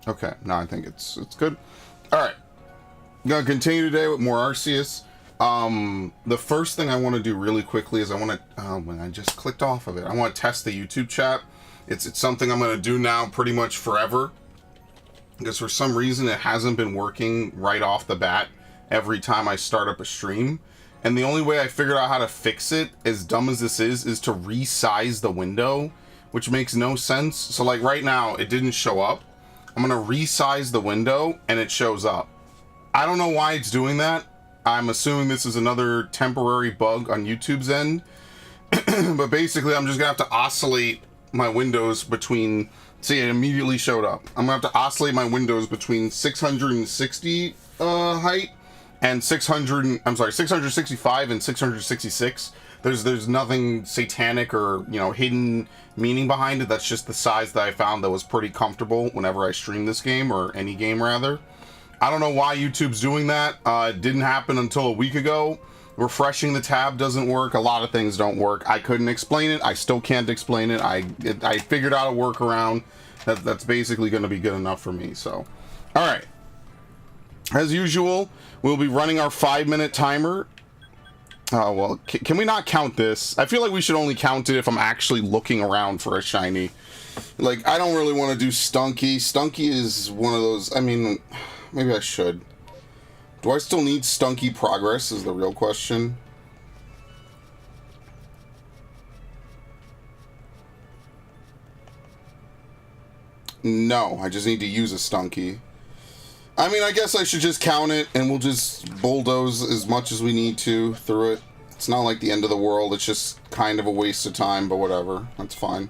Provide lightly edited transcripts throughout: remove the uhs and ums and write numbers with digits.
Okay, no, I think it's good. All right, gonna continue today with more Arceus. The first thing I want to do really quickly is I want to, when I just clicked off of it, I want to test the YouTube chat. It's something I'm going to do now pretty much forever, because for some reason it hasn't been working right off the bat every time I start up a stream. And the only way I figured out how to fix it, as dumb as this is to resize the window, which makes no sense. So like right now, it didn't show up. I'm going to resize the window and it shows up. I don't know why it's doing that. I'm assuming this is another temporary bug on YouTube's end. But basically, I'm just going to have to oscillate my windows between... See, it immediately showed up. I'm going to have to oscillate my windows between 660 height and 665 and 666. There's nothing satanic or, you know, hidden meaning behind it. That's just the size that I found that was pretty comfortable whenever I stream this game, or any game rather. I don't know why YouTube's doing that. It didn't happen until a week ago. Refreshing the tab doesn't work. A lot of things don't work. I couldn't explain it. I still can't explain it. I figured out a workaround that's basically going to be good enough for me. So, all right. As usual, we'll be running our 5-minute timer. Well, can we not count this? I feel like we should only count it if I'm actually looking around for a shiny. Like, I don't really want to do Stunky. Stunky is one of those... I mean, maybe I should. Do I still need Stunky progress is the real question. No, I just need to use a Stunky. I mean, I guess I should just count it, and we'll just bulldoze as much as we need to through it. It's not like the end of the world. It's just kind of a waste of time, but whatever. That's fine.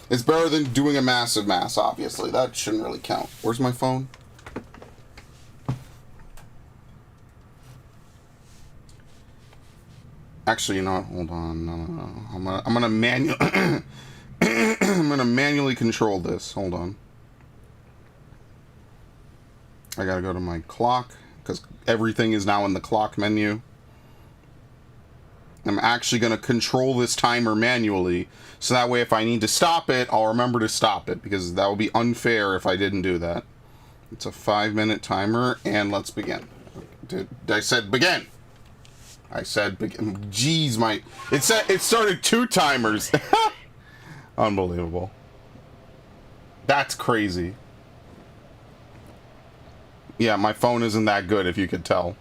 It's better than doing a massive mass, obviously. That shouldn't really count. Where's my phone? Actually, you know what? Hold on. No. I'm gonna manually... I'm gonna manually control this. Hold on. I gotta go to my clock, because everything is now in the clock menu. I'm actually gonna control this timer manually, so that way if I need to stop it, I'll remember to stop it, because that would be unfair if I didn't do that. It's a 5-minute timer, and let's begin. I said begin! I said begin. Jeez, it started 2 timers! Unbelievable. That's crazy. Yeah, my phone isn't that good, if you could tell.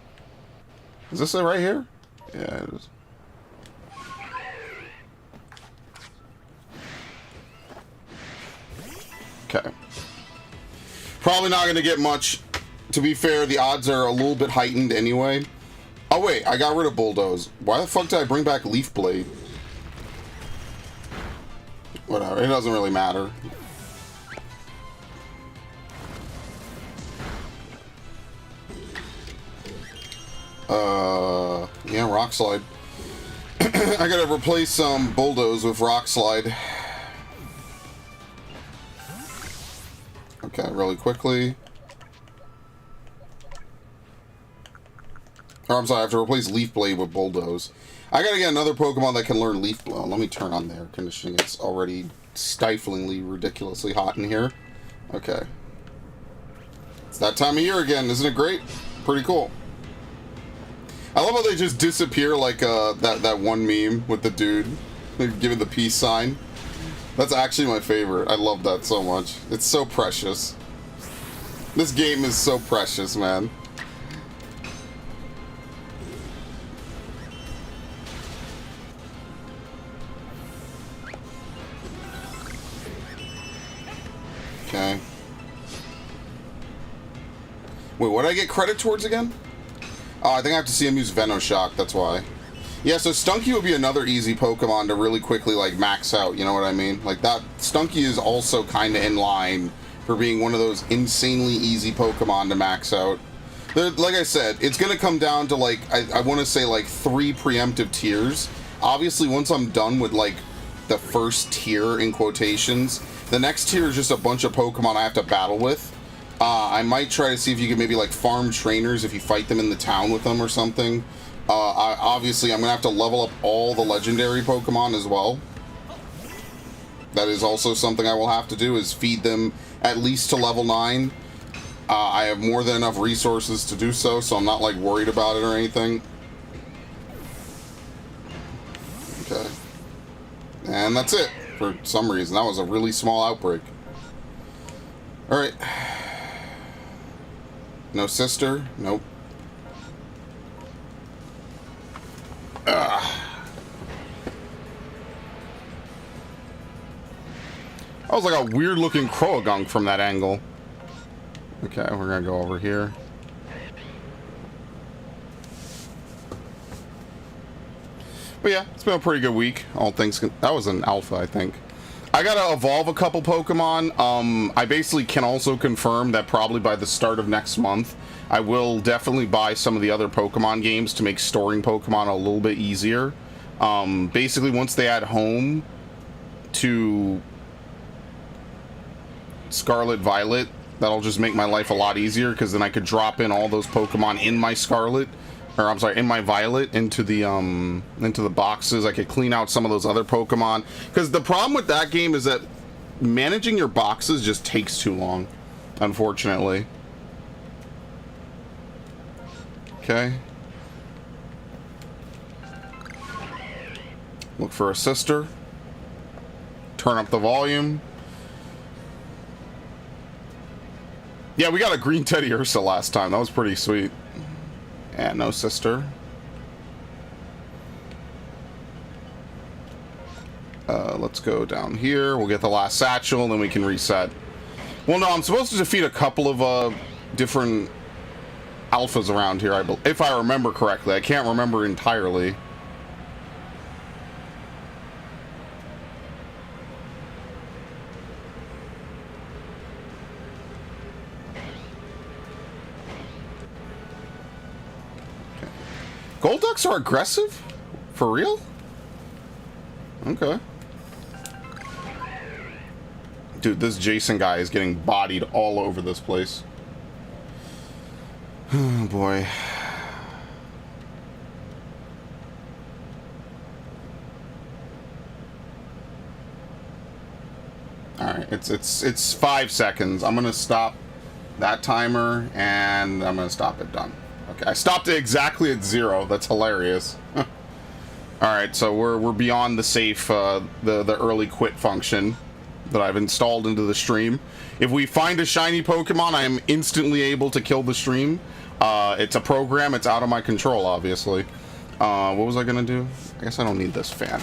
Is this it right here? Yeah, it is. Okay. Probably not going to get much. To be fair, the odds are a little bit heightened anyway. Oh, wait, I got rid of Bulldoze. Why the fuck did I bring back Leaf Blade? Whatever, it doesn't really matter. Yeah, Rock Slide. I gotta replace some Bulldoze with Rock Slide. Okay, really quickly. Or, I'm sorry, I have to replace Leaf Blade with Bulldoze. I gotta get another Pokemon that can learn Leaf Blow. Let me turn on the air conditioning. It's already stiflingly, ridiculously hot in here. Okay. It's that time of year again. Isn't it great? Pretty cool. I love how they just disappear like that one meme with the dude giving the peace sign. That's actually my favorite. I love that so much. It's so precious. This game is so precious, man. Okay. Wait, what did I get credit towards again? Oh, I think I have to see him use Venoshock, that's why. Yeah, so Stunky would be another easy Pokemon to really quickly, like, max out, you know what I mean? Like, that, Stunky is also kind of in line for being one of those insanely easy Pokemon to max out. Like I said, it's going to come down to, like, I want to say, like, 3 preemptive tiers. Obviously, once I'm done with, like, the first tier, in quotations, the next tier is just a bunch of Pokemon I have to battle with. I might try to see if you can maybe, like, farm trainers if you fight them in the town with them or something. Obviously, I'm going to have to level up all the legendary Pokemon as well. That is also something I will have to do, is feed them at least to level 9. I have more than enough resources to do so, so I'm not like worried about it or anything. Okay. And that's it, for some reason. That was a really small outbreak. Alright. No sister? Nope. Ugh. That was like a weird looking Croagunk from that angle. Okay, we're gonna go over here. But yeah, it's been a pretty good week. All things that was an alpha, I think. I gotta evolve a couple Pokemon. I basically can also confirm that probably by the start of next month, I will definitely buy some of the other Pokemon games to make storing Pokemon a little bit easier. Basically, once they add Home to Scarlet Violet, that'll just make my life a lot easier, because then I could drop in all those Pokemon in my Scarlet, or I'm sorry, in my Violet, into the boxes. I could clean out some of those other Pokemon, because the problem with that game is that managing your boxes just takes too long, unfortunately. Okay. Look for a sister. Turn up the volume. Yeah, we got a green Teddy Ursa last time. That was pretty sweet. And no sister. Let's go down here. We'll get the last satchel, and then we can reset. Well, no, I'm supposed to defeat a couple of different alphas around here, if I remember correctly. I can't remember entirely. Golducks are aggressive? For real? Okay. Dude, this Jason guy is getting bodied all over this place. Oh, boy. Alright, it's 5 seconds. I'm gonna stop that timer, and I'm gonna stop it. Done. Okay, I stopped it exactly at 0. That's hilarious. Alright, so we're beyond the safe, the early quit function that I've installed into the stream. If we find a shiny Pokemon, I am instantly able to kill the stream. It's a program, it's out of my control, obviously. What was I gonna do? I guess I don't need this fan.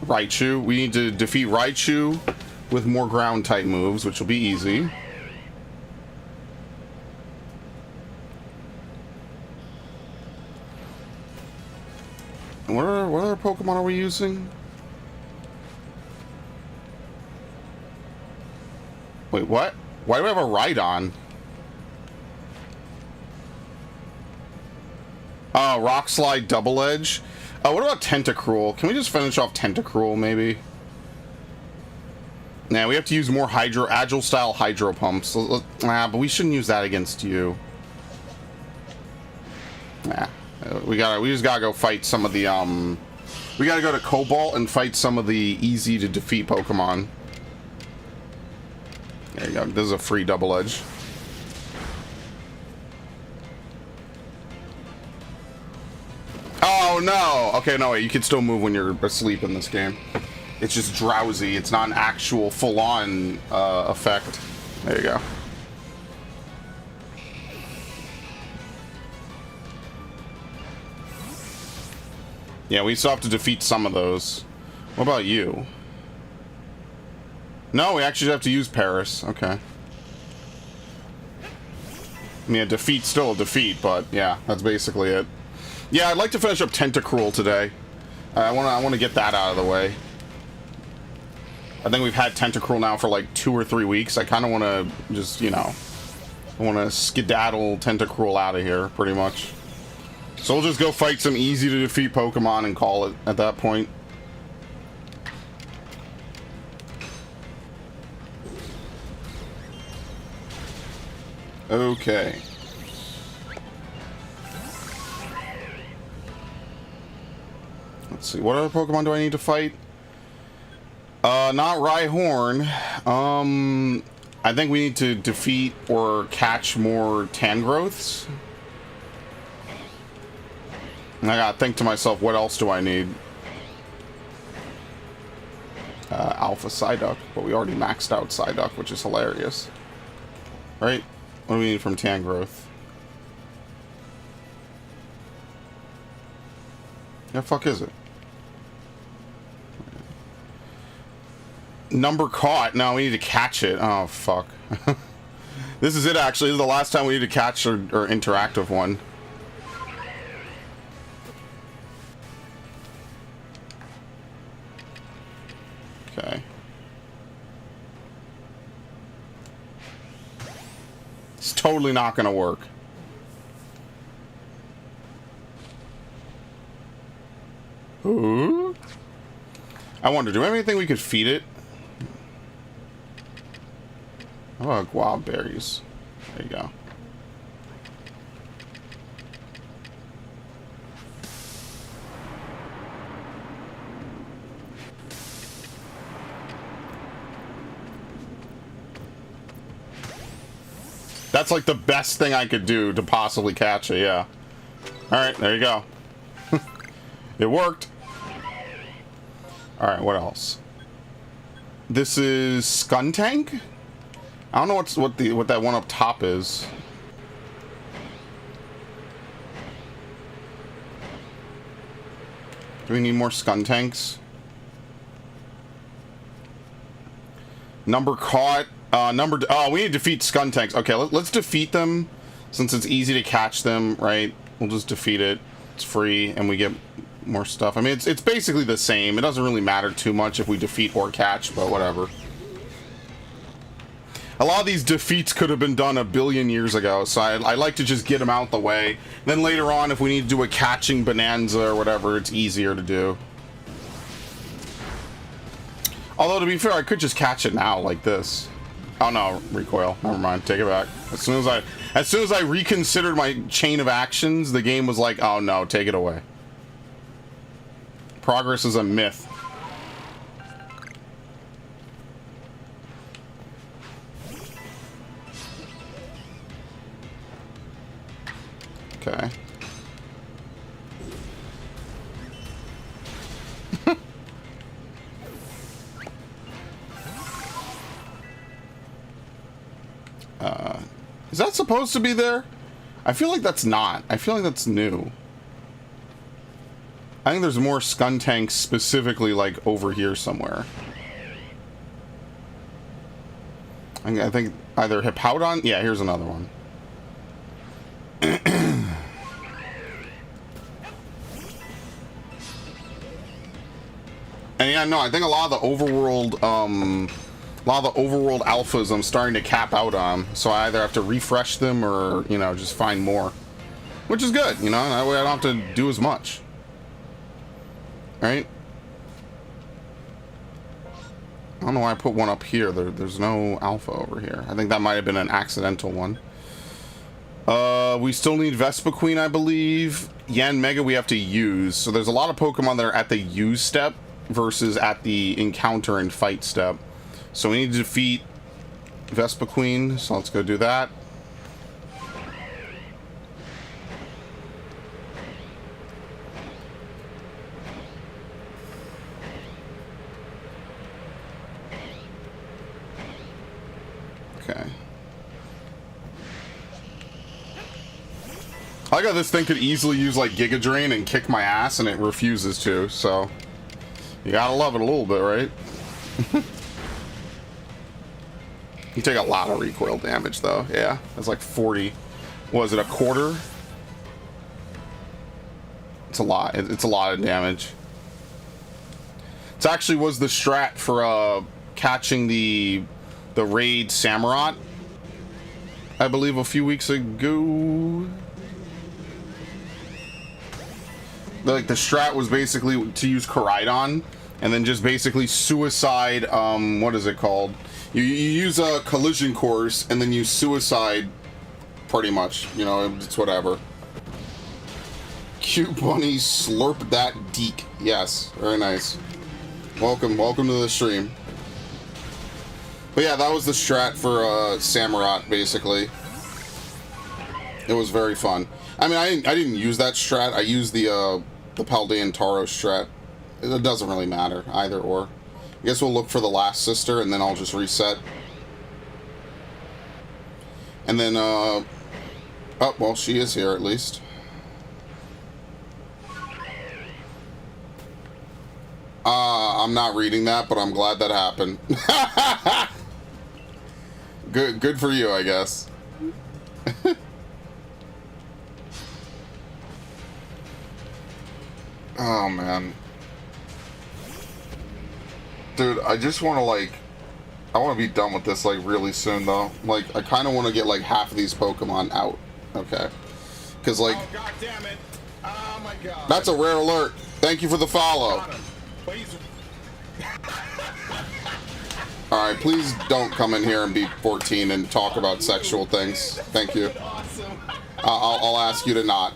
Raichu. We need to defeat Raichu with more ground-type moves, which will be easy. What other Pokemon are we using? Wait, what? Why do we have a Rhydon? Oh, Rock Slide Double Edge. What about Tentacruel? Can we just finish off Tentacruel, maybe? Nah, we have to use more Agile style Hydro Pumps. Nah, but we shouldn't use that against you. Nah. We just gotta go fight some of the, we gotta go to Cobalt and fight some of the easy to defeat Pokemon. There you go. This is a free Double Edge. Oh, no! Okay, no, wait. You can still move when you're asleep in this game. It's just drowsy. It's not an actual full-on effect. There you go. Yeah, we still have to defeat some of those. What about you? No, we actually have to use Paris. Okay. I mean, a defeat's still a defeat, but yeah, that's basically it. Yeah, I'd like to finish up Tentacruel today. I want to get that out of the way. I think we've had Tentacruel now for like 2 or 3 weeks. I kind of want to just, you know, I want to skedaddle Tentacruel out of here, pretty much. So we'll just go fight some easy to defeat Pokemon and call it at that point. Okay. Let's see, what other Pokemon do I need to fight? Not Rhyhorn. I think we need to defeat or catch more Tangrowths. And I gotta think to myself, what else do I need? Alpha Psyduck, but we already maxed out Psyduck, which is hilarious. Right? What do we need from Tangrowth? The fuck is it? Number caught. No, we need to catch it. Oh, fuck. This is it, actually. This is the last time we need to catch or interact with one. Okay. It's totally not gonna work. Ooh. I wonder, do we have anything we could feed it? How about guava berries? There you go. That's like the best thing I could do to possibly catch it, yeah. Alright, there you go. It worked. Alright, what else? This is Skuntank? I don't know what that one up top is. Do we need more Skuntanks? Number caught. Oh, we need to defeat Skuntanks. Okay, let's defeat them. Since it's easy to catch them, right? We'll just defeat it. It's free, and we get more stuff. I mean, it's basically the same. It doesn't really matter too much if we defeat or catch, but whatever. A lot of these defeats could have been done a billion years ago, so I like to just get them out the way. Then later on, if we need to do a catching bonanza or whatever, it's easier to do. Although, to be fair, I could just catch it now, like this. Oh no, recoil. Never mind, take it back. As soon as I reconsidered my chain of actions, the game was like, oh no, take it away. Progress is a myth. Okay. Is that supposed to be there? I feel like that's not. I feel like that's new. I think there's more Skuntanks specifically like over here somewhere. I think either Hippowdon. Yeah, here's another one. And yeah, no, I think a lot of the overworld, alphas I'm starting to cap out on. So I either have to refresh them or, you know, just find more. Which is good, you know, that way I don't have to do as much. Right? I don't know why I put one up here. There's no alpha over here. I think that might have been an accidental one. We still need Vespiquen, I believe. Yan Mega we have to use. So there's a lot of Pokemon that are at the use step versus at the encounter and fight step. So we need to defeat Vespiquen. So let's go do that. Okay. I got this thing could easily use like Giga Drain and kick my ass, and it refuses to, so you gotta love it a little bit, right? You take a lot of recoil damage though. Yeah, that's like 40. Was it a quarter? It's a lot. It's a lot of damage. It actually was the strat for catching the raid Samurott, I believe, a few weeks ago. Like the strat was basically to use Koraidon and then just basically suicide. What is it called? You use a collision course and then you suicide, pretty much. You know, it's whatever. Cute bunny, slurp that deek. Yes, very nice. Welcome to the stream. But yeah, that was the strat for Samurott, basically. It was very fun. I mean, I didn't use that strat. I used the Paldean Taro strat. It doesn't really matter, either or. I guess we'll look for the last sister, and then I'll just reset. And then, oh, well, she is here, at least. I'm not reading that, but I'm glad that happened. Good for you, I guess. Oh, man. Dude, I just want to, like... I want to be done with this, like, really soon, though. Like, I kind of want to get, like, half of these Pokemon out. Okay. Because, like... Oh, God damn it. Oh, my God. That's a rare alert. Thank you for the follow. Alright, please don't come in here and be 14 and talk about sexual things. Thank you. I'll ask you to not.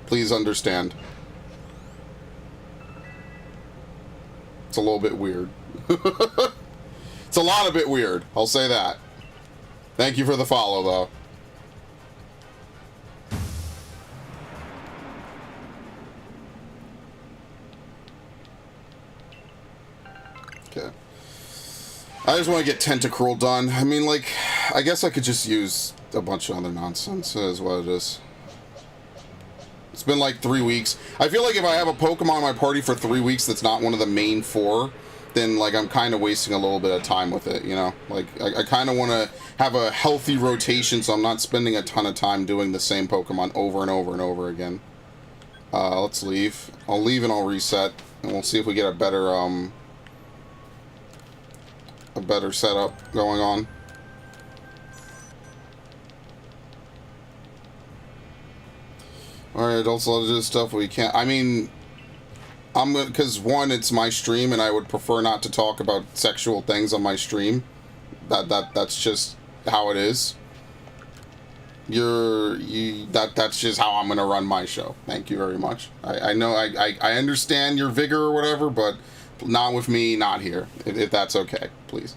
Please understand. It's a little bit weird. It's a lot of bit weird. I'll say that. Thank you for the follow, though. Okay. I just want to get Tentacruel done. I mean, like, I guess I could just use a bunch of other nonsense, is what it is. It's been like 3 weeks. I feel like if I have a Pokemon in my party for 3 weeks that's not one of the main 4, then, like, I'm kind of wasting a little bit of time with it, you know? Like, I kind of want to have a healthy rotation so I'm not spending a ton of time doing the same Pokemon over and over and over again. Let's leave. I'll leave and I'll reset, and we'll see if we get a better setup going on. Alright, adults love to do stuff we can't. I mean, I'm gonna, because one, it's my stream, and I would prefer not to talk about sexual things on my stream. That's just how it is. That's just how I'm gonna run my show. Thank you very much. I know I understand your vigor or whatever, but not with me, not here. If that's okay, please.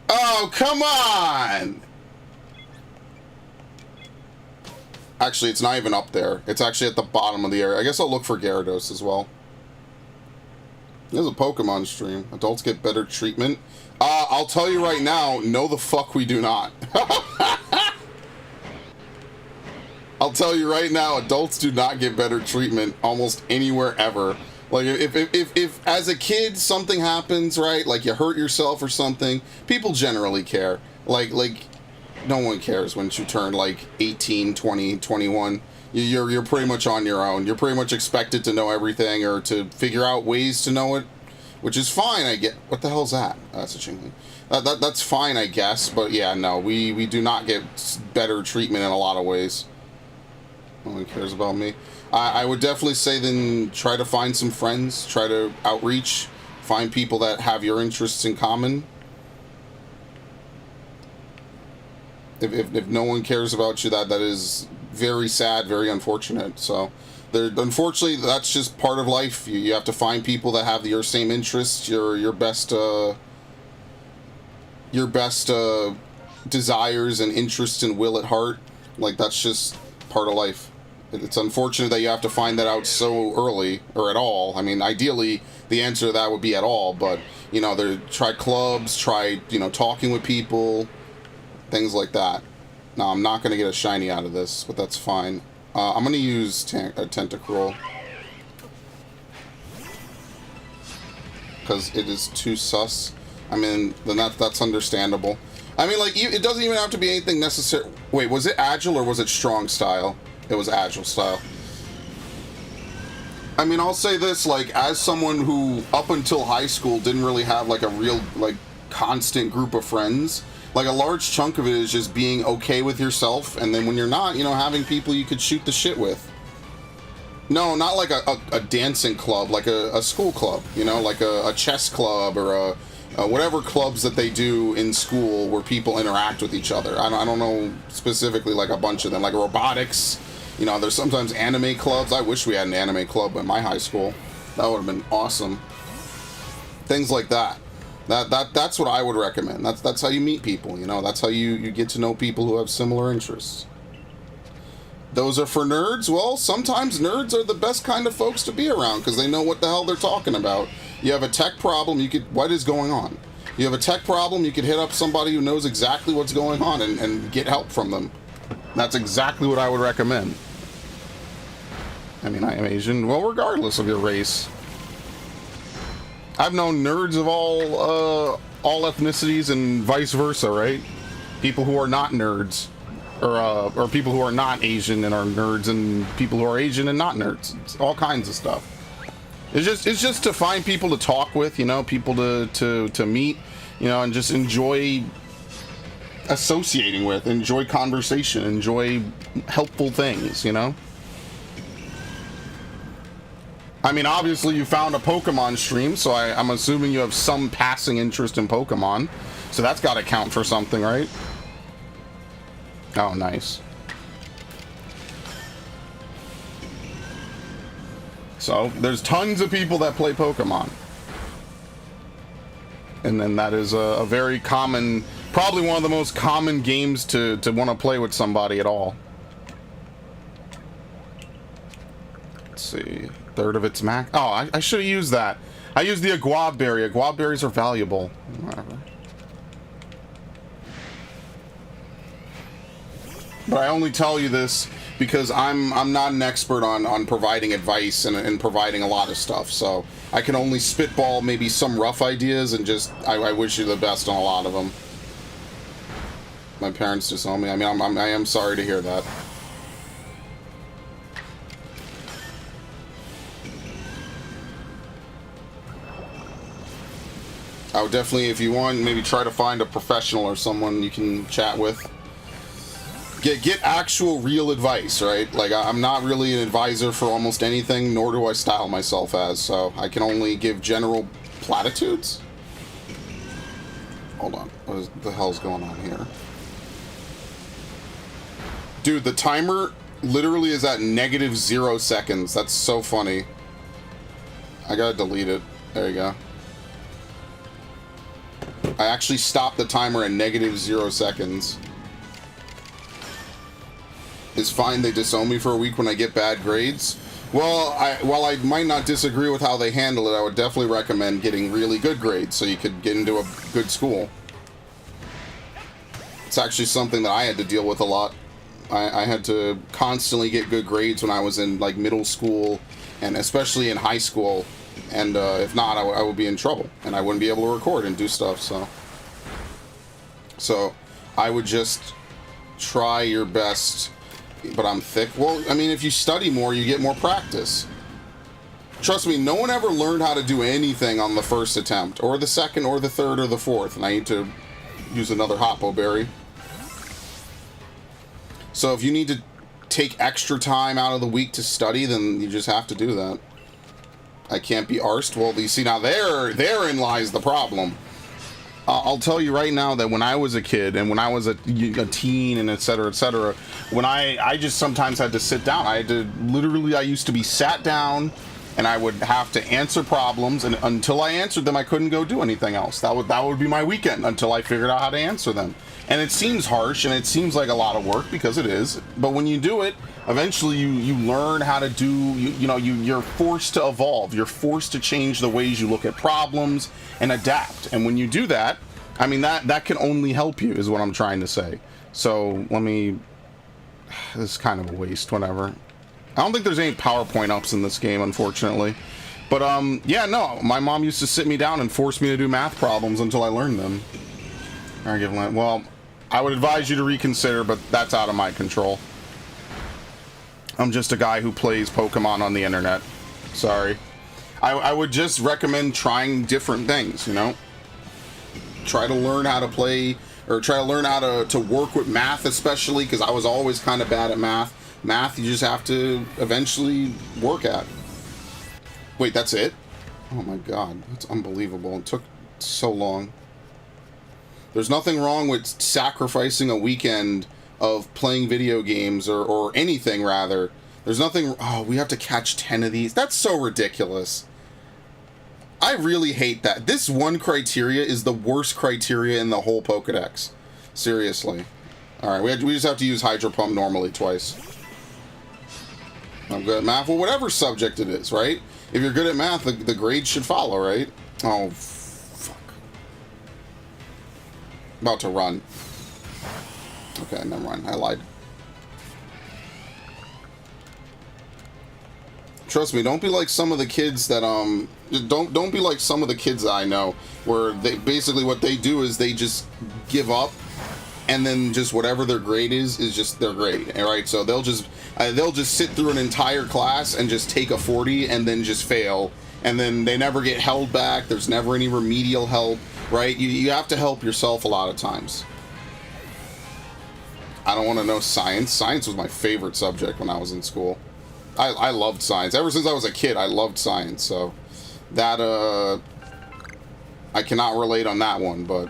Oh, come on! Actually, it's not even up there. It's actually at the bottom of the area. I guess I'll look for Gyarados as well. There's a Pokemon stream. Adults get better treatment. I'll tell you right now, no the fuck we do not. I'll tell you right now, adults do not get better treatment almost anywhere ever. Like, if as a kid something happens, right, like you hurt yourself or something, people generally care. Like no one cares once you turn, like, 18, 20, 21. You're pretty much on your own. You're pretty much expected to know everything or to figure out ways to know it, which is fine, I get. What the hell's that? That's a chingling. That's fine, I guess, but yeah, no, we do not get better treatment in a lot of ways. No one cares about me. I would definitely say then try to find some friends, try to outreach, find people that have your interests in common. If no one cares about you, that is very sad, very unfortunate. So, unfortunately, that's just part of life. You have to find people that have your same interests, your best desires and interests and will at heart. Like, that's just part of life. It's unfortunate that you have to find that out so early, or at all. I mean, ideally, the answer to that would be at all, but, you know, try clubs, try, you know, talking with people, things like that. Now, I'm not going to get a shiny out of this, but that's fine. I'm going to use Tentacruel, because it is too sus. I mean, then that's understandable. I mean, like, it doesn't even have to be anything necessary. Wait, was it Agile or was it Strong style? It was Agile style. I mean, I'll say this, like, as someone who, up until high school, didn't really have, like, a real, like, constant group of friends, like, a large chunk of it is just being okay with yourself, and then when you're not, you know, having people you could shoot the shit with. No, not like a dancing club, like a school club, you know, like a chess club or whatever clubs that they do in school where people interact with each other. I don't know specifically, like, a bunch of them, like robotics, You know, there's sometimes anime clubs. I wish we had an anime club at my high school. That would have been awesome. Things like that. That's what I would recommend. That's how you meet people, you know. That's how you get to know people who have similar interests. Those are for nerds. Well, sometimes nerds are the best kind of folks to be around because they know what the hell they're talking about. You have a tech problem, what is going on? You have a tech problem, you could hit up somebody who knows exactly what's going on and get help from them. That's exactly what I would recommend. I mean, I am Asian. Well, regardless of your race. I've known nerds of all ethnicities and vice versa, right? People who are not nerds. Or people who are not Asian and are nerds, and people who are Asian and not nerds. It's all kinds of stuff. It's just to find people to talk with, you know, people to meet, you know, and just enjoy associating with, enjoy conversation, enjoy helpful things, you know. I mean, obviously you found a Pokemon stream, so I'm assuming you have some passing interest in Pokemon, so that's got to count for something, right? Oh, nice. So, there's tons of people that play Pokemon. And then that is a very common, probably one of the most common games to want to play with somebody at all. Let's see. Third of its max. Oh, I should have used that. I used the Aguab berry. Aguab berries are valuable. Whatever. But I only tell you this because I'm not an expert on providing advice and providing a lot of stuff. So I can only spitball maybe some rough ideas and just I wish you the best on a lot of them. My parents disown me. I mean, I am sorry to hear that. I would definitely, if you want, maybe try to find a professional or someone you can chat with. Get actual real advice, right? Like, I'm not really an advisor for almost anything, nor do I style myself as, so I can only give general platitudes? Hold on, what the hell's going on here? Dude, the timer literally is at -0 seconds. That's so funny. I gotta delete it. There you go. I actually stopped the timer at -0 seconds. It's fine they disown me for a week when I get bad grades. Well, while I might not disagree with how they handle it, I would definitely recommend getting really good grades so you could get into a good school. It's actually something that I had to deal with a lot. I had to constantly get good grades when I was in like middle school and especially in high school. And if not, I would be in trouble and I wouldn't be able to record and do stuff. So I would just try your best. But I'm thick. Well, I mean, if you study more, you get more practice. Trust me, no one ever learned how to do anything on the first attempt, or the second, or the third, or the fourth. And I need to use another Hoppo berry. So if you need to take extra time out of the week to study, then you just have to do that. I can't be arsed. Well, you see, now therein lies the problem. I'll tell you right now that when I was a kid and when I was a teen and et cetera, when I just sometimes had to sit down. I used to be sat down and I would have to answer problems, and until I answered them, I couldn't go do anything else. That would be my weekend until I figured out how to answer them. And it seems harsh and it seems like a lot of work because it is, but when you do it, eventually you learn how to do, you're forced to evolve. You're forced to change the ways you look at problems and adapt. And when you do that, I mean, that can only help you is what I'm trying to say. So this is kind of a waste, whatever. I don't think there's any PowerPoint ups in this game, unfortunately. But yeah, no, my mom used to sit me down and force me to do math problems until I learned them. Well, I would advise you to reconsider, but that's out of my control. I'm just a guy who plays Pokemon on the internet. Sorry. I would just recommend trying different things, you know? Try to learn how to play, or try to learn how to work with math, especially, because I was always kind of bad at math. Math, you just have to eventually work at. Wait, that's it? Oh my god, that's unbelievable. It took so long. There's nothing wrong with sacrificing a weekend of playing video games or anything, rather. There's nothing... Oh, we have to catch 10 of these. That's so ridiculous. I really hate that. This one criteria is the worst criteria in the whole Pokedex. Seriously. Alright, we just have to use Hydro Pump normally twice. I'm good at math. Well, whatever subject it is, right? If you're good at math, the grades should follow, right? Oh, fuck. About to run. Okay, never mind. I lied. Trust me, don't be like some of the kids that, don't be like some of the kids that I know, where they, basically what they do is they just give up, and then just whatever their grade is just their grade, alright? So they'll just sit through an entire class and just take a 40 and then just fail, and then they never get held back, there's never any remedial help, right? You have to help yourself a lot of times. I don't want to know science. Science was my favorite subject when I was in school. I loved science. Ever since I was a kid, I loved science, so that, I cannot relate on that one, but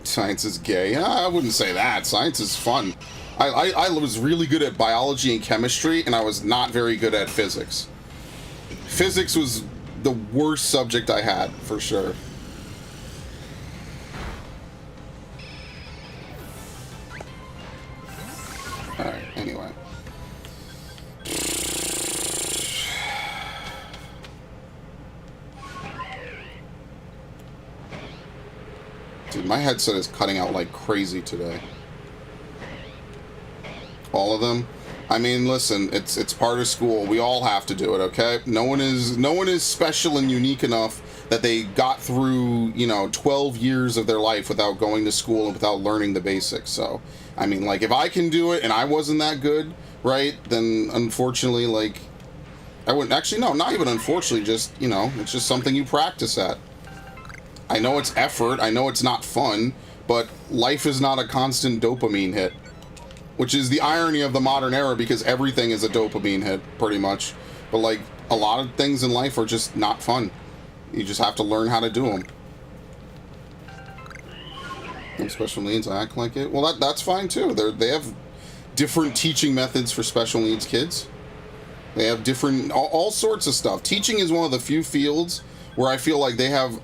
science is gay. I wouldn't say that. Science is fun. I was really good at biology and chemistry, and I was not very good at physics. Physics was the worst subject I had, for sure. Alright, anyway. Dude, my headset is cutting out like crazy today. All of them? I mean, listen, it's part of school. We all have to do it, okay? No one is special and unique enough that they got through, you know, 12 years of their life without going to school and without learning the basics. So, I mean, like, if I can do it and I wasn't that good, right, then unfortunately, like, I wouldn't... Actually, no, not even unfortunately, just, you know, it's just something you practice at. I know it's effort, I know it's not fun, but life is not a constant dopamine hit. Which is the irony of the modern era, because everything is a dopamine hit, pretty much. But, like, a lot of things in life are just not fun. You just have to learn how to do them. And special needs act like it. Well, that's fine, too. They have different teaching methods for special needs kids. They have different... all sorts of stuff. Teaching is one of the few fields where I feel like they have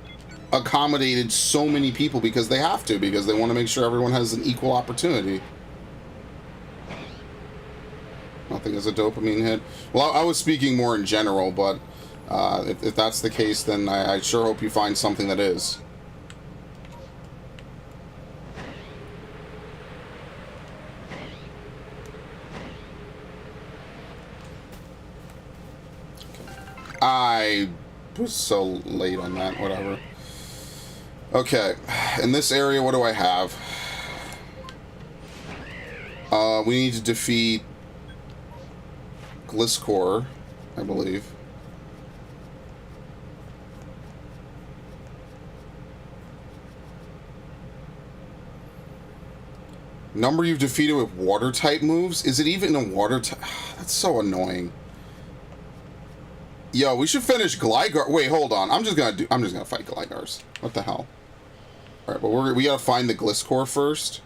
accommodated so many people because they have to, because they want to make sure everyone has an equal opportunity. Nothing is a dopamine hit. Well, I was speaking more in general, but if that's the case, then I sure hope you find something that is. Okay. I was so late on that, whatever. Okay, in this area, what do I have? We need to defeat Gliscor, I believe. Number you've defeated with water type moves? Is it even a water type? That's so annoying. Yo, we should finish Gligar. Wait, hold on. I'm just gonna fight Gligars. What the hell? Alright, but we gotta find the Gliscor first.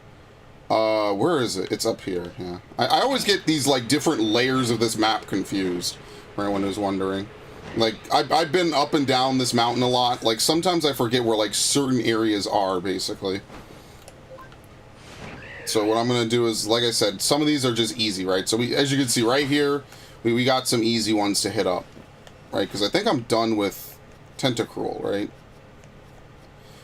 Where is it? It's up here, yeah. I always get these, like, different layers of this map confused, for anyone who's wondering. Like, I've been up and down this mountain a lot. Like, sometimes I forget where, like, certain areas are, basically. So what I'm gonna do is, like I said, some of these are just easy, right? So, as you can see right here, we got some easy ones to hit up, right? Because I think I'm done with Tentacruel, right?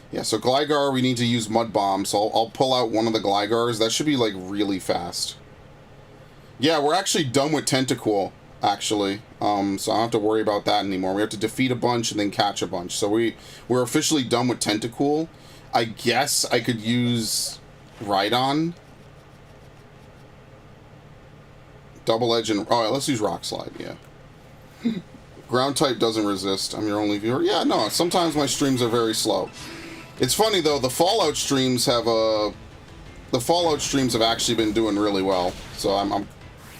Yeah, so Gligar, we need to use Mud Bomb, so I'll pull out one of the Gligars. That should be, like, really fast. Yeah, we're actually done with Tentacool, actually. So I don't have to worry about that anymore. We have to defeat a bunch and then catch a bunch. So we're officially done with Tentacool. I guess I could use Rhydon. Double Edge and... Alright, let's use Rock Slide, yeah. Ground type doesn't resist. I'm your only viewer. Yeah, no, sometimes my streams are very slow. It's funny though, the Fallout streams have actually been doing really well. So I'm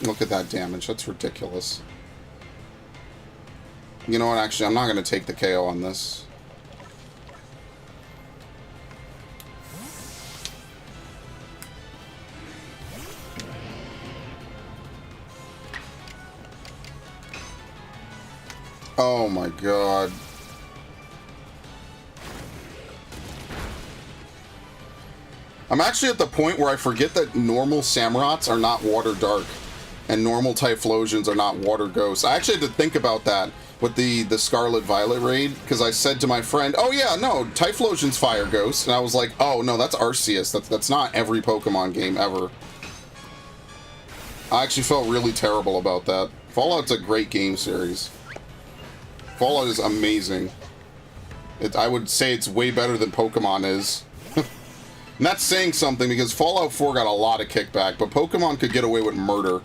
look at that damage. That's ridiculous. You know what? Actually, I'm not going to take the KO on this. Oh my god. I'm actually at the point where I forget that normal Samurats are not water dark, and normal Typhlosions are not water ghosts. I actually had to think about that with the Scarlet Violet raid, because I said to my friend, oh yeah, no, Typhlosion's fire ghost, and I was like, oh no, that's Arceus. That's not every Pokemon game ever. I actually felt really terrible about that. Fallout's a great game series. Fallout is amazing. I would say it's way better than Pokemon is. And that's saying something, because Fallout 4 got a lot of kickback, but Pokemon could get away with murder.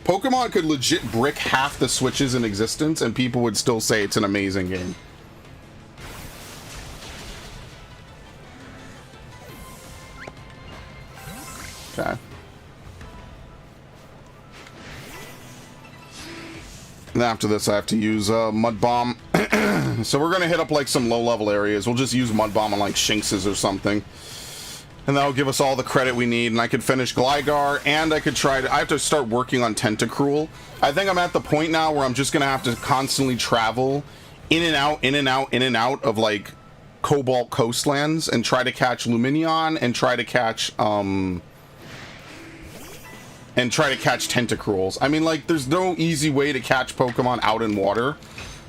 Pokemon could legit brick half the Switches in existence, and people would still say it's an amazing game. Okay. And after this, I have to use Mud Bomb. So we're going to hit up, like, some low-level areas. We'll just use Mud Bomb on, like, Shinxes or something. And that'll give us all the credit we need, and I could finish Gligar, and I could try to... I have to start working on Tentacruel. I think I'm at the point now where I'm just going to have to constantly travel in and out, in and out, in and out of, like, Cobalt Coastlands, and try to catch Lumineon, and try to catch, Tentacruels. I mean, like, there's no easy way to catch Pokemon out in water,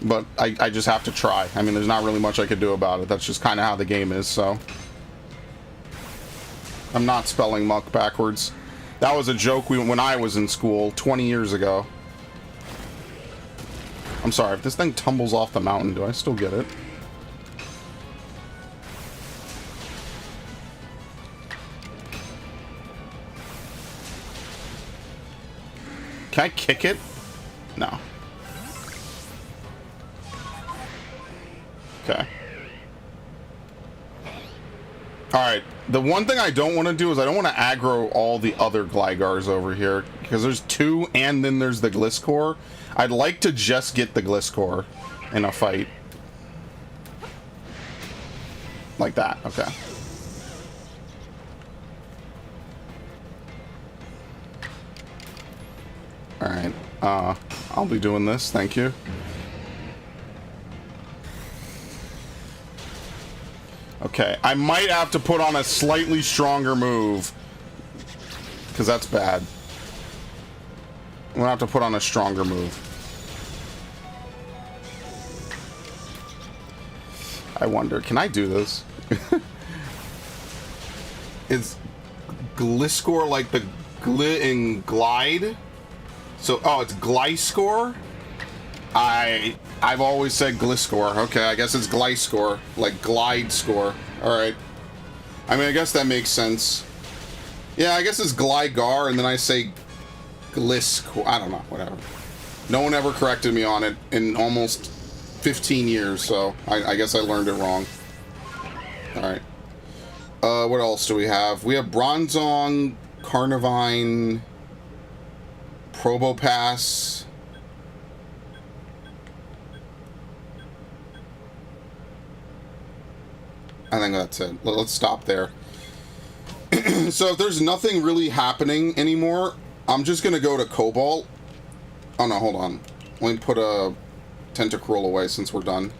but I just have to try. I mean, there's not really much I could do about it. That's just kind of how the game is, so... I'm not spelling muck backwards. That was a joke when I was in school 20 years ago. I'm sorry, if this thing tumbles off the mountain, do I still get it? Can I kick it? No. Okay. Alright, the one thing I don't want to do is I don't want to aggro all the other Glygars over here, because there's two and then there's the Gliscor. I'd like to just get the Gliscor in a fight. Like that, okay. Alright, I'll be doing this, thank you. Okay, I might have to put on a slightly stronger move, because that's bad. I'm gonna have to put on a stronger move. I wonder, can I do this? Is Gliscor like the glit in glide? So, oh, it's Gliscor? I've always said Gliscor. Okay, I guess it's Gliscor, like glide score. All right. I mean, I guess that makes sense. Yeah, I guess it's Gligar, and then I say Gliscor. I don't know, whatever. No one ever corrected me on it in almost 15 years, so I guess I learned it wrong. All right. What else do we have? We have Bronzong, Carnivine, Probopass. I think that's it. Let's stop there. So if there's nothing really happening anymore, I'm just going to go to Cobalt. Oh no, hold on. Let me put a Tentacruel away since we're done.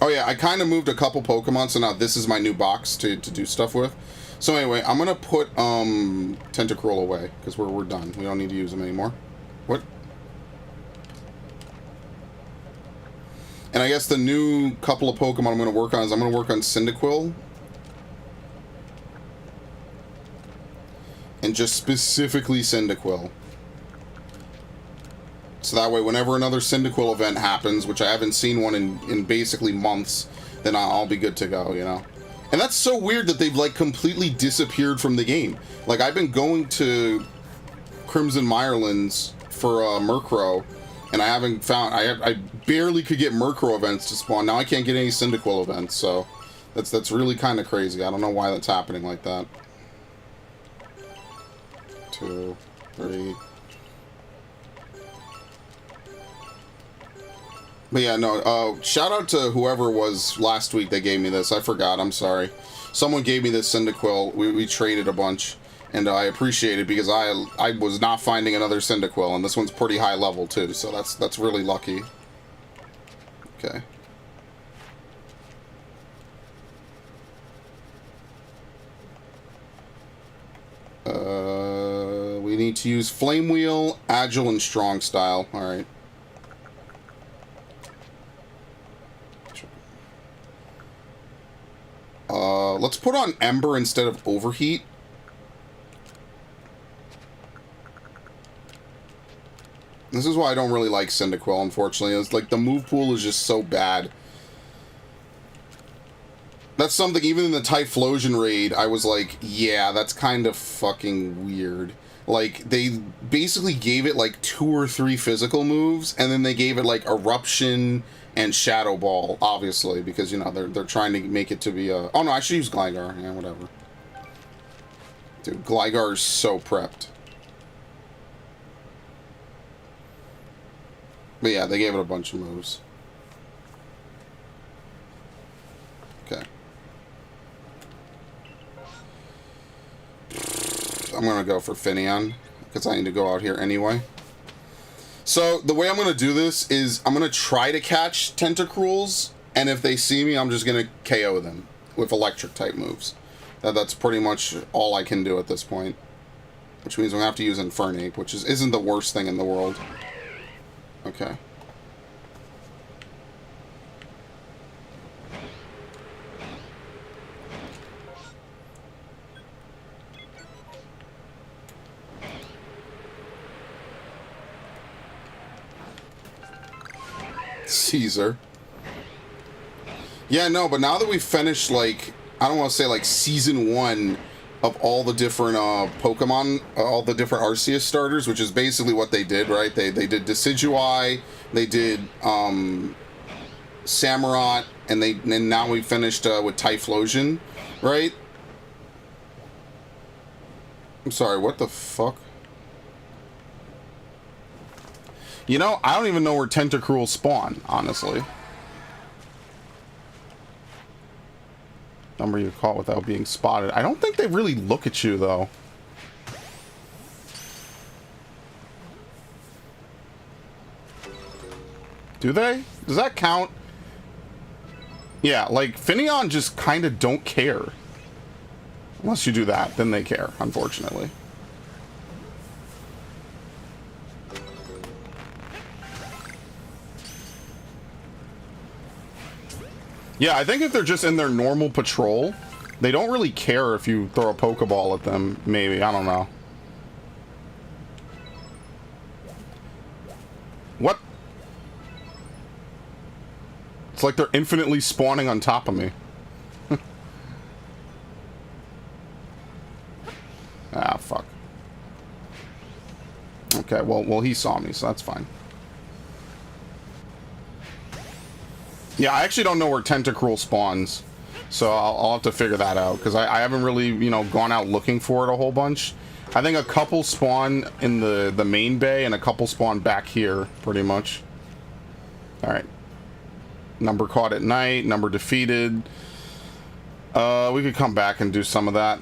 Oh yeah, I kind of moved a couple Pokemon, so now this is my new box to do stuff with. So anyway, I'm going to put Tentacruel away, because we're done. We don't need to use them anymore. What? And I guess the new couple of Pokemon I'm going to work on is I'm going to work on Cyndaquil. And just specifically Cyndaquil. So that way, whenever another Cyndaquil event happens, which I haven't seen one in basically months, then I'll be good to go, you know? And that's so weird that they've, like, completely disappeared from the game. Like, I've been going to Crimson Mirelands for Murkrow, and I haven't found... I barely could get Murkrow events to spawn. Now I can't get any Cyndaquil events, so... That's really kind of crazy. I don't know why that's happening like that. 2, 3... But yeah, no, shout out to whoever it was last week that gave me this. I forgot, I'm sorry. Someone gave me this Cyndaquil. We traded a bunch. And I appreciate it because I was not finding another Cyndaquil, and this one's pretty high level too, so that's really lucky. Okay. We need to use Flame Wheel, Agile, and Strong Style. Alright. Let's put on Ember instead of Overheat. This is why I don't really like Cyndaquil, unfortunately. It's like the move pool is just so bad. That's something, even in the Typhlosion raid, I was like, yeah, that's kind of fucking weird. Like, they basically gave it like 2 or 3 physical moves, and then they gave it like Eruption and Shadow Ball, obviously, because, you know, they're trying to make it to be a... Oh no, I should use Gligar. Yeah, whatever. Dude, Gligar is so prepped. But yeah, they gave it a bunch of moves. Okay. I'm gonna go for Finneon, because I need to go out here anyway. So, the way I'm gonna do this is, I'm gonna try to catch Tentacruels, and if they see me, I'm just gonna KO them with electric-type moves. That's pretty much all I can do at this point. Which means I'm gonna have to use Infernape, which isn't the worst thing in the world. Okay. Caesar. Yeah, no, but now that we've finished, like, I don't want to say, like, Season 1 of all the different Pokemon, all the different Arceus starters, which is basically what they did, right? They did Decidueye, they did Samurott, and now we finished with Typhlosion, right? I'm sorry, what the fuck? You know, I don't even know where Tentacruel spawn, honestly. Number you caught without being spotted. I don't think they really look at you, though. Do they? Does that count? Yeah, like, Finneon just kind of don't care. Unless you do that, then they care, unfortunately. Yeah, I think if they're just in their normal patrol, they don't really care if you throw a Pokeball at them, maybe. I don't know. What? It's like they're infinitely spawning on top of me. Ah, fuck. Okay, well, he saw me, so that's fine. Yeah, I actually don't know where Tentacruel spawns, so I'll have to figure that out, because I haven't really, you know, gone out looking for it a whole bunch. I think a couple spawn in the main bay, and a couple spawn back here, pretty much. Alright. Number caught at night, number defeated. We could come back and do some of that.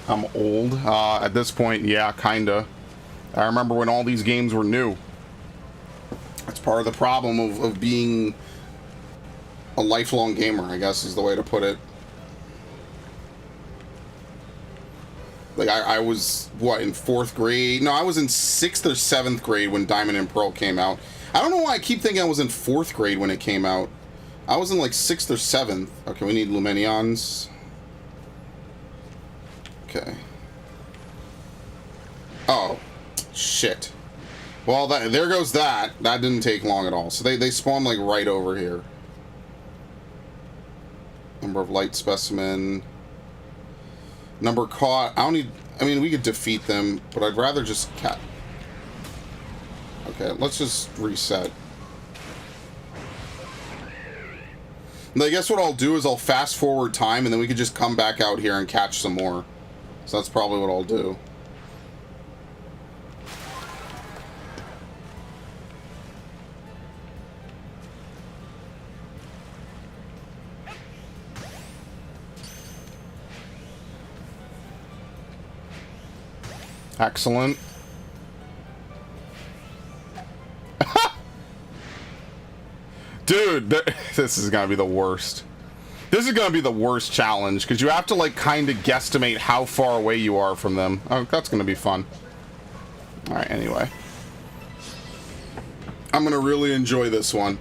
I'm old. At this point, yeah, kinda. I remember when all these games were new. That's part of the problem of being a lifelong gamer, I guess is the way to put it. Like, I was, what, in 4th grade? No, I was in 6th or 7th grade when Diamond and Pearl came out. I don't know why I keep thinking I was in 4th grade when it came out. I was in, like, 6th or 7th. Okay, we need Luminions. Okay. Oh, shit. Well, there goes that. That didn't take long at all. So they spawn, like, right over here. Number of light specimen. Number caught. I don't need... I mean, we could defeat them, but I'd rather just Okay, let's just reset. And I guess what I'll do is I'll fast forward time, and then we could just come back out here and catch some more. So that's probably what I'll do. Excellent. Dude, this is gonna be the worst. This is gonna be the worst challenge, because you have to, like, kind of guesstimate how far away you are from them. Oh, that's gonna be fun. Alright, anyway. I'm gonna really enjoy this one.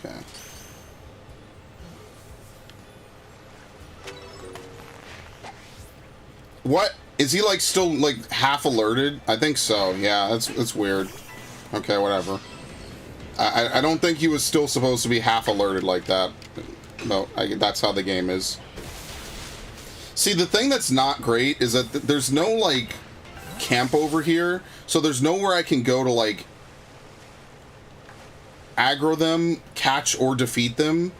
Okay. What? Is he, like, still, like, half alerted? I think so. Yeah, that's weird. Okay, whatever. I don't think he was still supposed to be half alerted like that. No, that's how the game is. See, the thing that's not great is that there's no, like, camp over here, so there's nowhere I can go to, like, aggro them, catch or defeat them,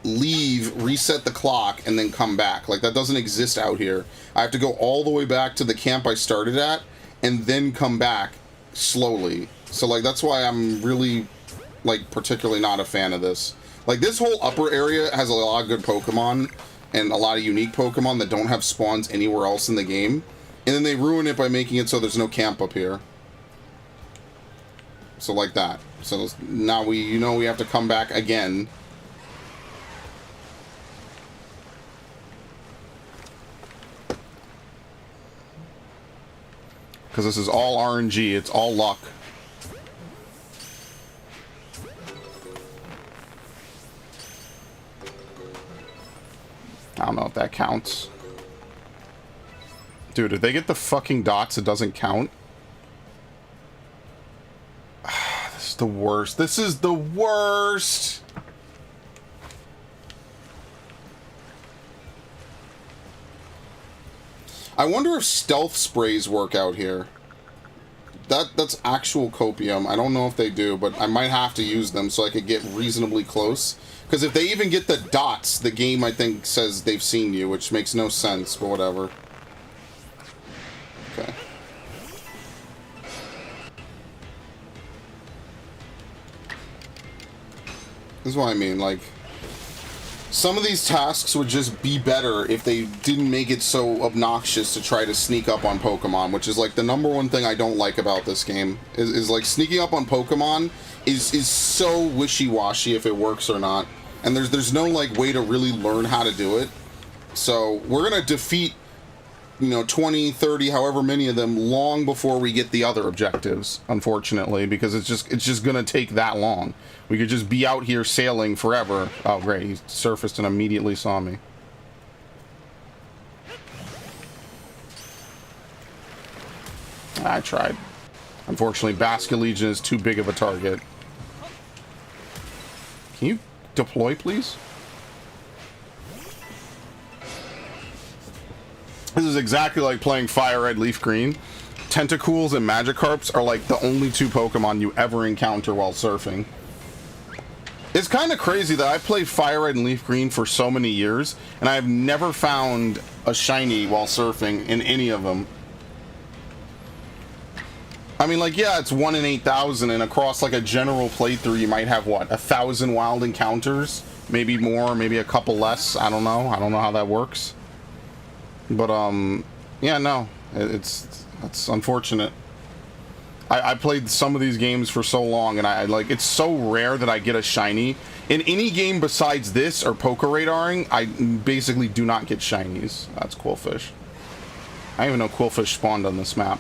leave, reset the clock, and then come back. Like, that doesn't exist out here. I have to go all the way back to the camp I started at, and then come back slowly. So, like, that's why I'm really, like, particularly not a fan of this. Like, this whole upper area has a lot of good Pokemon, and a lot of unique Pokemon that don't have spawns anywhere else in the game. And then they ruin it by making it so there's no camp up here. So, like that. So, now we have to come back again. Because this is all RNG, it's all luck. I don't know if that counts. Dude, if they get the fucking dots, it doesn't count. This is the worst. This is the worst! I wonder if stealth sprays work out here. That's actual copium. I don't know if they do, but I might have to use them so I could get reasonably close. Because if they even get the dots, the game, I think, says they've seen you, which makes no sense, but whatever. Okay. This is what I mean, like... Some of these tasks would just be better if they didn't make it so obnoxious to try to sneak up on Pokemon, which is like the #1 thing I don't like about this game. Is like sneaking up on Pokemon is so wishy-washy if it works or not. And there's no like way to really learn how to do it. So we're gonna defeat, 20, 30, however many of them long before we get the other objectives, unfortunately, because it's just gonna take that long. We could just be out here sailing forever. Oh, great. He surfaced and immediately saw me. I tried. Unfortunately, Basculegion is too big of a target. Can you deploy, please? This is exactly like playing Fire Red, Leaf Green. Tentacools and Magikarps are like the only two Pokemon you ever encounter while surfing. It's kind of crazy that I played Fire Red and Leaf Green for so many years, and I have never found a shiny while surfing in any of them. I mean, like, yeah, it's 1 in 8,000, and across, like, a general playthrough, you might have, what, 1,000 wild encounters? Maybe more, maybe a couple less. I don't know. I don't know how that works. But, yeah, no. It's unfortunate. I played some of these games for so long, and it's so rare that I get a shiny. In any game besides this or Poke Radaring, I basically do not get shinies. That's Quillfish. I didn't even know Quillfish spawned on this map.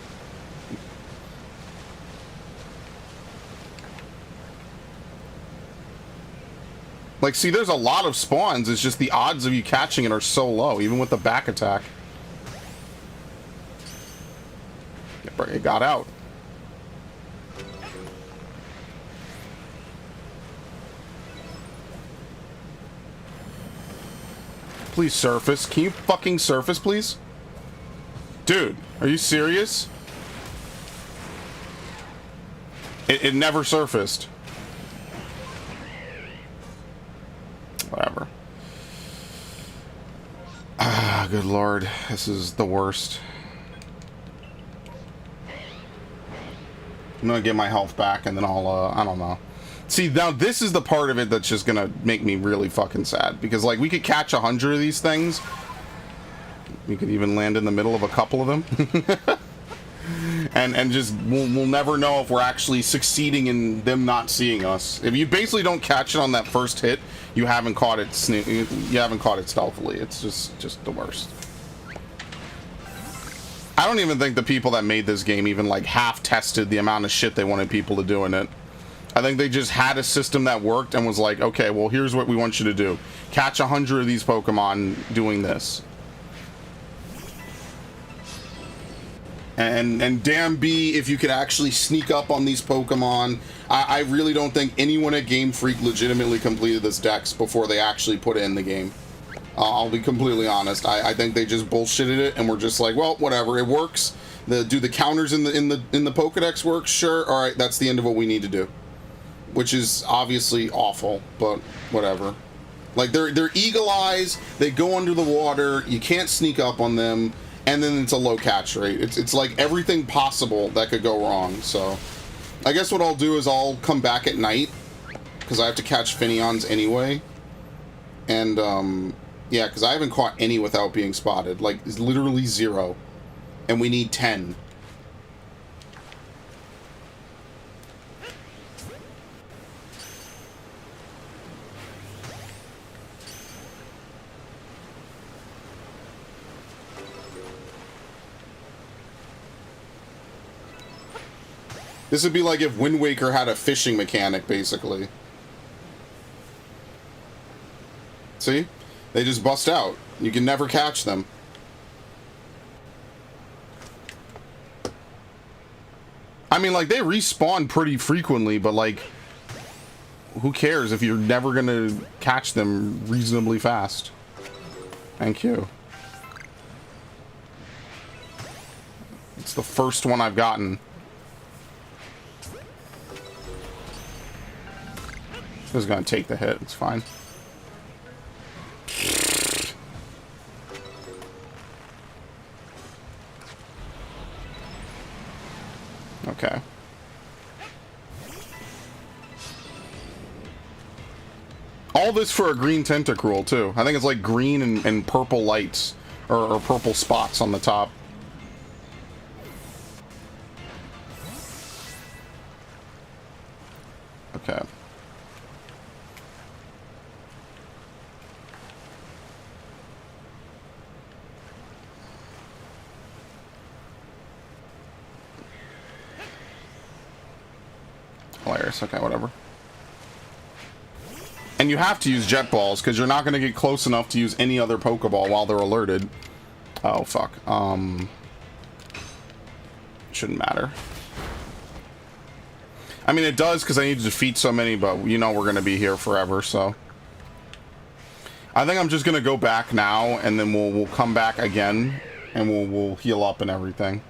Like, see, there's a lot of spawns. It's just the odds of you catching it are so low, even with the back attack. It got out. Please surface. Can you fucking surface, please? Dude, are you serious? It never surfaced. Whatever. good lord. This is the worst. I'm gonna get my health back and then I'll, I don't know. See, now this is the part of it that's just gonna make me really fucking sad. Because, like, we could catch 100 of these things. We could even land in the middle of a couple of them. and just, we'll never know if we're actually succeeding in them not seeing us. If you basically don't catch it on that first hit, you haven't caught it stealthily. It's just the worst. I don't even think the people that made this game even, like, half tested the amount of shit they wanted people to do in it. I think they just had a system that worked and was like, okay, well, here's what we want you to do. Catch 100 of these Pokemon doing this. And damn be if you could actually sneak up on these Pokemon. I really don't think anyone at Game Freak legitimately completed this dex before they actually put it in the game. I'll be completely honest. I think they just bullshitted it and we're just like, well, whatever, it works. Do the counters in the Pokedex work? Sure. All right, that's the end of what we need to do. Which is obviously awful, but whatever. Like, they're eagle eyes. They go under the water. You can't sneak up on them. And then it's a low catch rate. It's like everything possible that could go wrong. So I guess what I'll do is I'll come back at night because I have to catch Finneons anyway. And yeah, because I haven't caught any without being spotted. Like, it's literally 0. And we need 10. This would be like if Wind Waker had a fishing mechanic, basically. See? They just bust out. You can never catch them. I mean, like, they respawn pretty frequently, but, like, who cares if you're never gonna catch them reasonably fast? Thank you. It's the first one I've gotten. This is gonna take the hit, it's fine. Okay. All this for a green Tentacruel, too. I think it's like green and purple lights, or purple spots on the top. Okay. Hilarious. Okay, whatever. And you have to use Jet Balls, because you're not going to get close enough to use any other Pokeball while they're alerted. Oh, fuck. Shouldn't matter. I mean, it does, because I need to defeat so many, but you know we're going to be here forever, so... I think I'm just going to go back now, and then we'll come back again, and we'll heal up and everything.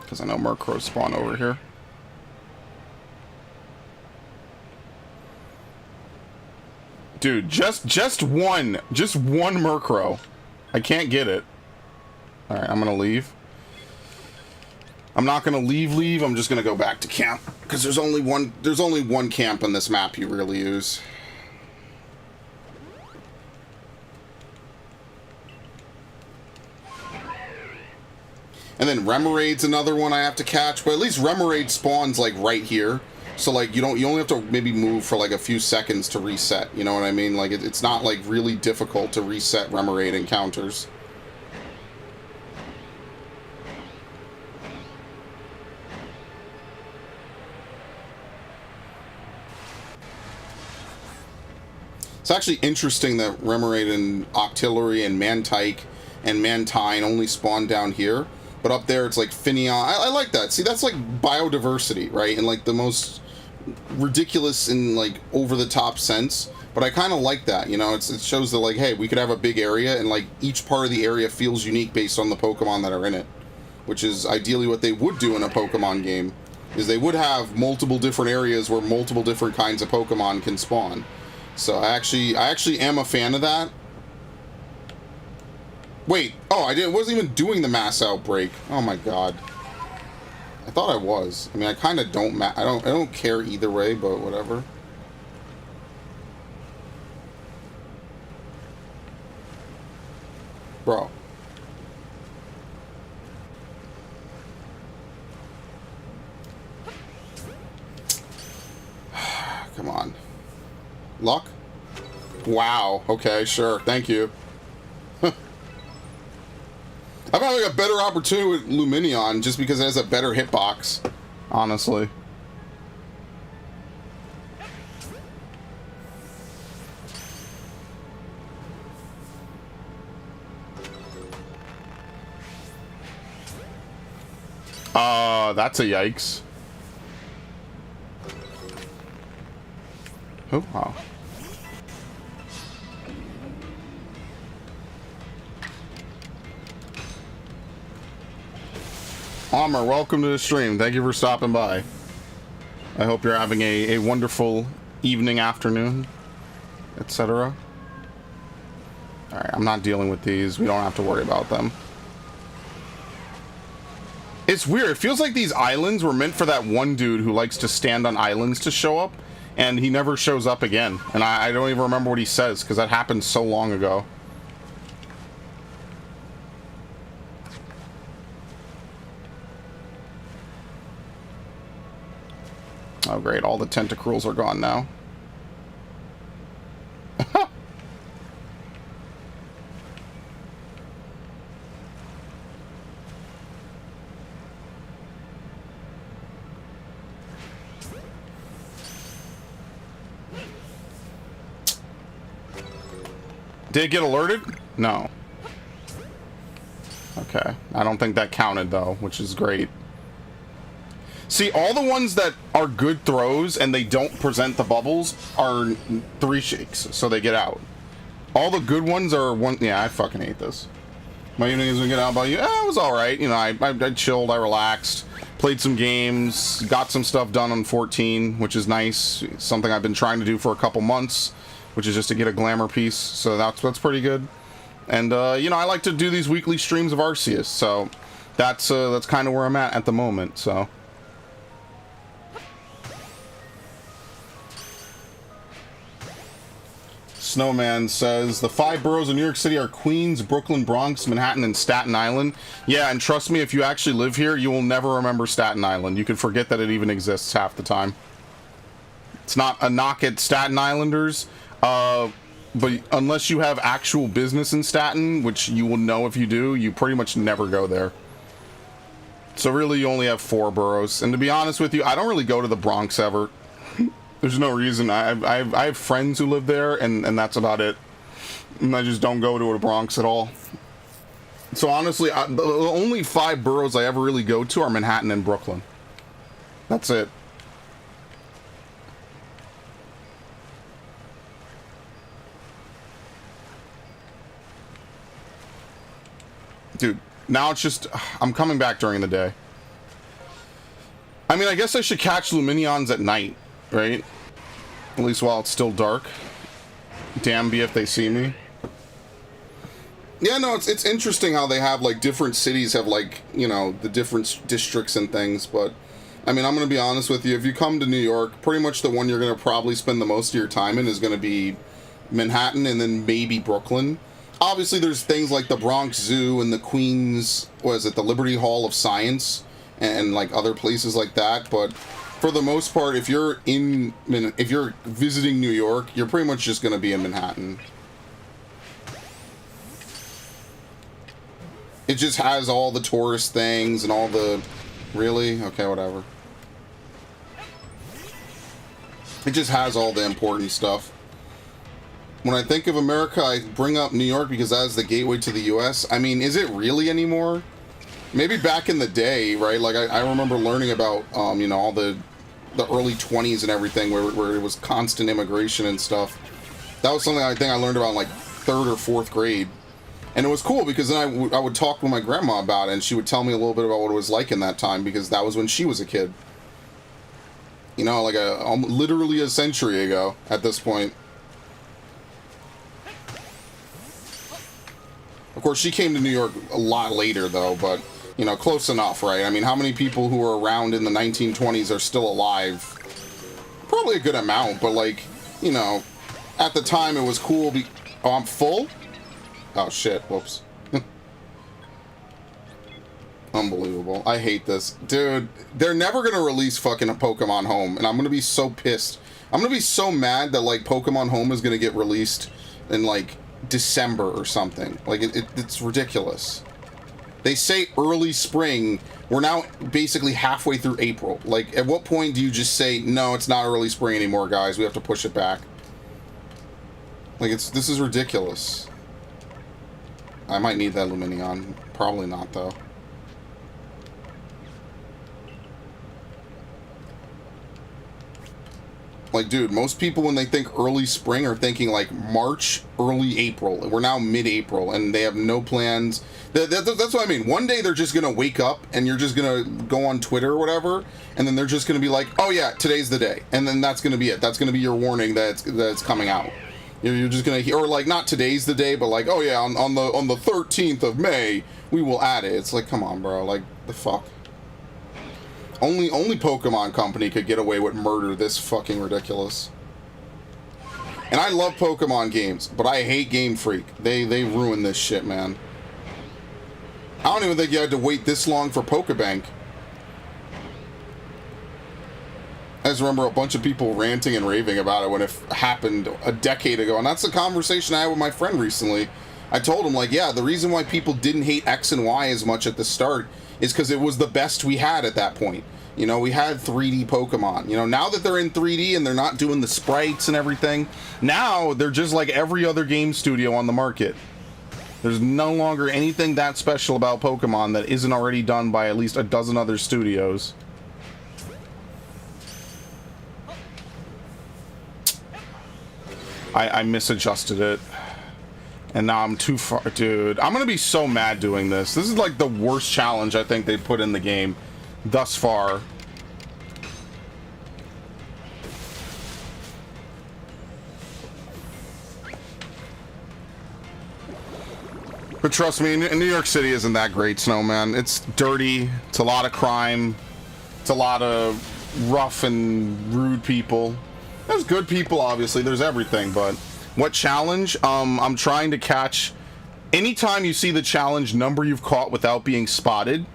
Because I know Murkrow spawn over here. Dude, just one Murkrow. I can't get it. Alright, I'm gonna leave. I'm not gonna leave, I'm just gonna go back to camp. Because there's only one camp on this map you really use. And then Remaraid's another one I have to catch, but at least Remaraid spawns like right here. So like you only have to maybe move for like a few seconds to reset, you know what I mean? Like it's not like really difficult to reset Remaraid encounters. It's actually interesting that Remoraid and Octillery and Mantike and Mantine only spawn down here. But up there, it's like Finneon. I like that. See, that's like biodiversity, right? In like the most ridiculous and like over-the-top sense. But I kind of like that, you know? It shows that like, hey, we could have a big area and like each part of the area feels unique based on the Pokemon that are in it. Which is ideally what they would do in a Pokemon game. is they would have multiple different areas where multiple different kinds of Pokemon can spawn. So I actually am a fan of that. Wait, oh, wasn't even doing the mass outbreak. Oh my god. I thought I was. I mean, I kind of don't I don't care either way, but whatever. Bro. Come on. Luck? Wow. Okay, sure. Thank you. I've had like a better opportunity with Lumineon just because it has a better hitbox, honestly. That's a yikes. Who? Oh. Armor, welcome to the stream. Thank you for stopping by. I hope you're having a wonderful evening, afternoon, etc. Alright, I'm not dealing with these. We don't have to worry about them. It's weird. It feels like these islands were meant for that one dude who likes to stand on islands to show up, and he never shows up again. And I don't even remember what he says, because that happened so long ago. Oh great, all the tentacruels are gone now. Did it get alerted? No. Okay, I don't think that counted though, which is great. See, all the ones that are good throws and they don't present the bubbles are 3 shakes, so they get out. All the good ones are one. Yeah, I fucking hate this. My evening is gonna get out about you. It was all right. You know, I chilled, I relaxed, played some games, got some stuff done on 14, which is nice. Something I've been trying to do for a couple months, which is just to get a glamour piece. So that's pretty good. And you know, I like to do these weekly streams of Arceus, so that's kind of where I'm at the moment. So. Snowman says, the 5 boroughs of New York City are Queens, Brooklyn, Bronx, Manhattan, and Staten Island. Yeah, and trust me, if you actually live here, you will never remember Staten Island. You can forget that it even exists half the time. It's not a knock at Staten Islanders, but unless you have actual business in Staten, which you will know if you do, you pretty much never go there. So really, you only have 4 boroughs. And to be honest with you, I don't really go to the Bronx ever. There's no reason. I have friends who live there, and that's about it. And I just don't go to the Bronx at all. So honestly, the only 5 boroughs I ever really go to are Manhattan and Brooklyn. That's it. Dude, now it's just, I'm coming back during the day. I mean, I guess I should catch Lumineons at night. Right? At least while it's still dark. Damn be if they see me. Yeah, no, it's interesting how they have, like, different cities have, like, you know, the different districts and things, but, I mean, I'm gonna be honest with you, if you come to New York, pretty much the one you're gonna probably spend the most of your time in is gonna be Manhattan and then maybe Brooklyn. Obviously, there's things like the Bronx Zoo and the Queens, what is it, the Liberty Hall of Science, and like, other places like that, but for the most part, if you're visiting New York, you're pretty much just going to be in Manhattan. It just has all the tourist things and all the... Really? Okay, whatever. It just has all the important stuff. When I think of America, I bring up New York because that is the gateway to the U.S. I mean, is it really anymore? Maybe back in the day, right? Like, I remember learning about, you know, all the early 20s and everything where it was constant immigration and stuff. That was something I think I learned about in like 3rd or 4th grade. And it was cool because then I would talk with my grandma about it and she would tell me a little bit about what it was like in that time because that was when she was a kid. You know, like literally a century ago at this point. Of course, she came to New York a lot later, though, but, you know, close enough, right? I mean, how many people who were around in the 1920s are still alive? Probably a good amount, but, like, you know, at the time it was cool. Oh, I'm full? Oh, shit. Whoops. Unbelievable. I hate this. Dude, they're never going to release fucking a Pokemon Home, and I'm going to be so pissed. I'm going to be so mad that, like, Pokemon Home is going to get released in, like, December or something. Like, it's ridiculous. They say early spring. We're now basically halfway through April. Like, at what point do you just say, no, it's not early spring anymore, guys. We have to push it back. Like, this is ridiculous. I might need that Lumineon. Probably not, though. Like, dude, most people when they think early spring are thinking like March, early April. We're now mid-April, and they have no plans. That's what I mean. One day they're just gonna wake up, and you're just gonna go on Twitter or whatever, and then they're just gonna be like, "Oh yeah, today's the day," and then that's gonna be it. That's gonna be your warning that it's coming out. You're just gonna hear, or like not today's the day, but like, "Oh yeah, on the 13th of May we will add it." It's like, come on, bro. Like, the fuck. Only Pokemon Company could get away with murder this fucking ridiculous. And I love Pokemon games, but I hate Game Freak. They ruin this shit, man. I don't even think you had to wait this long for Pokebank. I just remember a bunch of people ranting and raving about it when it happened a decade ago. And that's the conversation I had with my friend recently. I told him, like, yeah, the reason why people didn't hate X and Y as much at the start is because it was the best we had at that point. You know, we had 3D Pokemon. You know, now that they're in 3D and they're not doing the sprites and everything, now they're just like every other game studio on the market. There's no longer anything that special about Pokemon that isn't already done by at least a dozen other studios. I misadjusted it. And now I'm too far. Dude, I'm going to be so mad doing this. This is like the worst challenge I think they put in the game thus far. But trust me, New York City isn't that great, Snowman. It's dirty. It's a lot of crime. It's a lot of rough and rude people. There's good people, obviously. There's everything, but... What challenge? I'm trying to catch... Anytime you see the challenge number you've caught without being spotted,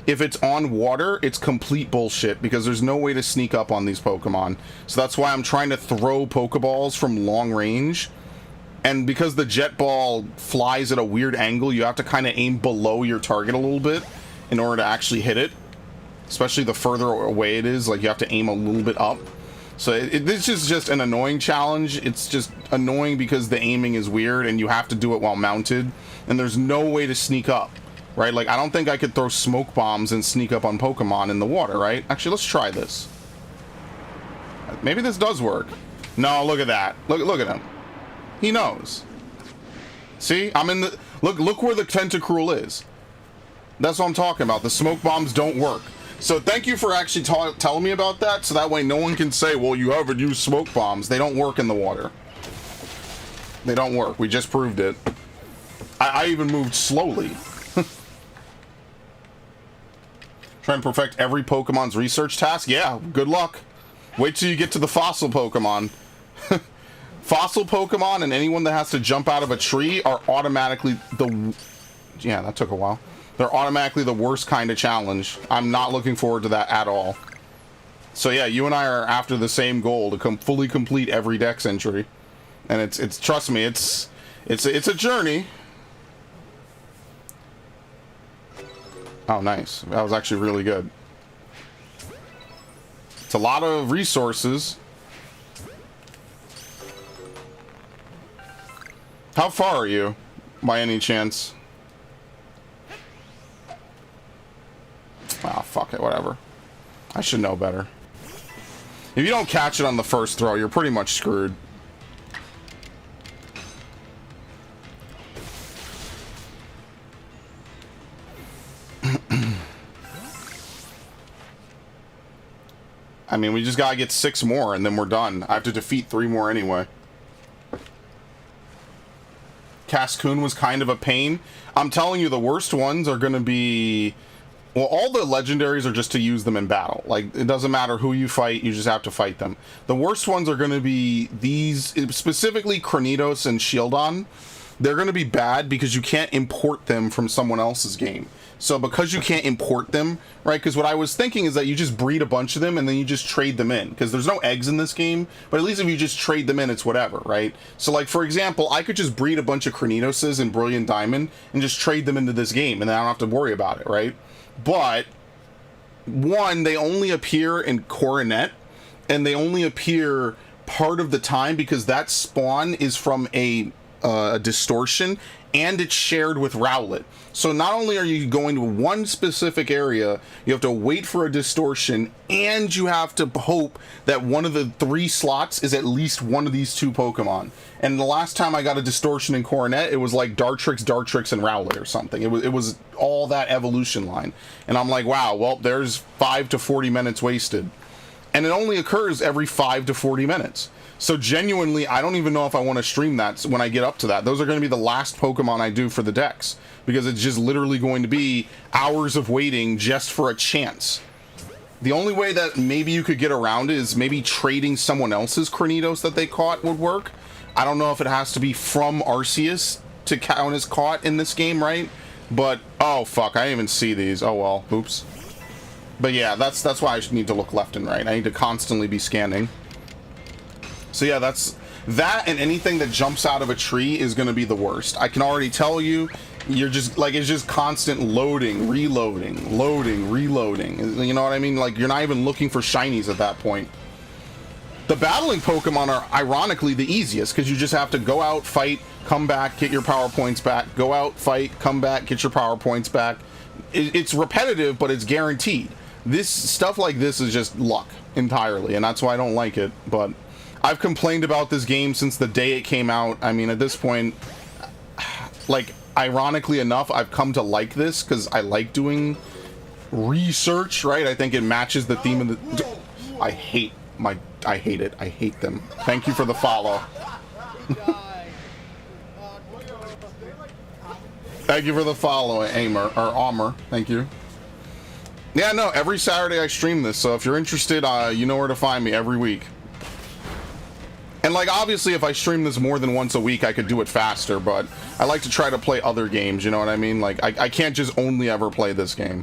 if it's on water, it's complete bullshit because there's no way to sneak up on these Pokemon. So that's why I'm trying to throw Pokeballs from long range. And because the jet ball flies at a weird angle, you have to kind of aim below your target a little bit in order to actually hit it. Especially the further away it is, like you have to aim a little bit up. So this is just an annoying challenge. It's just annoying because the aiming is weird and you have to do it while mounted. And there's no way to sneak up, right? Like, I don't think I could throw smoke bombs and sneak up on Pokemon in the water, right? Actually, let's try this. Maybe this does work. No, look at that. Look at him. He knows. See? I'm in the... Look where the Tentacruel is. That's what I'm talking about. The smoke bombs don't work. So thank you for actually telling me about that, so that way no one can say, well, you haven't used smoke bombs. They don't work in the water. They don't work. We just proved it. I even moved slowly. Trying to perfect every Pokemon's research task? Yeah, good luck. Wait till you get to the fossil Pokemon. Fossil Pokemon and anyone that has to jump out of a tree are automatically the... Yeah, that took a while. They're automatically the worst kind of challenge. I'm not looking forward to that at all. So yeah, you and I are after the same goal to fully complete every Dex entry. And it's trust me, it's a journey. Oh, nice. That was actually really good. It's a lot of resources. How far are you, by any chance? Ah, fuck it, whatever. I should know better. If you don't catch it on the first throw, you're pretty much screwed. I mean, we just gotta get 6 more, and then we're done. I have to defeat 3 more anyway. Cascoon was kind of a pain. I'm telling you, the worst ones are gonna be... Well, all the legendaries are just to use them in battle. Like, it doesn't matter who you fight, you just have to fight them. The worst ones are gonna be these, specifically Kranitos and Shieldon. They're gonna be bad because you can't import them from someone else's game. So because you can't import them, right, because what I was thinking is that you just breed a bunch of them and then you just trade them in, because there's no eggs in this game, but at least if you just trade them in, it's whatever, right? So, like, for example, I could just breed a bunch of Kranitoses in Brilliant Diamond and just trade them into this game, and then I don't have to worry about it, right? But, one, they only appear in Coronet, and they only appear part of the time because that spawn is from a distortion, and it's shared with Rowlet. So not only are you going to one specific area, you have to wait for a distortion, and you have to hope that one of the 3 slots is at least one of these 2 Pokemon. And the last time I got a distortion in Coronet, it was like Dartrix, and Rowlet or something. It was all that evolution line. And I'm like, wow, well, there's 5 to 40 minutes wasted. And it only occurs every 5 to 40 minutes. So genuinely, I don't even know if I want to stream that when I get up to that. Those are going to be the last Pokemon I do for the decks, because it's just literally going to be hours of waiting just for a chance. The only way that maybe you could get around it is maybe trading someone else's Kranitos that they caught would work. I don't know if it has to be from Arceus to count as caught in this game, right? But, oh fuck, I didn't even see these. Oh well, oops. But yeah, that's why I need to look left and right. I need to constantly be scanning. So yeah, that's that, and anything that jumps out of a tree is going to be the worst. I can already tell you, you're just like, it's just constant loading, reloading, loading, reloading. You know what I mean? Like, you're not even looking for shinies at that point. The battling Pokemon are ironically the easiest, because you just have to go out, fight, come back, get your power points back, go out, fight, come back, get your power points back. It's repetitive, but it's guaranteed. This stuff like this is just luck entirely, and that's why I don't like it. But I've complained about this game since the day it came out. I mean, at this point, like, ironically enough, I've come to like this because I like doing research, right? I think it matches the theme of the... I hate it. I hate them. Thank you for the follow. Thank you for the follow, Amer. Thank you. Yeah, no, every Saturday I stream this, so if you're interested, you know where to find me every week. And, like, obviously, if I stream this more than once a week, I could do it faster, but I like to try to play other games, you know what I mean? Like, I can't just only ever play this game.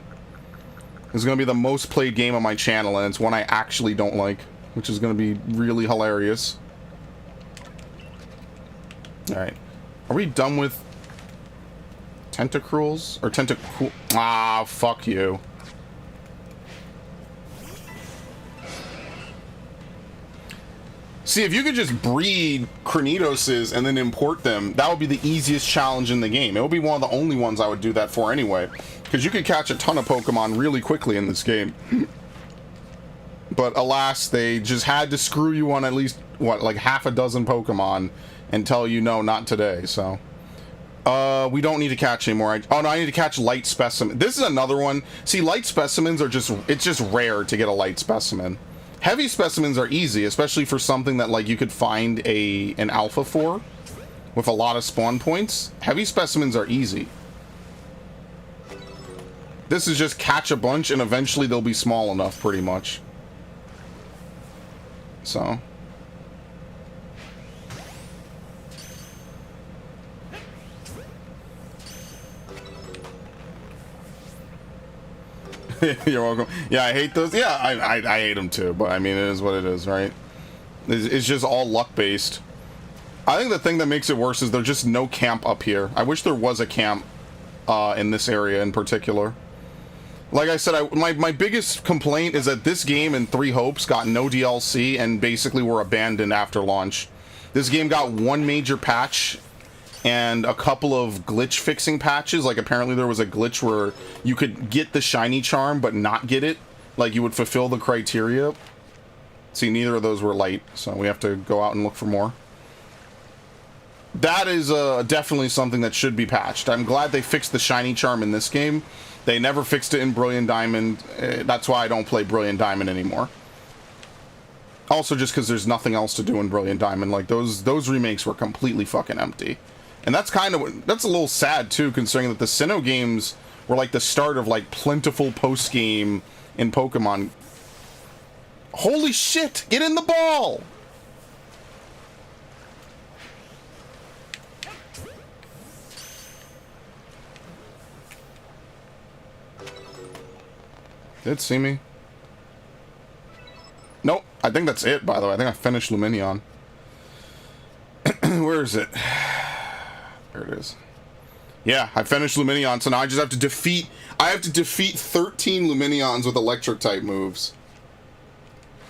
It's going to be the most played game on my channel, and it's one I actually don't like, which is going to be really hilarious. Alright. Are we done with Tentacruels? Or Tentacool? Ah, fuck you. See, if you could just breed Kranitoses and then import them, that would be the easiest challenge in the game. It would be one of the only ones I would do that for anyway. Because you could catch a ton of Pokemon really quickly in this game. But alas, they just had to screw you on at least, what, like half a dozen Pokemon and tell you, no, not today, so. We don't need to catch anymore. Oh, no, I need to catch light specimen. This is another one. See, light specimens are just, it's just rare to get a light specimen. Heavy specimens are easy, especially for something that, like, you could find an alpha for with a lot of spawn points. Heavy specimens are easy. This is just catch a bunch and eventually they'll be small enough, pretty much. So. You're welcome. Yeah, I hate those. Yeah, I hate them too, but I mean, it is what it is, right? It's just all luck based. I think the thing that makes it worse is there's just no camp up here. I wish there was a camp in this area in particular. Like I said, my biggest complaint is that this game and Three Hopes got no DLC and basically were abandoned after launch. This game got one major patch and a couple of glitch fixing patches. Like, apparently there was a glitch where you could get the shiny charm but not get it. Like, you would fulfill the criteria. See, neither of those were light, so we have to go out and look for more. That is definitely something that should be patched. I'm glad they fixed the shiny charm in this game. They never fixed it in Brilliant Diamond. That's why I don't play Brilliant Diamond anymore. Also, just because there's nothing else to do in Brilliant Diamond. Like, those remakes were completely fucking empty. And that's that's a little sad, too, considering that the Sinnoh games were, like, the start of, like, plentiful post-game in Pokemon. Holy shit! Get in the ball! Did it see me? Nope. I think that's it, by the way. I think I finished Luminion. Where is it? There it is. Yeah, I finished Luminion, so now I just have to defeat... I have to defeat 13 Luminions with Electric-type moves.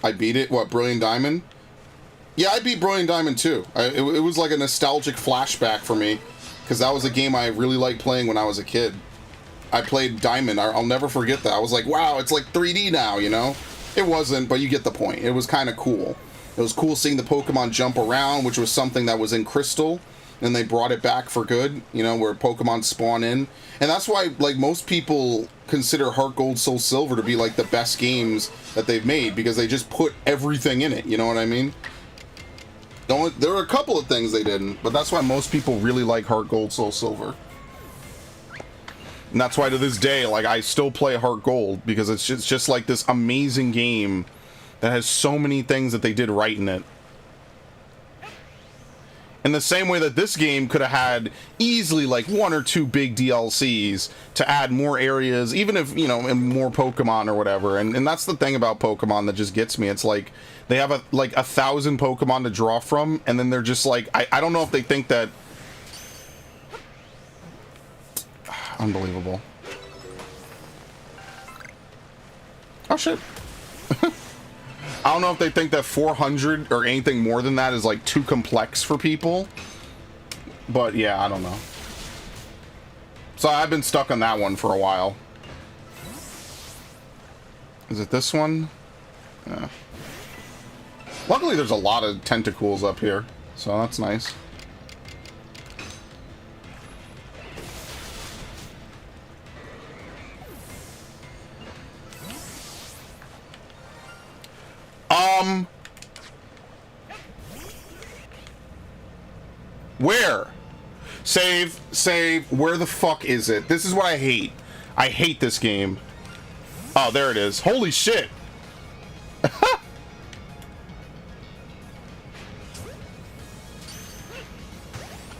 I beat it? What, Brilliant Diamond? Yeah, I beat Brilliant Diamond, too. It was like a nostalgic flashback for me, because that was a game I really liked playing when I was a kid. I played Diamond. I'll never forget that. I was like, wow, it's like 3D now, you know? It wasn't, but you get the point. It was kind of cool. It was cool seeing the Pokemon jump around, which was something that was in Crystal, and they brought it back for good, you know, where Pokemon spawn in. And that's why, like, most people consider Heart Gold, Soul Silver to be, like, the best games that they've made, because they just put everything in it, you know what I mean? There were a couple of things they didn't, but that's why most people really like Heart Gold, Soul Silver. And that's why to this day, like, I still play Heart Gold, because it's just like this amazing game that has so many things that they did right in it. In the same way that this game could have had easily like 1 or 2 big DLCs to add more areas, even if, you know, and more Pokemon or whatever. And that's the thing about Pokemon that just gets me. It's like they have like 1,000 Pokemon to draw from, and then they're just like, I don't know if they think that... Unbelievable. Oh shit. I don't know if they think that 400 or anything more than that is like too complex for people. But yeah, I don't know. So I've been stuck on that one for a while. Is it this one? Yeah. Luckily there's a lot of tentacles up here, so that's nice. Where? Save, where the fuck is it? This is what I hate. I hate this game. Oh, there it is. Holy shit!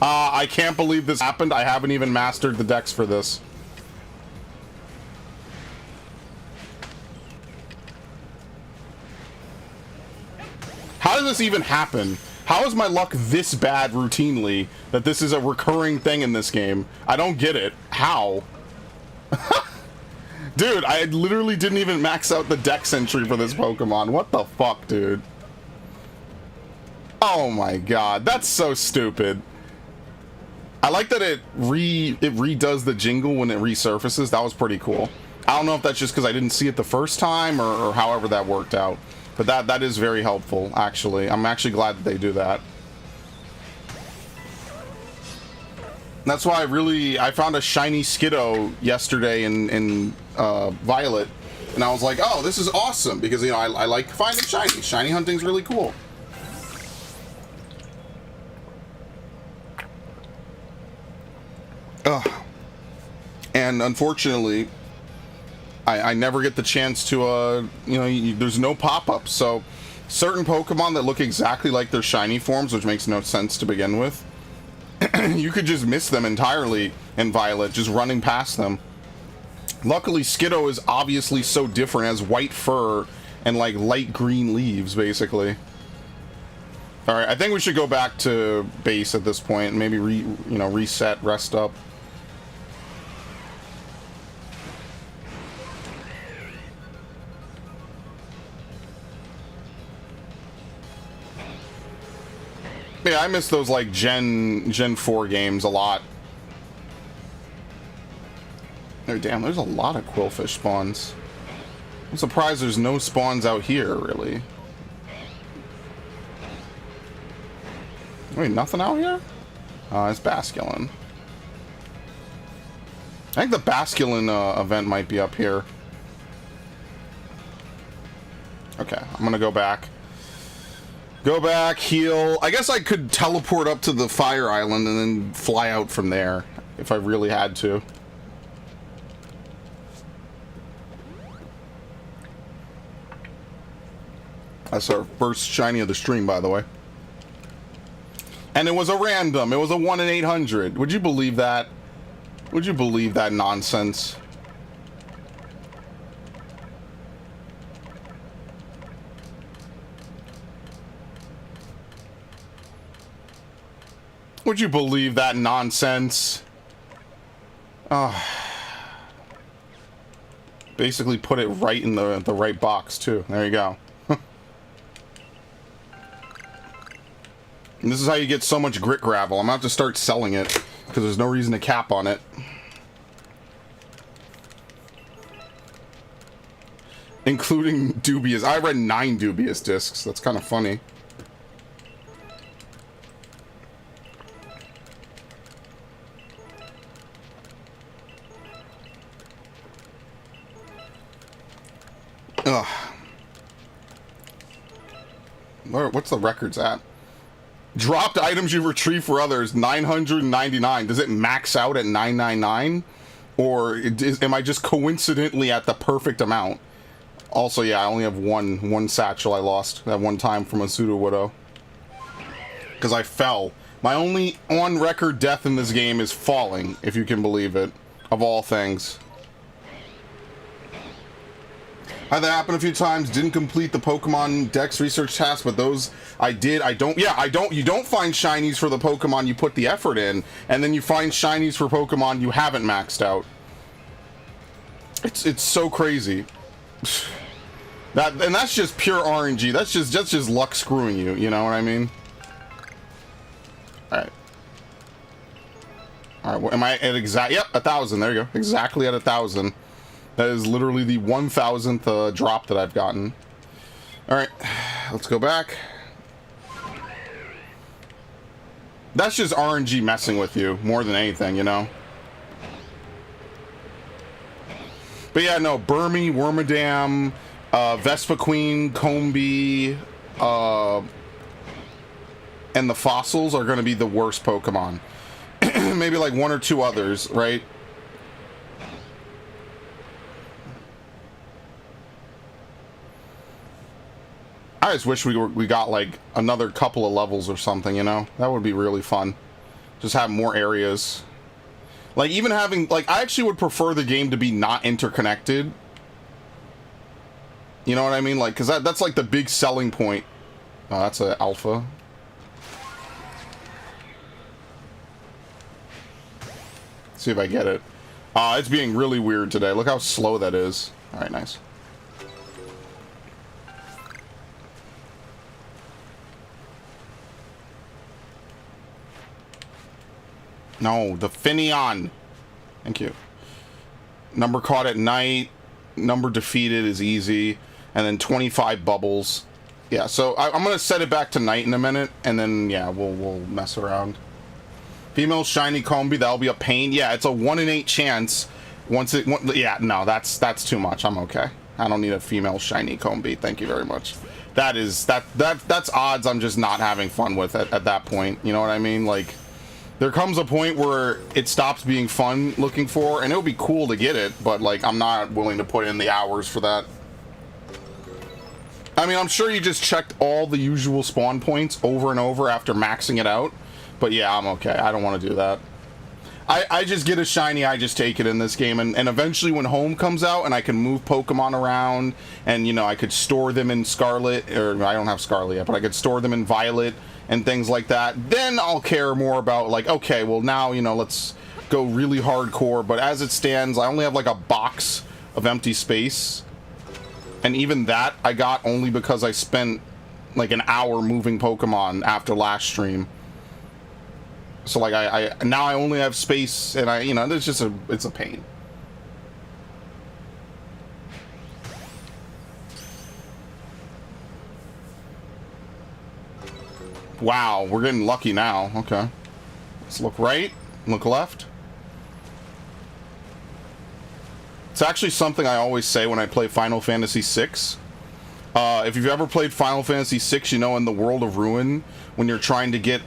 I can't believe this happened. I haven't even mastered the dex for this. How does this even happen? How is my luck this bad routinely that this is a recurring thing in this game? I don't get it. How? Dude, I literally didn't even max out the dex entry for this Pokemon. What the fuck, dude? Oh my god, that's so stupid. I like that it redoes the jingle when it resurfaces. That was pretty cool. I don't know if that's just because I didn't see it the first time or however that worked out. But that is very helpful, actually. I'm actually glad that they do that. That's why I found a shiny Skiddo yesterday in Violet, and I was like, oh, this is awesome, because, you know, I like finding shiny. Shiny hunting's really cool. Ugh. And unfortunately, I never get the chance to, you know, there's no pop-ups, so certain Pokemon that look exactly like their shiny forms, which makes no sense to begin with, you could just miss them entirely in Violet, just running past them. Luckily, Skiddo is obviously so different, as white fur and, like, light green leaves, basically. Alright, I think we should go back to base at this point, and maybe, reset, rest up. Yeah, I miss those, like, Gen 4 games a lot. Oh, damn, there's a lot of Quillfish spawns. I'm surprised there's no spawns out here, really. Wait, nothing out here? It's Basculin. I think the Basculin event might be up here. Okay, I'm gonna go back. Go back, heal. I guess I could teleport up to the fire island and then fly out from there if I really had to. That's our first shiny of the stream, by the way. And it was a random. It was a 1 in 800. Would you believe that? Would you believe that nonsense? Would you believe that nonsense? Basically put it right in the right box, too. There you go. And this is how you get so much grit gravel. I'm gonna have to start selling it because there's no reason to cap on it. Including dubious. I read 9 dubious discs. That's kind of funny. Ugh. What's the records at? Dropped items you retrieve for others, 999. Does it max out at 999? Or am I just coincidentally at the perfect amount? Also, yeah, I only have one satchel I lost that one time from a pseudo widow. Because I fell. My only on-record death in this game is falling, if you can believe it. Of all things. Had that happen a few times. Didn't complete the Pokemon Dex research task, but those I did. You don't find shinies for the Pokemon you put the effort in, and then you find shinies for Pokemon you haven't maxed out. It's so crazy. That's just pure RNG. That's just luck screwing you. You know what I mean? All right. All right. Am I at exact? Yep, 1,000. There you go. Exactly at 1,000. That is literally the 1,000th drop that I've gotten. Alright, let's go back. That's just RNG messing with you, more than anything, you know? But yeah, no, Burmy, Wormadam, Vespiquen, Combee, and the fossils are going to be the worst Pokemon. Maybe like 1 or 2 others, right? I just wish we got like another couple of levels or something, you know? That would be really fun. Just have more areas. Like even having, like, I actually would prefer the game to be not interconnected. You know what I mean? Like, cause that's like the big selling point. Oh, that's an alpha. Let's see if I get it. It's being really weird today. Look how slow that is. All right, nice. No, the Finneon. Thank you. Number caught at night. Number defeated is easy. And then 25 bubbles. Yeah, so I'm going to set it back to night in a minute. And then, yeah, we'll mess around. Female shiny Combee, that'll be a pain. Yeah, it's a 1 in 8 chance. Yeah, no, that's too much. I'm okay. I don't need a female shiny Combee. Thank you very much. That's odds I'm just not having fun with at that point. You know what I mean? Like, there comes a point where it stops being fun looking for, and it would be cool to get it, but like I'm not willing to put in the hours for that. I mean, I'm sure you just checked all the usual spawn points over and over after maxing it out, but yeah, I'm okay. I don't want to do that. I just get a shiny, I just take it in this game, and eventually when Home comes out and I can move Pokemon around, and you know, I could store them in Scarlet, or I don't have Scarlet yet, but I could store them in Violet, and things like that, then I'll care more about, like, okay, well now, you know, let's go really hardcore, but as it stands, I only have like a box of empty space, and even that I got only because I spent like an hour moving Pokemon after last stream. So like I now I only have space, and you know, it's a pain. Wow, we're getting lucky now. Okay. Let's look right, look left. It's actually something I always say when I play Final Fantasy VI. If you've ever played Final Fantasy VI, you know in the World of Ruin, when you're trying to get...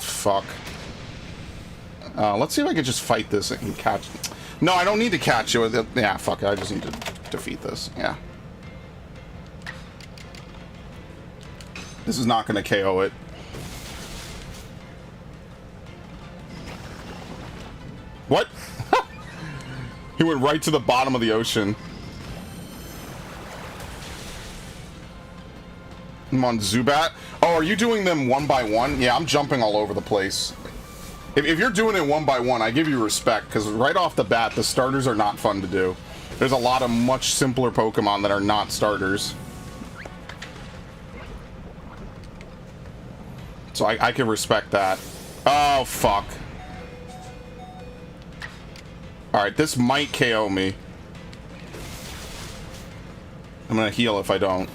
Fuck. Let's see if I can just fight this and catch... No, I don't need to catch it with it. Yeah, fuck it. I just need to defeat this. Yeah. This is not going to KO it. What? He went right to the bottom of the ocean. I'm on Zubat. Oh, are you doing them one by one? Yeah, I'm jumping all over the place. If you're doing it one by one, I give you respect, because right off the bat, the starters are not fun to do. There's a lot of much simpler Pokemon that are not starters. So I can respect that. Oh, fuck. Alright, this might KO me. I'm gonna heal if I don't.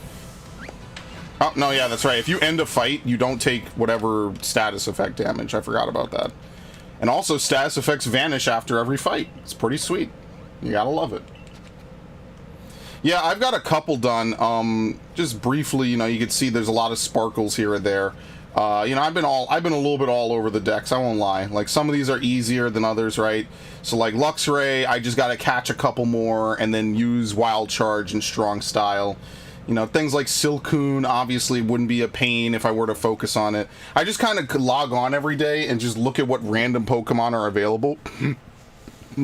Oh, no, yeah, that's right. If you end a fight, you don't take whatever status effect damage. I forgot about that. And also, status effects vanish after every fight. It's pretty sweet. You gotta love it. Yeah, I've got a couple done. Just briefly, you know, you can see there's a lot of sparkles here and there. You know, I've been a little bit all over the decks, I won't lie. Like, some of these are easier than others, right? So, like, Luxray, I just gotta catch a couple more and then use Wild Charge and Strong Style. You know, things like Silcoon obviously wouldn't be a pain if I were to focus on it. I just kind of log on every day and just look at what random Pokemon are available.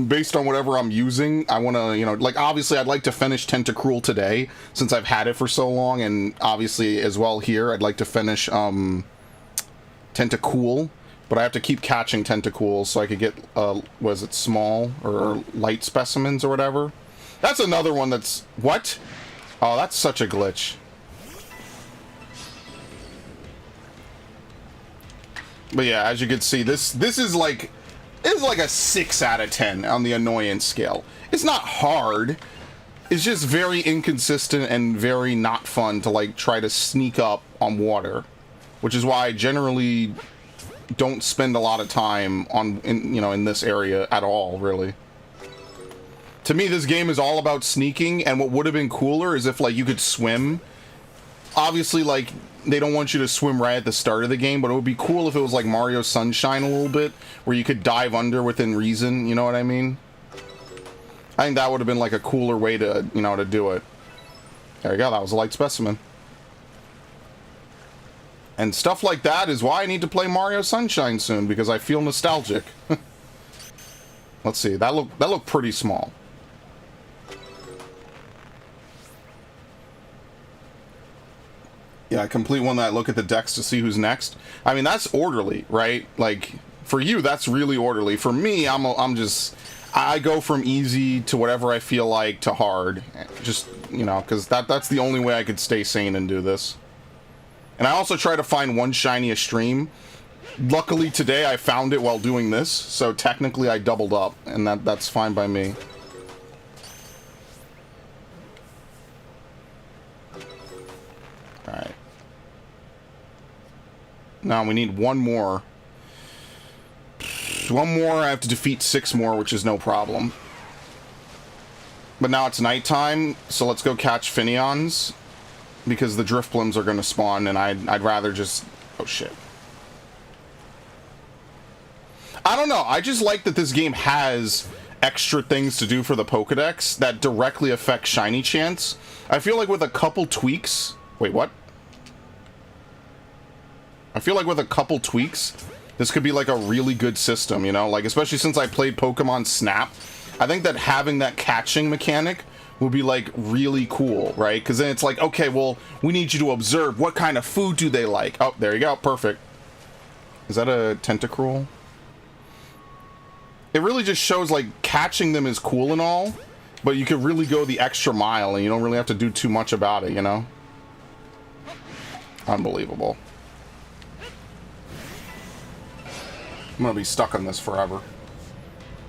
Based on whatever I'm using, I want to, you know, like, obviously I'd like to finish Tentacruel today, since I've had it for so long, and obviously as well here, I'd like to finish, Tentacool, but I have to keep catching Tentacools so I could get, was it small, or light specimens or whatever? That's another one that's, what? Oh, that's such a glitch. But yeah, as you can see, this is like a 6 out of 10 on the annoyance scale. It's not hard. It's just very inconsistent and very not fun to like try to sneak up on water, which is why I generally don't spend a lot of time in this area at all, really. To me, this game is all about sneaking, and what would have been cooler is if, like, you could swim. Obviously, like, they don't want you to swim right at the start of the game, but it would be cool if it was like Mario Sunshine a little bit, where you could dive under within reason, you know what I mean? I think that would have been, like, a cooler way to, you know, to do it. There you go, that was a light specimen. And stuff like that is why I need to play Mario Sunshine soon, because I feel nostalgic. Let's see, that looked pretty small. Yeah, complete one that look at the decks to see who's next. I mean, that's orderly, right? Like, for you, that's really orderly. For me, I go from easy to whatever I feel like to hard. Just, you know, because that's the only way I could stay sane and do this. And I also try to find one shiny a stream. Luckily today I found it while doing this, so technically I doubled up, and that's fine by me. Alright. Now we need one more. One more, I have to defeat 6 more, which is no problem. But now it's nighttime, so let's go catch Finneons, because the Drifblooms are going to spawn, and I'd rather just... Oh, shit. I don't know, I just like that this game has extra things to do for the Pokedex that directly affect shiny chance. I feel like with a couple tweaks... Wait, what? I feel like with a couple tweaks, this could be like a really good system, you know? Like, especially since I played Pokemon Snap, I think that having that catching mechanic will be, like, really cool, right? Because then it's like, okay, well, we need you to observe what kind of food do they like. Oh, there you go, perfect. Is that a Tentacruel? It really just shows, like, catching them is cool and all, but you could really go the extra mile and you don't really have to do too much about it, you know? Unbelievable. I'm gonna be stuck on this forever.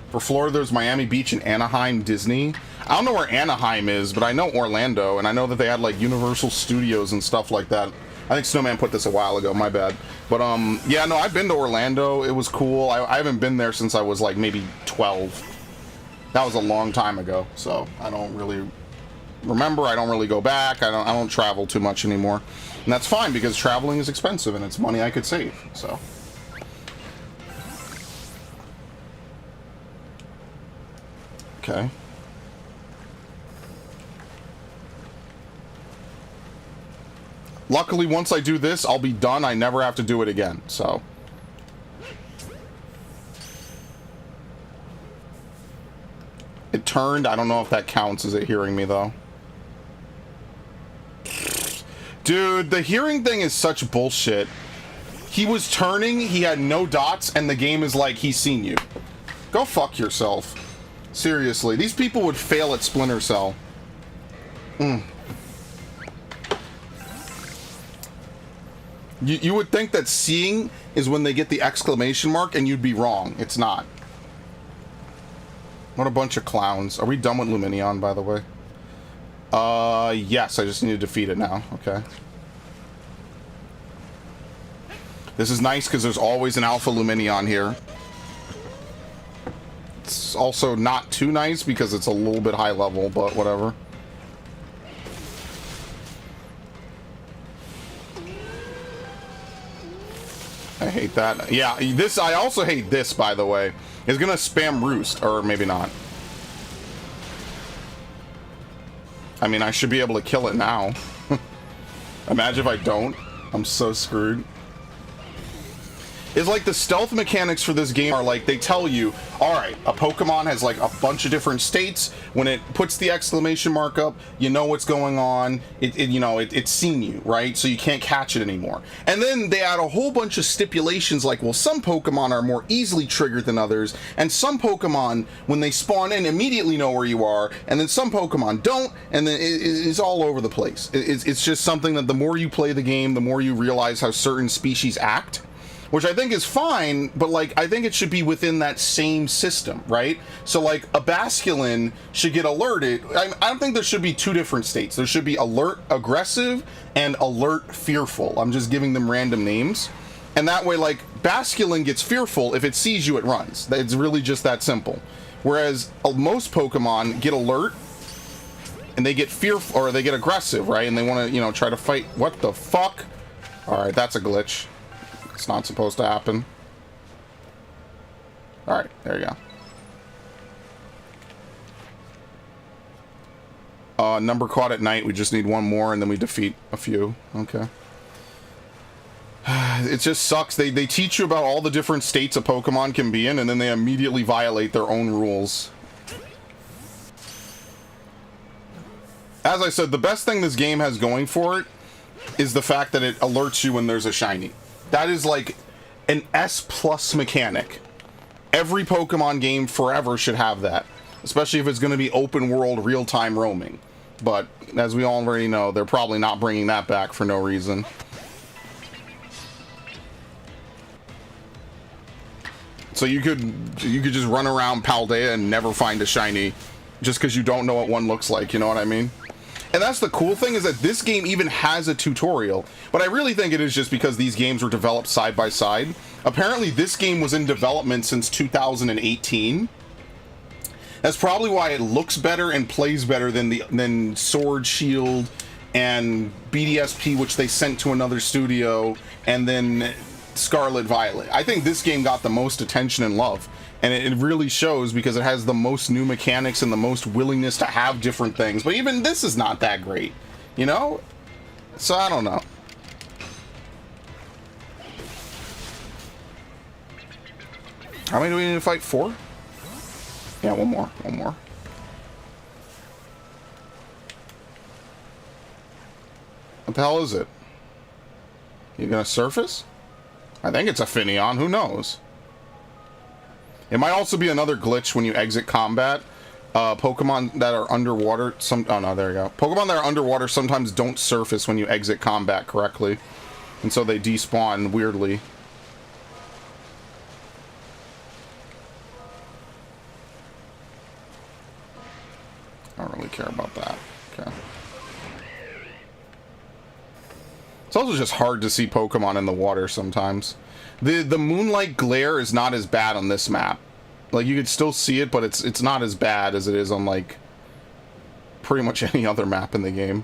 For Florida, there's Miami Beach and Anaheim Disney. I don't know where Anaheim is, but I know Orlando, and I know that they had, like, Universal Studios and stuff like that. I think Snowman put this a while ago, my bad. But, yeah, no, I've been to Orlando. It was cool. I haven't been there since I was, like, maybe 12. That was a long time ago, so I don't really remember, I don't really go back. I don't travel too much anymore. And that's fine, because traveling is expensive, and it's money I could save, so. Okay. Luckily, once I do this, I'll be done. I never have to do it again, so. It turned. I don't know if that counts as it hearing me, though. Dude, the hearing thing is such bullshit. He was turning, he had no dots, and the game is like, he's seen you. Go fuck yourself. Seriously, these people would fail at Splinter Cell. You would think that seeing is when they get the exclamation mark, and you'd be wrong. It's not. What a bunch of clowns. Are we done with Luminion, by the way? Yes, I just need to defeat it now. Okay. This is nice because there's always an Alpha Luminion here. It's also not too nice because it's a little bit high level, but whatever. I hate that. Yeah, this, I also hate this, by the way. It's gonna spam Roost, or maybe not. I mean, I should be able to kill it now. Imagine if I don't. I'm so screwed. It's like the stealth mechanics for this game are like, they tell you, alright, a Pokemon has like a bunch of different states. When it puts the exclamation mark up, you know what's going on. It's seen you, right? So you can't catch it anymore. And then they add a whole bunch of stipulations like, well, some Pokemon are more easily triggered than others, and some Pokemon, when they spawn in, immediately know where you are, and then some Pokemon don't, and then it's all over the place. It's just something that the more you play the game, the more you realize how certain species act. Which I think is fine, but like, I think it should be within that same system, right? So like, a Basculin should get alerted. I don't think there should be two different states. There should be alert aggressive and alert fearful. I'm just giving them random names. And that way, like, Basculin gets fearful. If it sees you, it runs. It's really just that simple. Whereas most Pokemon get alert and they get fearful, or they get aggressive, right? And they want to, try to fight. What the fuck? All right, that's a glitch. It's not supposed to happen. Alright, there you go. Number caught at night. We just need one more and then we defeat a few. Okay. It just sucks. They teach you about all the different states a Pokemon can be in, and then they immediately violate their own rules. As I said, the best thing this game has going for it is the fact that it alerts you when there's a shiny. That is like an S+ mechanic. Every Pokemon game forever should have that. Especially if it's going to be open world real-time roaming. But, as we already know, they're probably not bringing that back for no reason. So you could just run around Paldea and never find a shiny. Just because you don't know what one looks like, you know what I mean? And that's the cool thing, is that this game even has a tutorial. But I really think it is just because these games were developed side by side. Apparently this game was in development since 2018. That's probably why it looks better and plays better than Sword Shield and BDSP, which they sent to another studio, and then Scarlet Violet. I think this game got the most attention and love. And it really shows because it has the most new mechanics and the most willingness to have different things. But even this is not that great, you know? So I don't know. How many do we need to fight? 4? Yeah, one more. One more. What the hell is it? You gonna surface? I think it's a Finneon. Who knows? It might also be another glitch when you exit combat. Pokemon that are underwater, oh no, there you go. Pokemon that are underwater sometimes don't surface when you exit combat correctly. And so they despawn weirdly. I don't really care about that. Okay. It's also just hard to see Pokemon in the water sometimes. The moonlight glare is not as bad on this map. Like, you could still see it, but it's not as bad as it is on, like, pretty much any other map in the game.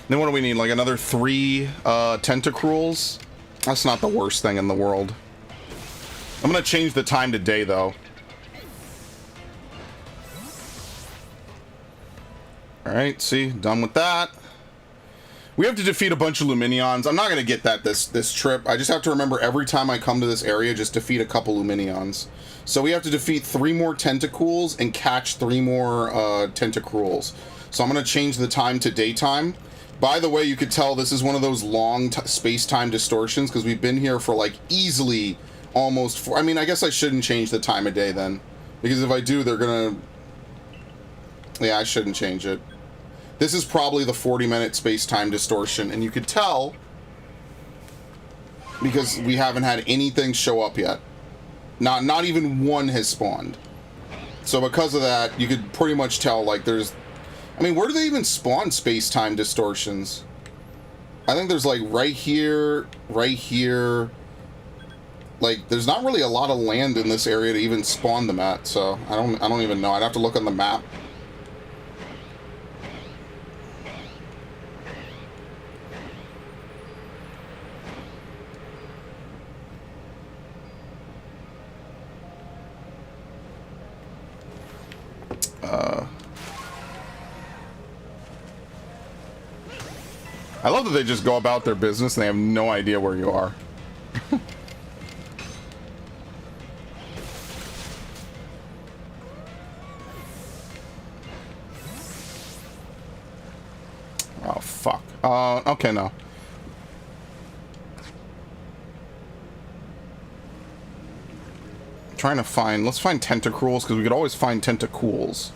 Then what do we need? Like another 3 tentacruels? That's not the worst thing in the world. I'm gonna change the time to day though. Alright, see, done with that. We have to defeat a bunch of Luminions. I'm not gonna get that this trip. I just have to remember every time I come to this area, just defeat a couple Luminions. So we have to defeat 3 more Tentacools and catch 3 more Tentacruels. So I'm gonna change the time to daytime. By the way, you could tell this is one of those long space-time distortions because we've been here for like easily almost I mean, I guess I shouldn't change the time of day then. Because if I do, they're gonna... Yeah, I shouldn't change it. This is probably the 40-minute space-time distortion, and you could tell because we haven't had anything show up yet. Not even one has spawned. So because of that, you could pretty much tell, like, there's... I mean, where do they even spawn space-time distortions? I think there's, like, right here... Like, there's not really a lot of land in this area to even spawn them at, so I don't even know. I'd have to look on the map. I love that they just go about their business and they have no idea where you are. Oh, fuck. Okay, no. I'm trying to find... Let's find Tentacruels, because we could always find Tentacools.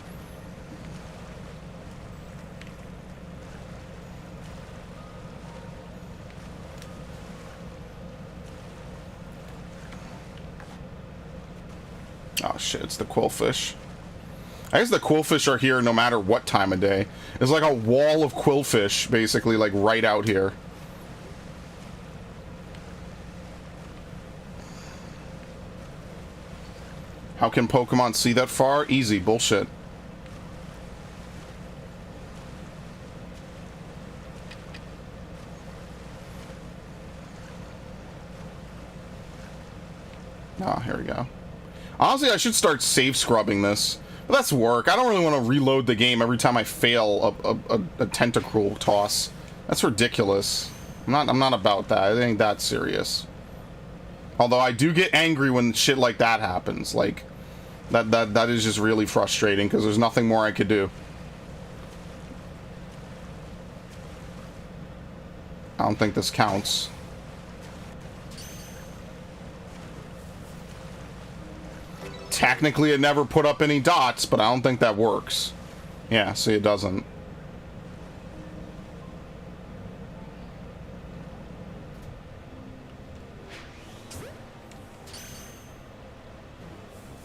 Oh shit, it's the quillfish. I guess the quillfish are here no matter what time of day. There's like a wall of quillfish, basically, like right out here. How can Pokemon see that far? Easy, bullshit. Oh, here we go. Honestly, I should start save scrubbing this. But that's work. I don't really want to reload the game every time I fail a Tentacruel toss. That's ridiculous. I'm not about that. I ain't that serious. Although I do get angry when shit like that happens. Like, that is just really frustrating because there's nothing more I could do. I don't think this counts. Technically, it never put up any dots, but I don't think that works. Yeah, see, it doesn't.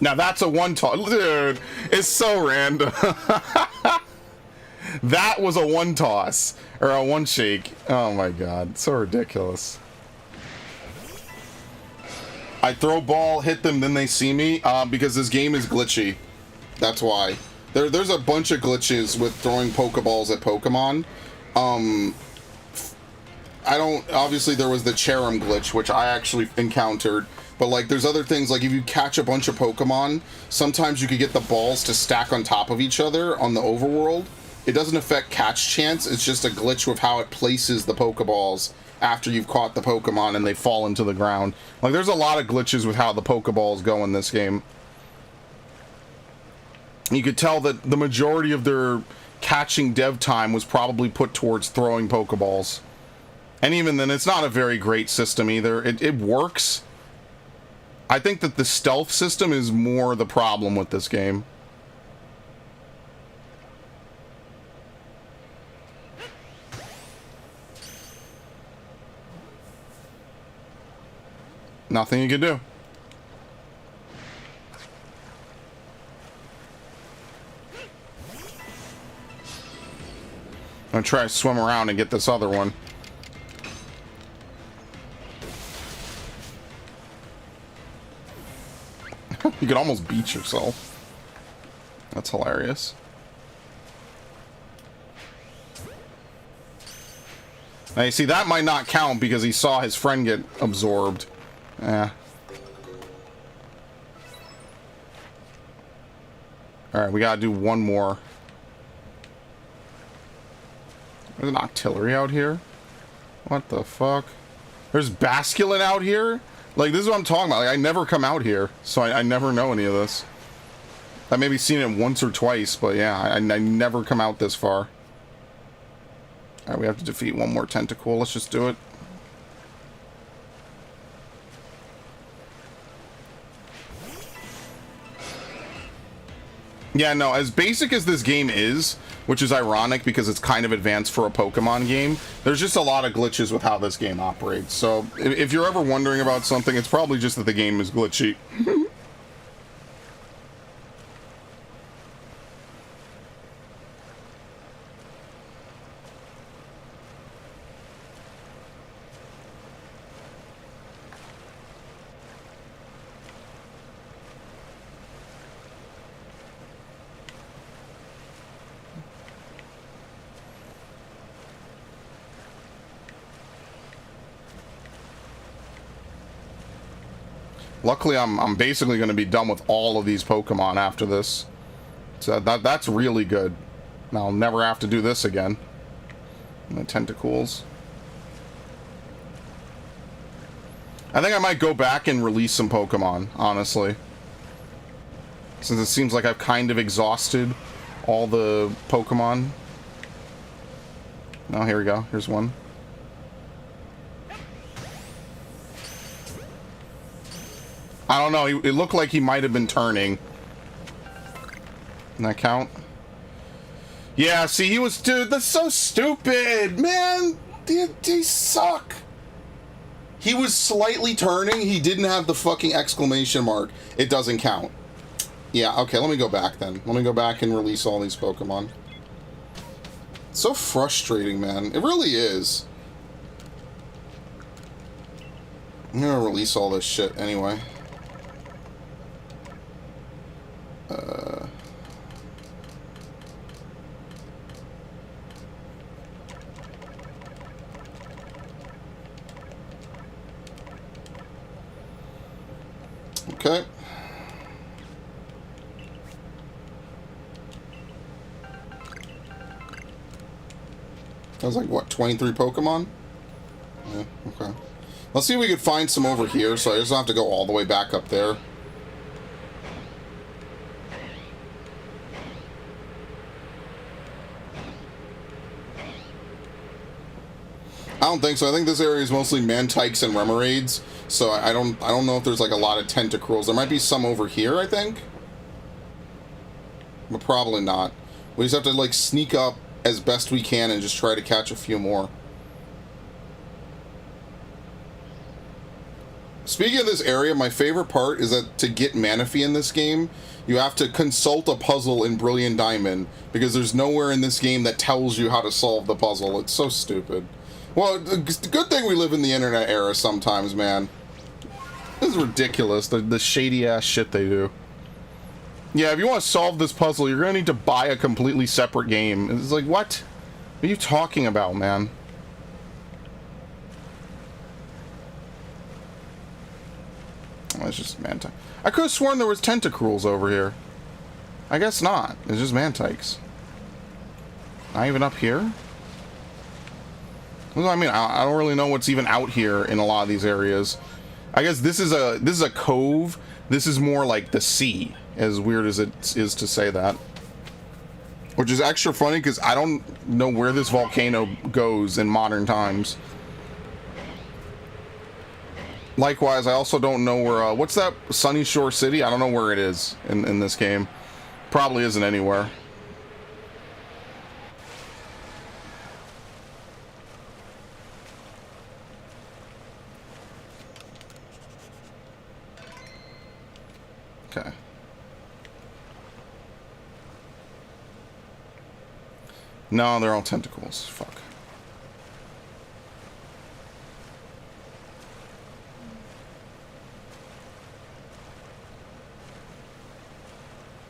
Now that's a one toss. Dude, it's so random. That was a one toss. Or a one shake. Oh my god, so ridiculous. I throw ball, hit them, then they see me, because this game is glitchy. That's why. There's a bunch of glitches with throwing Pokeballs at Pokemon. I don't... Obviously, there was the Cherim glitch, which I actually encountered. But, like, there's other things, like, if you catch a bunch of Pokemon, sometimes you could get the balls to stack on top of each other on the overworld. It doesn't affect catch chance, it's just a glitch with how it places the Pokeballs after you've caught the Pokemon and they fall into the ground. Like, there's a lot of glitches with how the Pokeballs go in this game. You could tell that the majority of their catching dev time was probably put towards throwing Pokeballs. And even then, it's not a very great system either. It works. I think that the stealth system is more the problem with this game. Nothing you can do. I'm gonna try to swim around and get this other one. You could almost beat yourself. That's hilarious. Now you see, that might not count because he saw his friend get absorbed. Yeah. Alright, we gotta do one more. There's an Octillery out here? What the fuck? There's Basculin out here? Like, this is what I'm talking about. Like, I never come out here, so I never know any of this. I've maybe seen it once or twice, but yeah, I never come out this far. Alright, we have to defeat one more Tentacool. Let's just do it. Yeah, no, as basic as this game is, which is ironic because it's kind of advanced for a Pokemon game, there's just a lot of glitches with how this game operates. So, if you're ever wondering about something, it's probably just that the game is glitchy. Luckily, I'm basically going to be done with all of these Pokemon after this. So that's really good. Now I'll never have to do this again. The Tentacools. I think I might go back and release some Pokemon, honestly. Since it seems like I've kind of exhausted all the Pokemon. Oh, here we go. Here's one. I don't know. It looked like he might have been turning. Can that count? Yeah, see, he was... Dude, that's so stupid! Man! They suck! He was slightly turning. He didn't have the fucking exclamation mark. It doesn't count. Yeah, okay, let me go back then. Let me go back and release all these Pokemon. It's so frustrating, man. It really is. I'm gonna release all this shit anyway. Okay. That was like, what, 23 Pokemon? Yeah, okay. Let's see if we could find some over here, so I just don't have to go all the way back up there. I don't think so. I think this area is mostly Mantikes and Remoraid's, so I don't know if there's like a lot of Tentacruels. There might be some over here, I think, but probably not. We just have to like sneak up as best we can and just try to catch a few more. Speaking of this area, my favorite part is that to get Manaphy in this game, you have to consult a puzzle in Brilliant Diamond, because there's nowhere in this game that tells you how to solve the puzzle. It's so stupid. Well, the good thing we live in the internet era sometimes, man. This is ridiculous, the shady-ass shit they do. Yeah, if you want to solve this puzzle, you're going to need to buy a completely separate game. It's like, what? What are you talking about, man? Oh, it's just Mantike. I could have sworn there was Tentacruels over here. I guess not. It's just Mantikes. Not even up here? Well, I mean, I don't really know what's even out here in a lot of these areas. I guess this is a cove. This is more like the sea, as weird as it is to say that. Which is extra funny because I don't know where this volcano goes in modern times. Likewise, I also don't know where, what's that, Sunny Shore City? I don't know where it is in this game. Probably isn't anywhere. Okay. No, they're all tentacles. Fuck.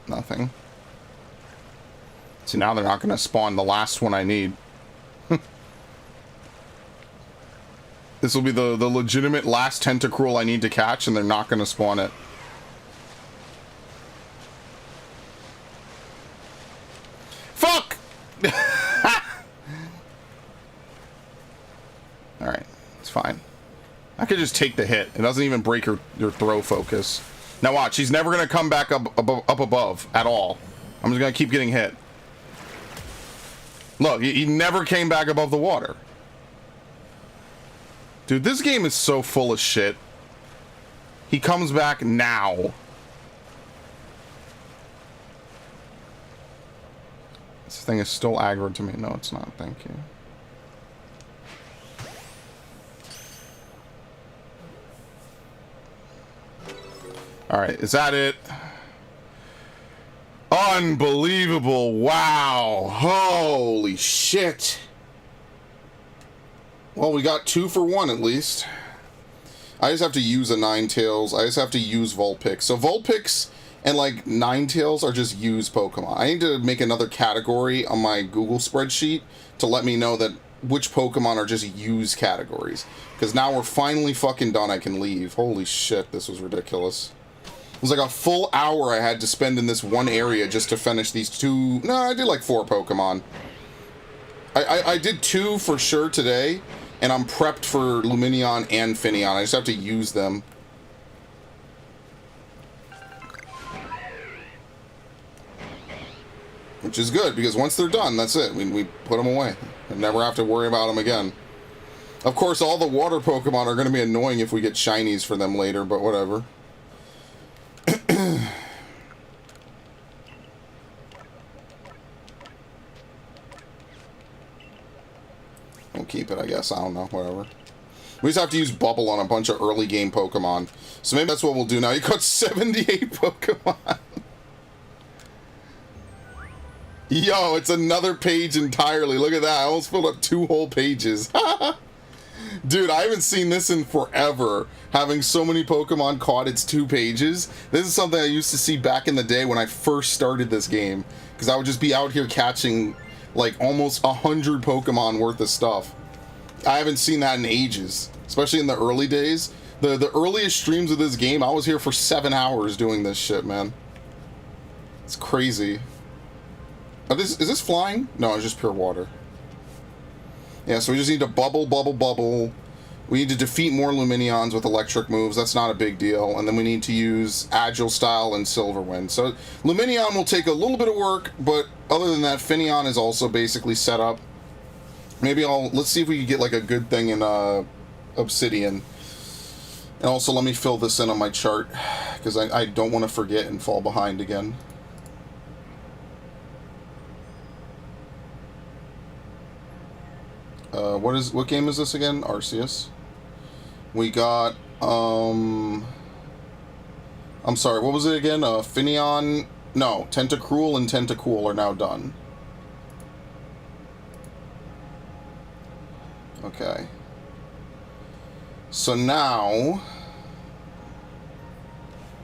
Nothing. See, now they're not going to spawn the last one I need. This will be the legitimate last tentacruel I need to catch, and they're not going to spawn it. Fuck! Alright, it's fine. I could just take the hit. It doesn't even break your throw focus. Now watch, he's never going to come back up above at all. I'm just going to keep getting hit. Look, he never came back above the water. Dude, this game is so full of shit. He comes back now. This thing is still aggro to me. No, it's not. Thank you. Alright, is that it? Unbelievable. Wow. Holy shit. Well, we got 2 for 1 at least. I just have to use a Ninetales. I just have to use Vulpix. So Vulpix and like Ninetales are just used Pokemon. I need to make another category on my Google spreadsheet to let me know that which Pokemon are just used categories. Because now we're finally fucking done. I can leave. Holy shit, this was ridiculous. It was like a full hour I had to spend in this one area just to finish these 2... No, I did like 4 Pokemon. I did 2 for sure today, and I'm prepped for Lumineon and Finneon. I just have to use them. Which is good, because once they're done, that's it. We put them away. I never have to worry about them again. Of course, all the water Pokemon are going to be annoying if we get Shinies for them later, but whatever. We'll keep it, I guess. I don't know. Whatever. We just have to use Bubble on a bunch of early game Pokemon. So maybe that's what we'll do now. You caught 78 Pokemon. Yo, it's another page entirely. Look at that. I almost filled up 2 whole pages. Dude, I haven't seen this in forever. Having so many Pokemon caught, it's 2 pages. This is something I used to see back in the day when I first started this game. Because I would just be out here catching like almost 100 Pokemon worth of stuff. I haven't seen that in ages. Especially in the early days. The earliest streams of this game, I was here for 7 hours doing this shit, man. It's crazy. Is this flying? No, it's just pure water. Yeah, so we just need to bubble, bubble, bubble. We need to defeat more Lumineons with electric moves. That's not a big deal. And then we need to use Agile Style and Silver Wind. So Lumineon will take a little bit of work, but other than that, Finneon is also basically set up. Maybe let's see if we can get like a good thing in Obsidian. And also let me fill this in on my chart, because I don't want to forget and fall behind again. What game is this again? Arceus. We got, I'm sorry, what was it again? Finneon, no, Tentacruel and Tentacool are now done. Okay. So now,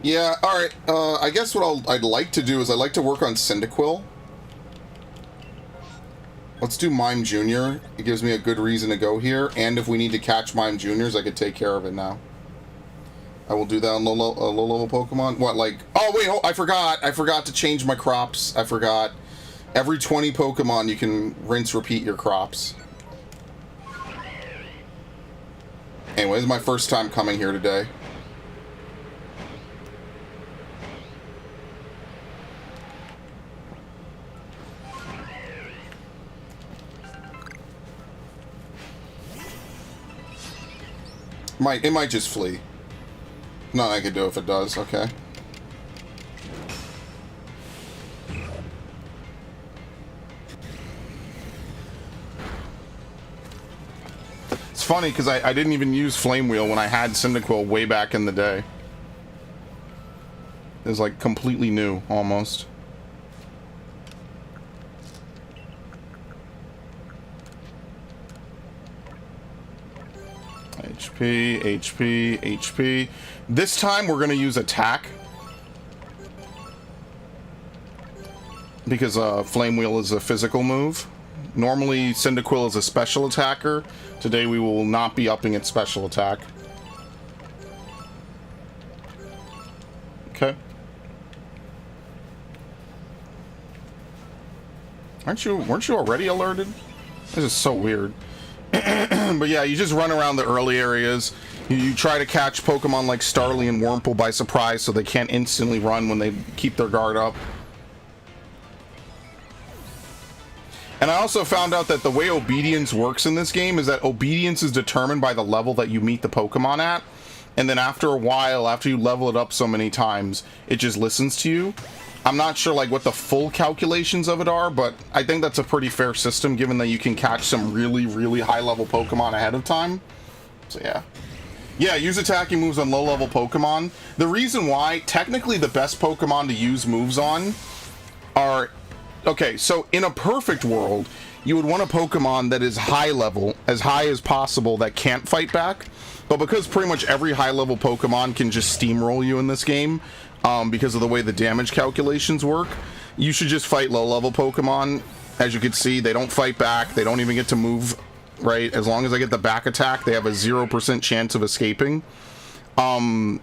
yeah, alright, I guess what I'd like to do is I'd like to work on Cyndaquil. Let's do Mime Jr. It gives me a good reason to go here, and if we need to catch Mime Juniors, I could take care of it now. I will do that on low-level Pokemon. What, like... Oh, wait, I forgot. I forgot to change my crops. I forgot. Every 20 Pokemon, you can rinse, repeat your crops. Anyway, this is my first time coming here today. It might just flee. Nothing I could do if it does, okay. It's funny because I didn't even use Flame Wheel when I had Cyndaquil way back in the day. It was like completely new, almost. HP, HP, HP. This time we're going to use attack. Because Flame Wheel is a physical move. Normally, Cyndaquil is a special attacker. Today we will not be upping its special attack. Okay. Weren't you already alerted? This is so weird. But yeah, you just run around the early areas. You try to catch Pokemon like Starly and Wurmple by surprise so they can't instantly run when they keep their guard up. And I also found out that the way obedience works in this game is that obedience is determined by the level that you meet the Pokemon at. And then after a while, after you level it up so many times, it just listens to you. I'm not sure like what the full calculations of it are, but I think that's a pretty fair system given that you can catch some really, really high level Pokemon ahead of time. So yeah. Yeah, use attacking moves on low level Pokemon. The reason why, technically the best Pokemon to use moves on are... Okay, so in a perfect world, you would want a Pokemon that is high level, as high as possible, that can't fight back. But because pretty much every high level Pokemon can just steamroll you in this game, because of the way the damage calculations work, you should just fight low level Pokemon. As you can see, they don't fight back, they don't even get to move, right? As long as I get the back attack, they have a 0% chance of escaping. Now,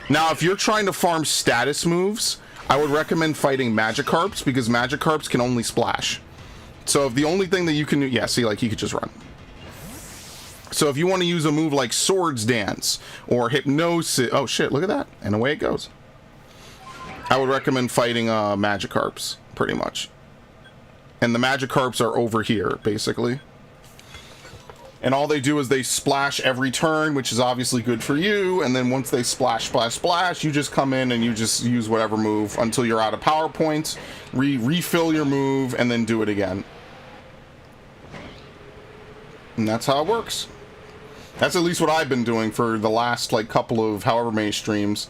if you're trying to farm status moves, I would recommend fighting Magikarps, because Magikarps can only splash. So if the only thing that you can do... Yeah, see, like, he could just run. So if you want to use a move like Swords Dance, or Hypnosis... Oh, shit, look at that. And away it goes. I would recommend fighting Magikarps, pretty much. And the Magikarps are over here, basically. And all they do is they splash every turn, which is obviously good for you. And then once they splash, splash, splash, you just come in and you just use whatever move until you're out of power points. Refill your move and then do it again. And that's how it works. That's at least what I've been doing for the last like couple of however many streams.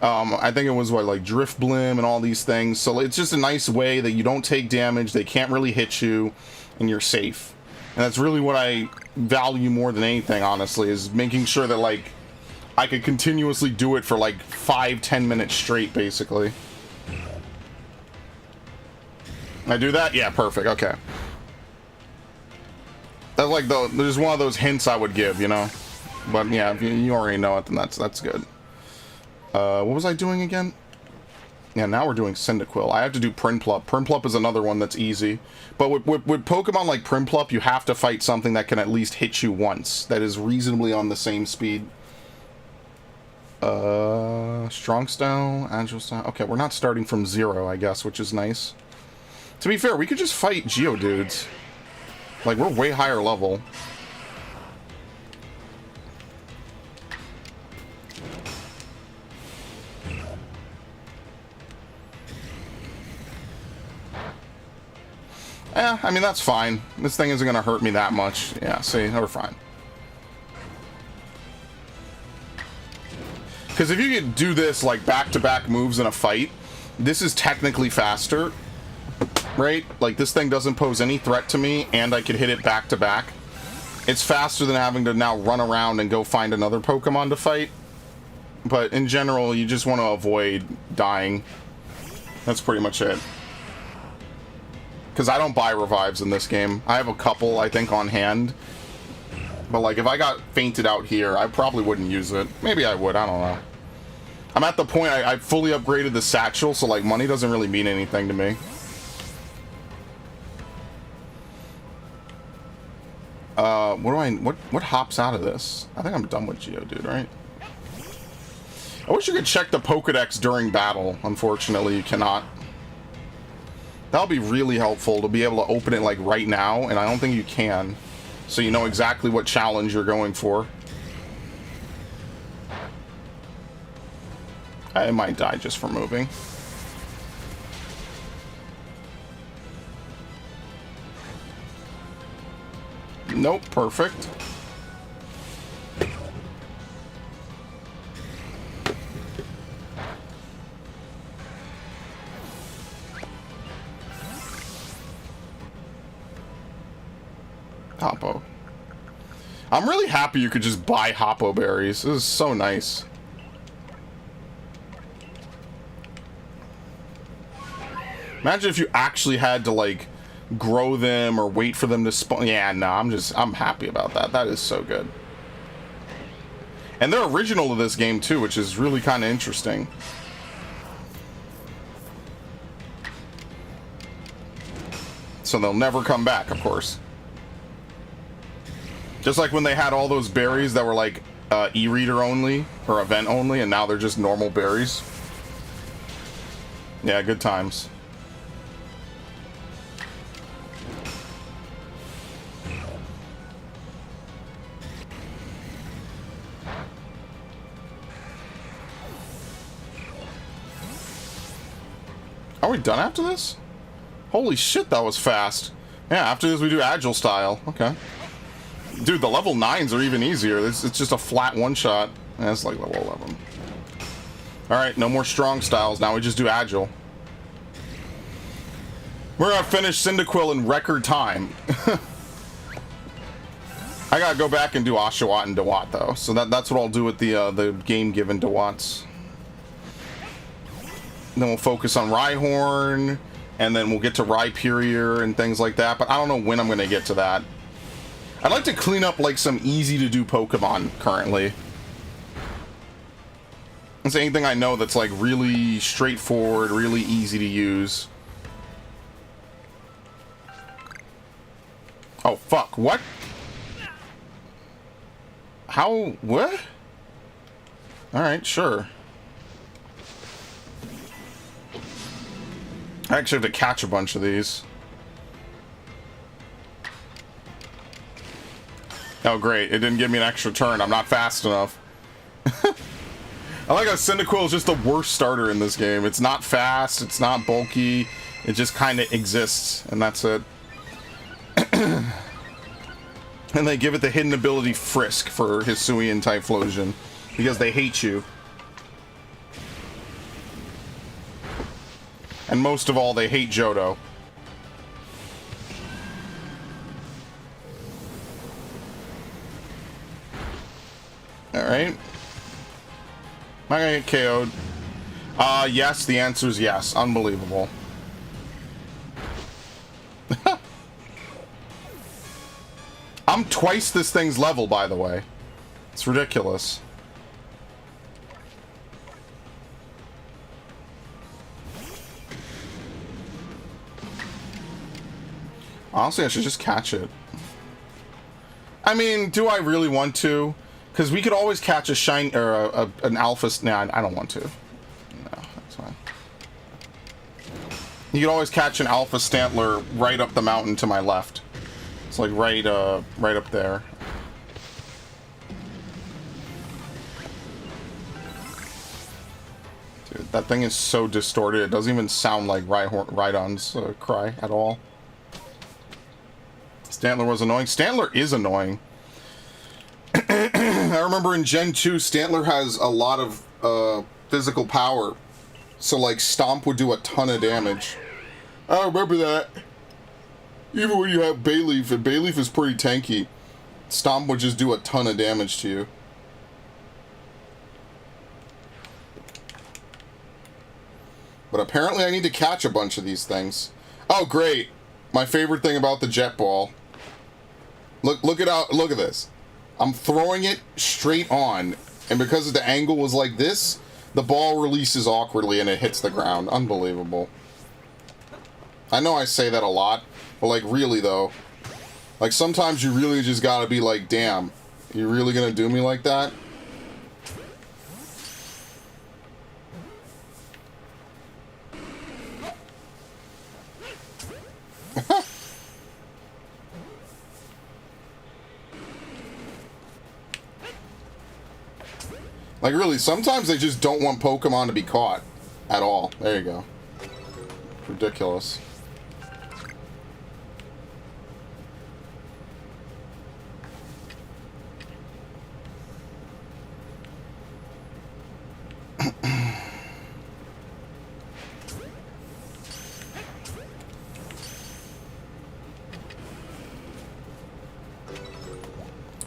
I think it was what, like Drift Blim and all these things. So it's just a nice way that you don't take damage, they can't really hit you, and you're safe. And that's really what I value more than anything, honestly, is making sure that, like, I could continuously do it for, like, 5-10 minutes straight, basically. I do that? Yeah, perfect, okay. That's like, there's one of those hints I would give, you know? But, yeah, if you already know it, then that's good. What was I doing again? Yeah, now we're doing Cyndaquil. I have to do Prinplup. Prinplup is another one that's easy. But with Pokemon like Prinplup, you have to fight something that can at least hit you once. That is reasonably on the same speed. Strong Style, Agile Style. Okay, we're not starting from 0, I guess, which is nice. To be fair, we could just fight Geodudes. Like, we're way higher level. I mean, that's fine. This thing isn't going to hurt me that much. Yeah, see, we're fine. Because if you could do this, like, back-to-back moves in a fight, this is technically faster, right? Like, this thing doesn't pose any threat to me, and I could hit it back-to-back. It's faster than having to now run around and go find another Pokemon to fight. But in general, you just want to avoid dying. That's pretty much it. Because I don't buy revives in this game. I have a couple, I think, on hand. But, like, if I got fainted out here, I probably wouldn't use it. Maybe I would, I don't know. I'm at the point I fully upgraded the satchel, so, like, money doesn't really mean anything to me. What hops out of this? I think I'm done with Geodude, right? I wish you could check the Pokedex during battle. Unfortunately, you cannot. That'll be really helpful to be able to open it like right now, and I don't think you can. So you know exactly what challenge you're going for. I might die just for moving. Nope, perfect. Topo. I'm really happy you could just buy Hoppo berries. This is so nice. Imagine if you actually had to, like, grow them or wait for them to spawn. Yeah, no, I'm happy about that. That is so good. And they're original to this game, too, which is really kind of interesting. So they'll never come back, of course. Just like when they had all those berries that were, like, e-reader only, or event only, and now they're just normal berries. Yeah, good times. Are we done after this? Holy shit, that was fast. Yeah, after this we do Agile style. Okay. Dude, the level 9s are even easier. It's just a flat one-shot. That's like level 11. Alright, no more strong styles. Now we just do Agile. We're gonna finish Cyndaquil in record time. I gotta go back and do Oshawott and Dewott, though. So that's what I'll do with the game-given Dewatts. Then we'll focus on Rhyhorn, and then we'll get to Rhyperior and things like that, but I don't know when I'm going to get to that. I'd like to clean up, like, some easy-to-do Pokemon currently. It's anything I know that's, like, really straightforward, really easy to use. Oh, fuck. What? How? What? Alright, sure. I actually have to catch a bunch of these. Oh, great. It didn't give me an extra turn. I'm not fast enough. I like how Cyndaquil is just the worst starter in this game. It's not fast. It's not bulky. It just kind of exists, and that's it. And they give it the hidden ability Frisk for Hisuian Typhlosion, because they hate you. And most of all, they hate Johto. Alright. Am I gonna get KO'd? Yes, the answer is yes. Unbelievable. I'm twice this thing's level, by the way. It's ridiculous. Honestly, I should just catch it. I mean, do I really want to? Because we could always catch a shine or an alpha. Nah, I don't want to. No, that's fine. You could always catch an alpha Stantler right up the mountain to my left. It's like right up there. Dude, that thing is so distorted. It doesn't even sound like Rhydon's cry at all. Stantler was annoying. Stantler is annoying. I remember in Gen 2, Stantler has a lot of physical power. So, like, Stomp would do a ton of damage. I remember that. Even when you have Bayleaf, and Bayleaf is pretty tanky, Stomp would just do a ton of damage to you. But apparently I need to catch a bunch of these things. Oh, great. My favorite thing about the Jet Ball. Look at this. I'm throwing it straight on, and because the angle was like this, the ball releases awkwardly and it hits the ground. Unbelievable. I know I say that a lot, but like really though, like sometimes you really just gotta be like, damn, you really gonna do me like that? Like, really, sometimes they just don't want Pokemon to be caught at all. There you go. Ridiculous.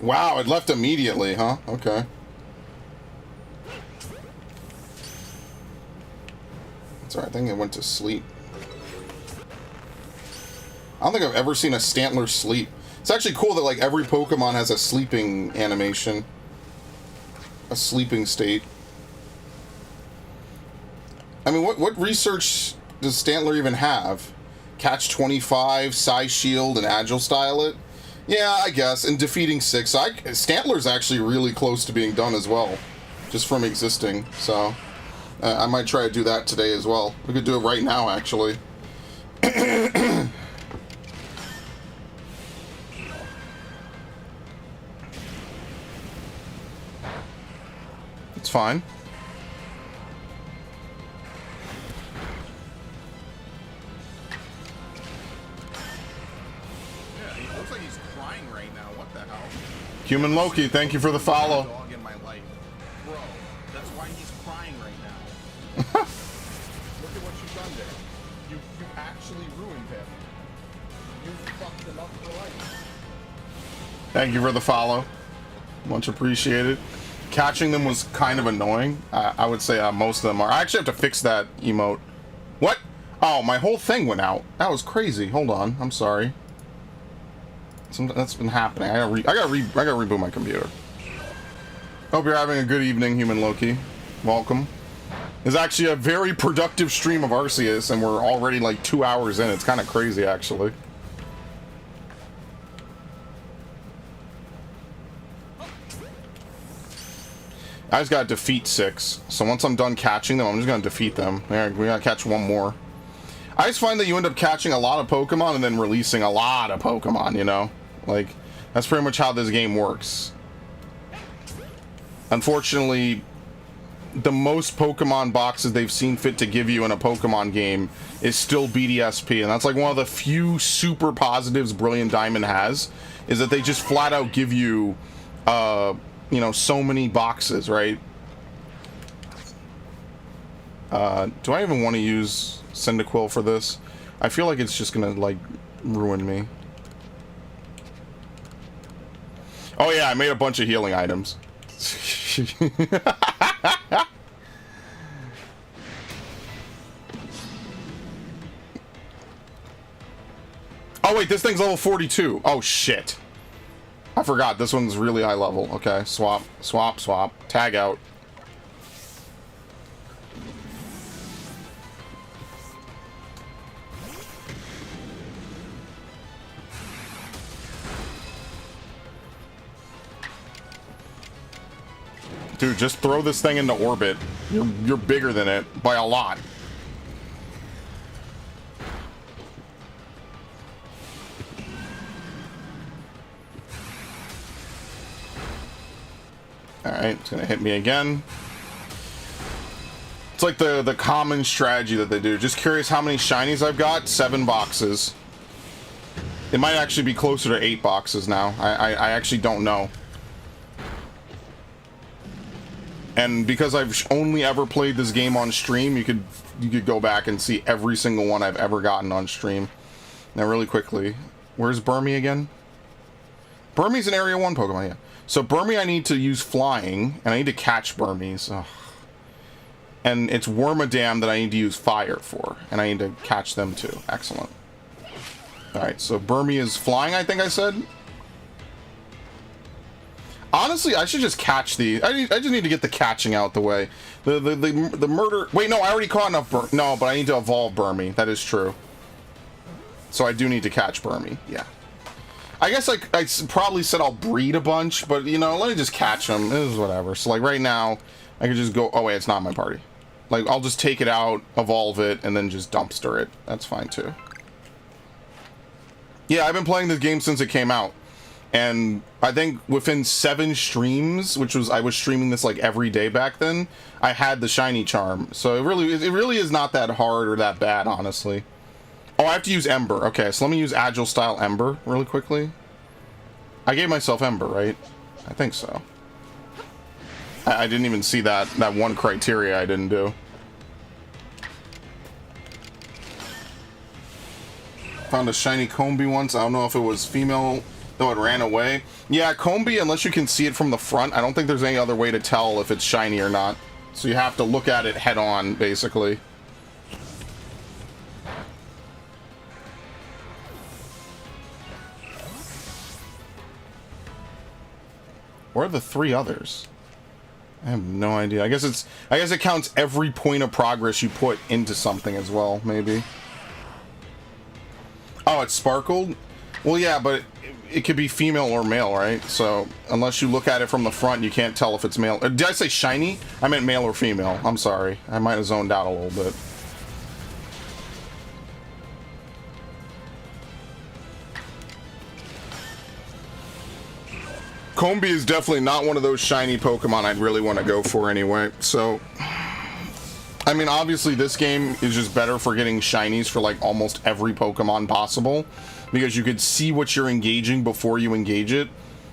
Wow, it left immediately, huh? Okay. That's alright, I think it went to sleep. I don't think I've ever seen a Stantler sleep. It's actually cool that, like, every Pokemon has a sleeping animation. A sleeping state. I mean, what research does Stantler even have? Catch 25, Psy Shield, and Agile Style it? Yeah, I guess. And defeating 6. Stantler's actually really close to being done as well. Just from existing, so... I might try to do that today as well. We could do it right now, actually. It's fine. Yeah, he looks like he's crying right now. What the hell? Human Loki, thank you for the follow. Dog in my life. Bro, that's why he's crying right now. Look at what you've done there. You actually ruined him. You fucked him up for life. Thank you for the follow. Much appreciated. Catching them was kind of annoying. I would say most of them are. I actually have to fix that emote. What? Oh, my whole thing went out. That was crazy. Hold on. I'm sorry. That's been happening. I gotta reboot my computer. Hope you're having a good evening, Human Loki. Welcome. It's actually a very productive stream of Arceus, and we're already like 2 hours in. It's kind of crazy, actually. I just gotta defeat 6. So once I'm done catching them, I'm just gonna defeat them. We gotta catch one more. I just find that you end up catching a lot of Pokemon and then releasing a lot of Pokemon, you know? Like, that's pretty much how this game works. Unfortunately, the most Pokemon boxes they've seen fit to give you in a Pokemon game is still BDSP, and that's like one of the few super positives Brilliant Diamond has, is that they just flat out give you, you know, so many boxes, right? Do I even want to use Cyndaquil for this? I feel like it's just gonna, like, ruin me. Oh yeah, I made a bunch of healing items. Oh wait, this thing's level 42. Oh shit. I forgot, this one's really high level. Okay, swap, swap, swap. Tag out. Dude, just throw this thing into orbit. You're bigger than it by a lot. Alright, it's gonna hit me again. It's like the common strategy that they do. Just curious how many shinies I've got. 7 boxes. It might actually be closer to 8 boxes now. I actually don't know. And because I've only ever played this game on stream, you could go back and see every single one I've ever gotten on stream. Now, really quickly, where's Burmy again? Burmy's an Area 1 Pokemon, yeah. So Burmy, I need to use Flying, and I need to catch Burmy's. Ugh. And it's Wormadam that I need to use Fire for, and I need to catch them too. Excellent. Alright, so Burmy is Flying, I think I said? Honestly, I should just catch the... I just need to get the catching out the way. The murder... Wait, no, I already caught enough No, but I need to evolve Burmy. That is true. So I do need to catch Burmy. Yeah. I guess I probably said I'll breed a bunch, but, you know, let me just catch them. It is whatever. So, like, right now, I can just go... Oh, wait, it's not my party. Like, I'll just take it out, evolve it, and then just dumpster it. That's fine, too. Yeah, I've been playing this game since it came out. And I think within 7 streams, which was, I was streaming this like every day back then, I had the shiny charm. So it really is not that hard or that bad, honestly. Oh, I have to use Ember. Okay, so let me use Agile Style Ember really quickly. I gave myself Ember, right? I think so. I didn't even see that one criteria I didn't do. Found a shiny Combee once. I don't know if it was female Though it ran away. Yeah, Combi, unless you can see it from the front, I don't think there's any other way to tell if it's shiny or not. So you have to look at it head on, basically. Where are the 3 others? I have no idea. I guess it counts every point of progress you put into something as well, maybe. Oh, it's sparkled? Well, yeah, but it could be female or male, right? So, unless you look at it from the front, you can't tell if it's male. Did I say shiny? I meant male or female. I'm sorry. I might have zoned out a little bit. Combi is definitely not one of those shiny Pokemon I'd really want to go for anyway. So, I mean, obviously this game is just better for getting shinies for like almost every Pokemon possible, because you could see what you're engaging before you engage it,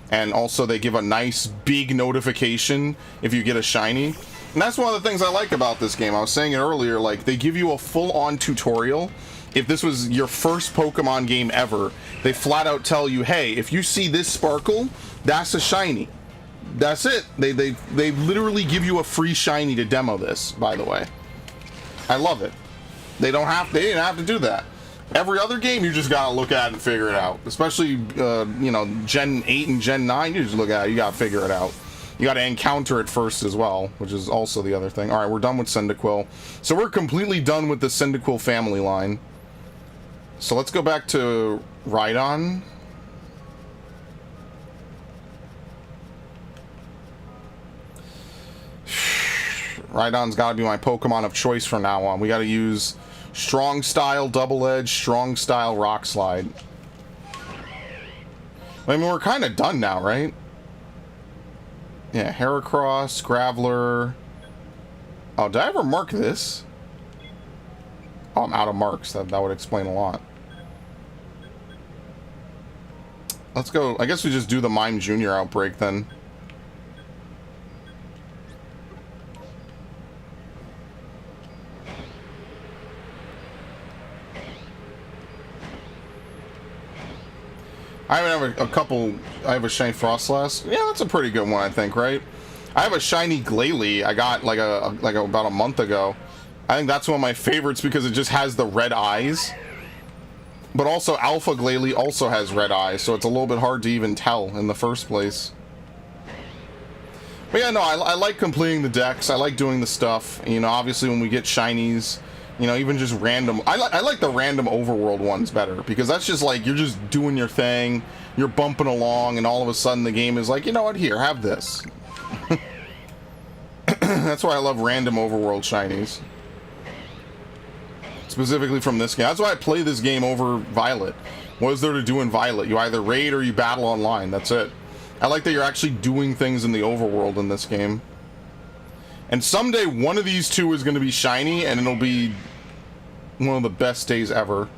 and also they give a nice big notification if you get a shiny. And that's one of the things I like about this game. I was saying it earlier, like they give you a full-on tutorial. If this was your first Pokemon game ever, they flat out tell you, hey, if you see this sparkle, that's a shiny. That's it. They literally give you a free shiny to demo this, by the way. I love it. They didn't have to do that. Every other game, you just gotta look at it and figure it out. Especially, you know, Gen 8 and Gen 9, you just look at it, you gotta figure it out. You gotta encounter it first as well, which is also the other thing. Alright, we're done with Cyndaquil. So we're completely done with the Cyndaquil family line. So let's go back to Rhydon. Rhydon's gotta be my Pokemon of choice from now on. We gotta use Strong Style, Double Edge, Strong Style, Rock Slide. I mean, we're kind of done now, right? Yeah, Heracross, Graveler. Oh, did I ever mark this? Oh, I'm out of marks. That would explain a lot. Let's go. I guess we just do the Mime Jr. outbreak then. I have a couple. I have a shiny Frostlass. Yeah, that's a pretty good one, I think, right? I have a shiny Glalie I got like about a month ago. I think that's one of my favorites because it just has the red eyes. But also Alpha Glalie also has red eyes, so it's a little bit hard to even tell in the first place. But yeah, no, I like completing the decks. I like doing the stuff. You know, obviously when we get shinies, you know, even just random. I like the random overworld ones better, because that's just like you're just doing your thing, you're bumping along, and all of a sudden the game is like, you know what, here, have this. That's why I love random overworld shinies. Specifically from this game. That's why I play this game over Violet. What is there to do in Violet? You either raid or you battle online. That's it. I like that you're actually doing things in the overworld in this game. And someday one of these two is going to be shiny, and it'll be one of the best days ever.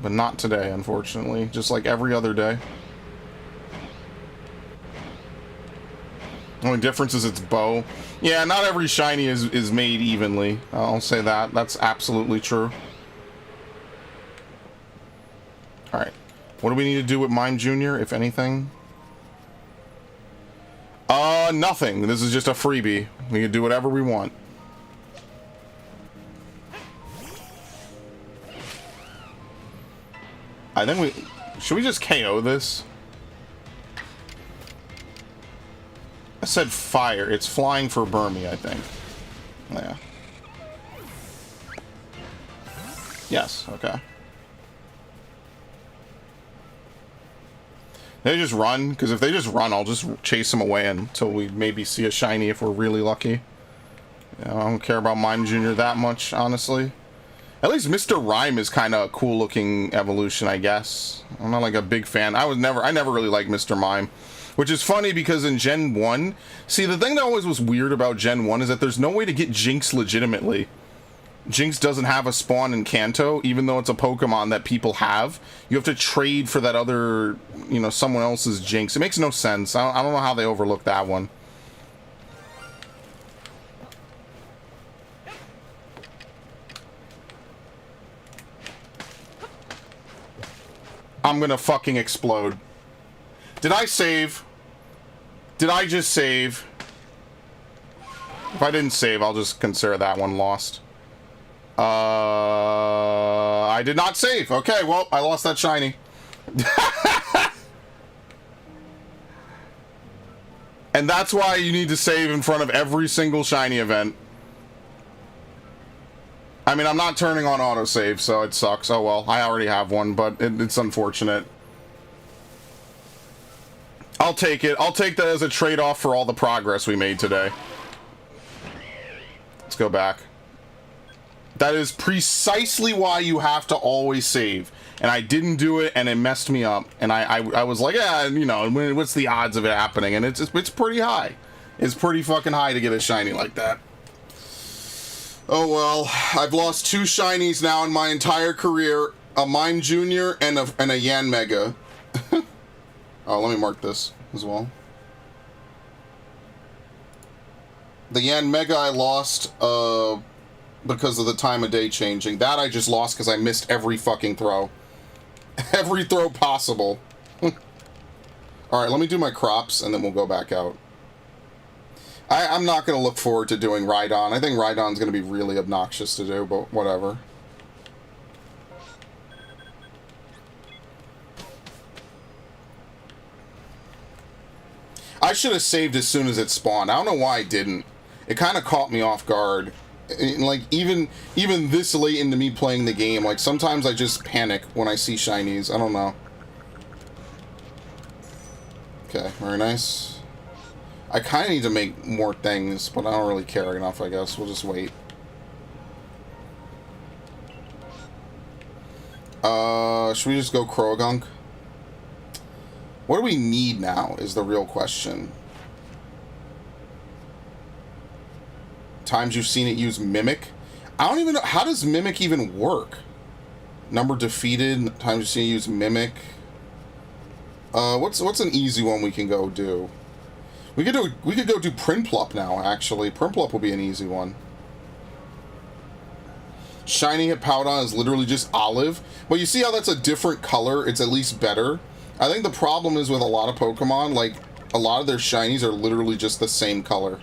But not today, unfortunately. Just like every other day. The only difference is its bow. Yeah, not every shiny is made evenly. I'll say that. That's absolutely true. Alright. What do we need to do with Mime Jr., if anything? Nothing. This is just a freebie. We can do whatever we want. I think we... Should we just KO this? I said fire. It's flying for Burmy, I think. Yeah. Yes, okay. They just run, because if they just run, I'll just chase them away until we maybe see a shiny if we're really lucky. Yeah, I don't care about Mime Jr. that much, honestly. At least Mr. Rhyme is kind of a cool looking evolution, I guess. I'm not like a big fan. I never really liked Mr. Mime. Which is funny because in Gen 1, see, the thing that always was weird about Gen 1 is that there's no way to get Jinx legitimately. Jinx doesn't have a spawn in Kanto, even though it's a Pokemon that people have. You have to trade for that other, you know, someone else's Jinx. It makes no sense. I don't know how they overlooked that one. I'm gonna fucking explode. Did I save? Did I just save? If I didn't save, I'll just consider that one lost. I did not save. Okay, well, I lost that shiny. And that's why you need to save in front of every single shiny event. I mean, I'm not turning on autosave, so it sucks. Oh well, I already have one, but it's unfortunate. I'll take it. I'll take that as a trade-off for all the progress we made today. Let's go back. That is precisely why you have to always save. And I didn't do it, and it messed me up. And I was like, yeah, you know, what's the odds of it happening? And it's pretty high. It's pretty fucking high to get a shiny like that. Oh well, I've lost 2 shinies now in my entire career. A Mime Junior and a Yan Mega. Oh, let me mark this as well. The Yan Mega I lost because of the time of day changing. That I just lost because I missed every fucking throw. Every throw possible. Alright, let me do my crops and then we'll go back out. I'm not going to look forward to doing Rhydon. I think Rhydon's going to be really obnoxious to do, but whatever. I should have saved as soon as it spawned. I don't know why I didn't. It kind of caught me off guard. Like, even this late into me playing the game, like, sometimes I just panic when I see shinies. I don't know. Okay, very nice. I kind of need to make more things, but I don't really care enough, I guess. We'll just wait. Should we just go Krogunk? What do we need now is the real question. Times you've seen it use Mimic. I don't even know. How does Mimic even work? Number defeated. Times you've seen it use Mimic. What's an easy one we can go do? We could go do Prinplup now, actually. Prinplup will be an easy one. Shiny Hippowdon is literally just olive. But you see how that's a different color? It's at least better. I think the problem is with a lot of Pokemon, like, a lot of their shinies are literally just the same color.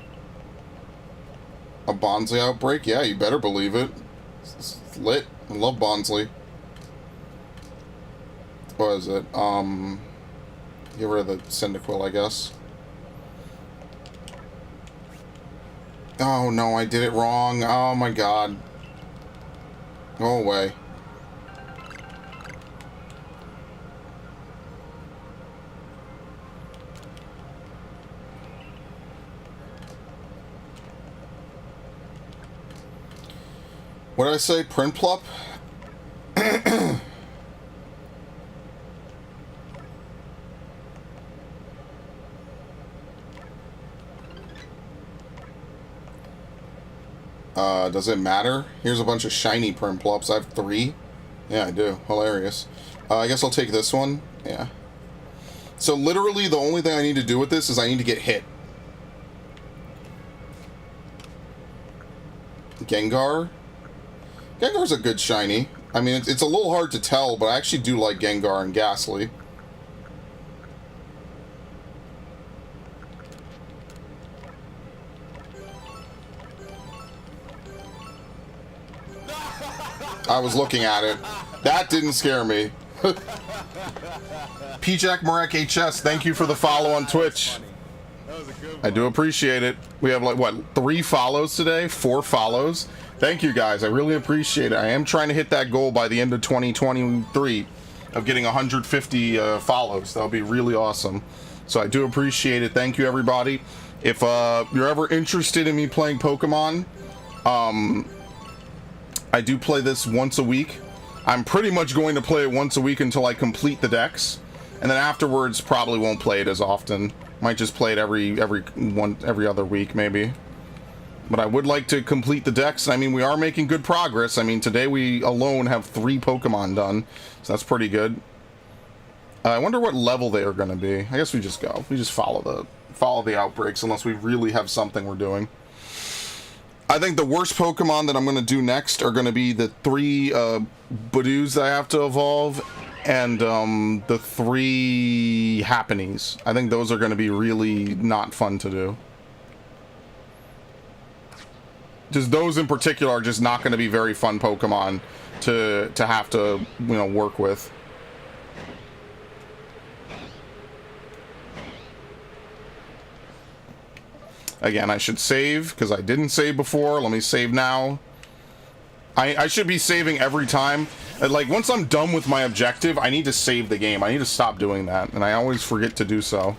A Bonsly outbreak? Yeah, you better believe it. It's lit. I love Bonsly. What is it? Get rid of the Cyndaquil, I guess. Oh no, I did it wrong. Oh my god. Go away. What did I say? Prinplup? Does it matter? Here's a bunch of shiny Prinplups. I have 3. Yeah, I do. Hilarious. I guess I'll take this one. Yeah. So literally the only thing I need to do with this is I need to get hit. Gengar? Gengar's a good shiny. I mean, it's a little hard to tell, but I actually do like Gengar and Ghastly. I was looking at it. That didn't scare me. P-Jack Marek HS, thank you for the follow on Twitch. I do appreciate it. We have, like, what, 3 follows today? 4 follows? Thank you, guys. I really appreciate it. I am trying to hit that goal by the end of 2023 of getting 150 follows. That would be really awesome. So I do appreciate it. Thank you, everybody. If you're ever interested in me playing Pokemon, I do play this once a week. I'm pretty much going to play it once a week until I complete the decks. And then afterwards, probably won't play it as often. Might just play it every other week, maybe. But I would like to complete the decks. I mean, we are making good progress. I mean, today we alone have 3 Pokemon done. So that's pretty good. I wonder what level they are going to be. I guess we just go. We just follow the outbreaks unless we really have something we're doing. I think the worst Pokemon that I'm going to do next are going to be the 3 Budews that I have to evolve. and the 3 Happies. I think those are going to be really not fun to do. Just those in particular are just not going to be very fun Pokemon to have to, you know, work with. Again, I should save because I didn't save before. Let me save now. I should be saving every time. Like, once I'm done with my objective, I need to save the game. I need to stop doing that, and I always forget to do so.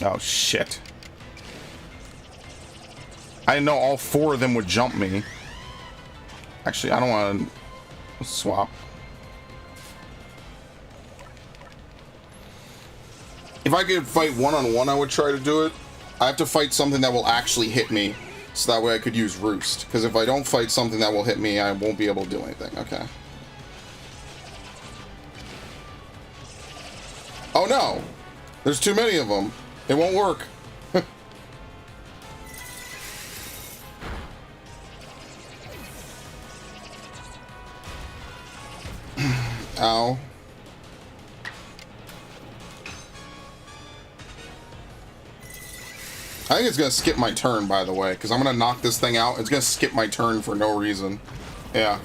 Oh, shit. I didn't know all 4 of them would jump me. Actually, I don't want to swap. If I could fight one-on-one, I would try to do it. I have to fight something that will actually hit me, so that way I could use Roost. Because if I don't fight something that will hit me, I won't be able to do anything. Okay. Oh no! There's too many of them. It won't work. Ow. I think it's gonna skip my turn, by the way, because I'm gonna knock this thing out. It's gonna skip my turn for no reason. Yeah.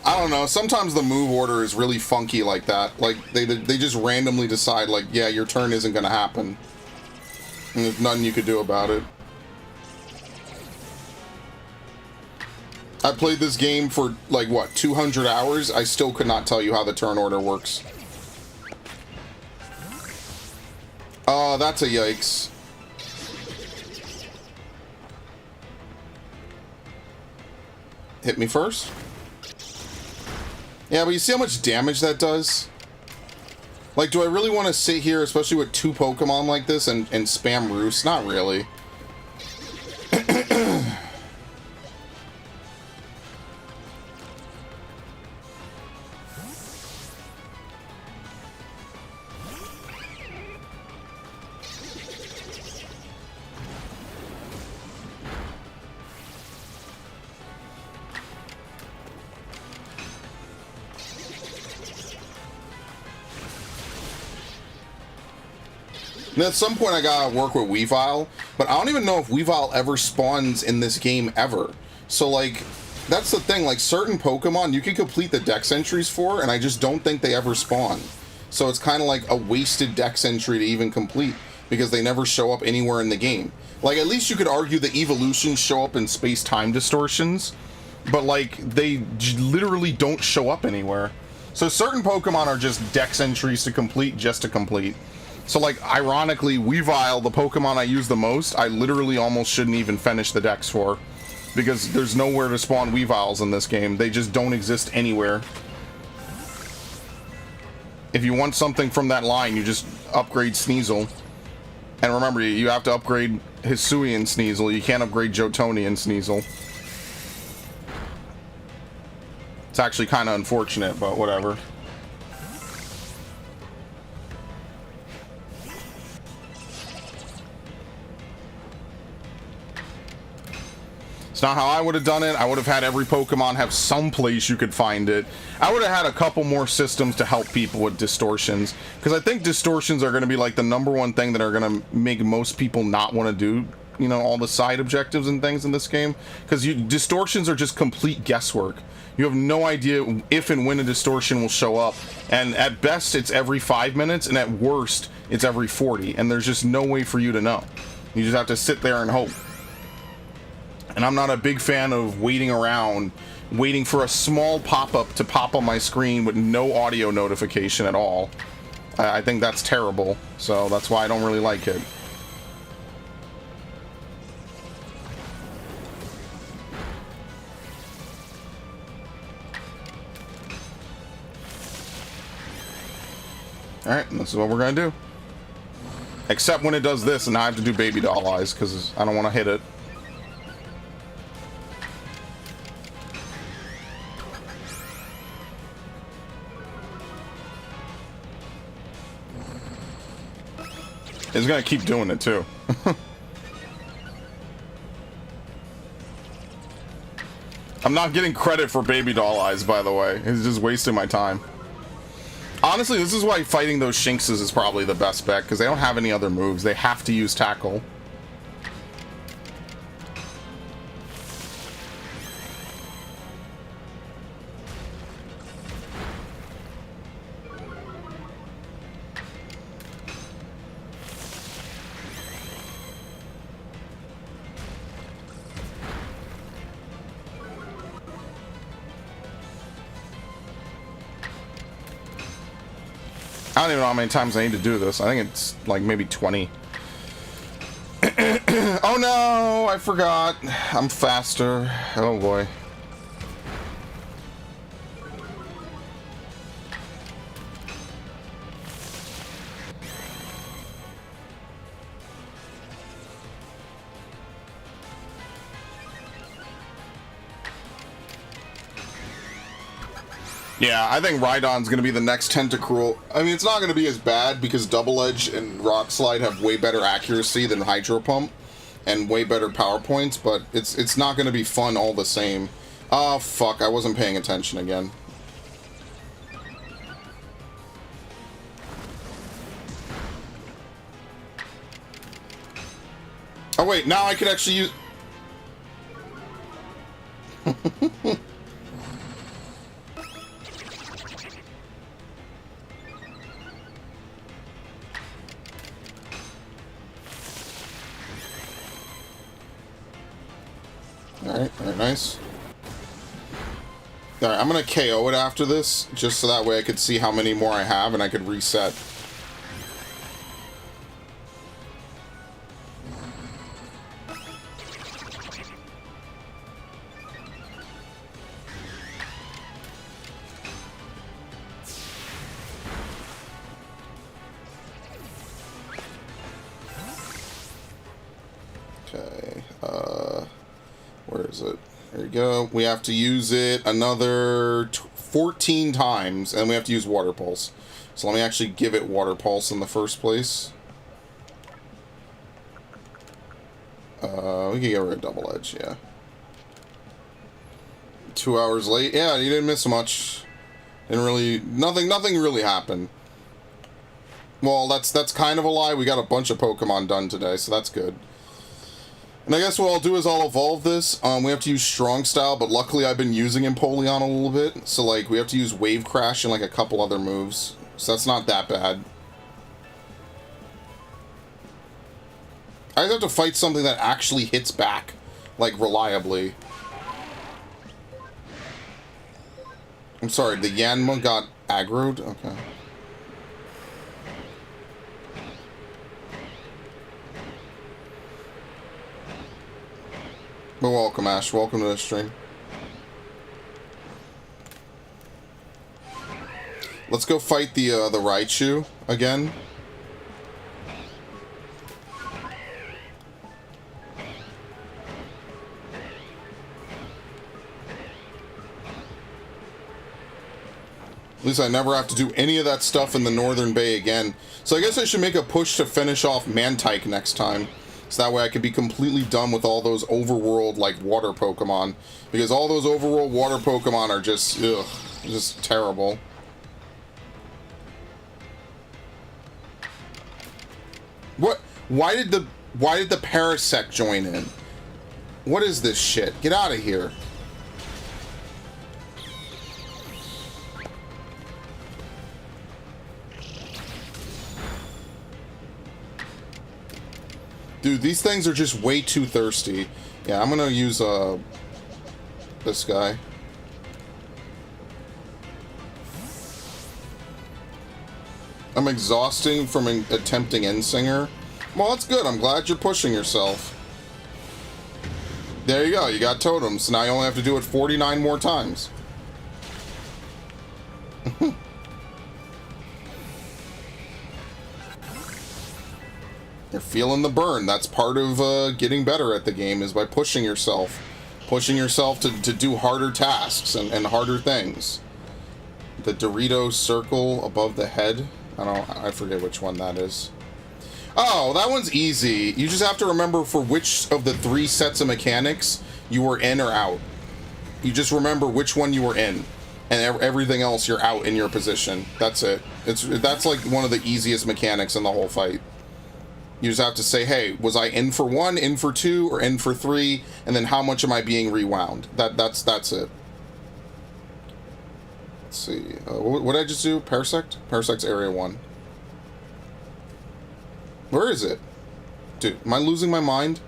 I don't know. Sometimes the move order is really funky like that. Like, they just randomly decide, like, yeah, your turn isn't gonna happen. And there's nothing you could do about it. I played this game for, like, what, 200 hours? I still could not tell you how the turn order works. Oh, that's a yikes. Hit me first? Yeah, but you see how much damage that does? Like, do I really want to sit here, especially with 2 Pokemon like this, and spam Roost? Not really. And at some point I gotta work with Weavile, but I don't even know if Weavile ever spawns in this game ever. So, like, that's the thing, like, certain Pokemon you can complete the Dex entries for, and I just don't think they ever spawn. So it's kind of like a wasted Dex entry to even complete, because they never show up anywhere in the game. Like, at least you could argue the evolutions show up in space-time distortions, but, like, they literally don't show up anywhere. So certain Pokemon are just Dex entries to complete just to complete. So, like, ironically, Weavile, the Pokemon I use the most, I literally almost shouldn't even finish the Dex for. Because there's nowhere to spawn Weaviles in this game. They just don't exist anywhere. If you want something from that line, you just upgrade Sneasel. And remember, you have to upgrade Hisuian Sneasel. You can't upgrade Jotonian Sneasel. It's actually kind of unfortunate, but whatever. It's not how I would have done it. I would have had every Pokemon have some place you could find it. I would have had a couple more systems to help people with distortions, because I think distortions are going to be like the #1 thing that are going to make most people not want to do, you know, all the side objectives and things in this game, because distortions are just complete guesswork. You have no idea if and when a distortion will show up, and at best it's every 5 minutes, and at worst it's every 40, and there's just no way for you to know. You just have to sit there and hope. And I'm not a big fan of waiting around, waiting for a small pop-up to pop on my screen with no audio notification at all. I think that's terrible, so that's why I don't really like it. Alright, this is what we're gonna do. Except when it does this, and now I have to do baby doll eyes, because I don't want to hit it. It's gonna keep doing it too. I'm not getting credit for baby doll eyes, by the way. It's just wasting my time. Honestly, this is why fighting those Shinxes is probably the best bet, because they don't have any other moves. They have to use tackle. I don't even know how many times I need to do this. I think it's like maybe 20. Oh no, I forgot. I'm faster. Oh boy. Yeah, I think Rhydon's going to be the next Tentacruel. I mean, it's not going to be as bad because Double Edge and Rock Slide have way better accuracy than Hydro Pump and way better power points, but it's not going to be fun all the same. Oh, fuck, I wasn't paying attention again. Oh, wait, now I could actually use... Alright, very nice. Alright, I'm gonna KO it after this, just so that way I could see how many more I have and I could reset. Okay, where is it? There you go. We have to use it another 14 times, and we have to use Water Pulse. So let me actually give it Water Pulse in the first place. We can get rid of Double Edge, yeah. 2 hours late. Yeah, you didn't miss much. Didn't really... Nothing really happened. Well, that's kind of a lie. We got a bunch of Pokemon done today, so that's good. And I guess what I'll do is I'll evolve this. We have to use Strong Style, but luckily I've been using Empoleon a little bit. So, like, we have to use Wave Crash and, like, a couple other moves. So that's not that bad. I just have to fight something that actually hits back, like, reliably. I'm sorry, the Yanma got aggroed? Okay. But welcome, Ash. Welcome to the stream. Let's go fight the Raichu again. At least I never have to do any of that stuff in the Northern Bay again. So I guess I should make a push to finish off Mantike next time. So that way I could be completely done with all those overworld, like, water Pokemon. Because all those overworld water Pokemon are just, ugh, just terrible. What? Why did the Parasect join in? What is this shit? Get out of here. Dude, these things are just way too thirsty. Yeah, I'm gonna use, this guy. I'm exhausting from attempting Endsinger. Well, that's good. I'm glad you're pushing yourself. There you go. You got totems. Now you only have to do it 49 more times. You're feeling the burn. That's part of getting better at the game, is by pushing yourself. Pushing yourself to do harder tasks and harder things. The Dorito circle above the head. I forget which one that is. Oh, that one's easy. You just have to remember for which of the 3 sets of mechanics you were in or out. You just remember which one you were in, and everything else you're out in your position. That's it. That's like one of the easiest mechanics in the whole fight. You just have to say, hey, was I in for 1, in for 2, or in for 3, and then how much am I being rewound? That's it. Let's see. What did I just do? Parasect? Parasect's area 1. Where is it? Dude, am I losing my mind?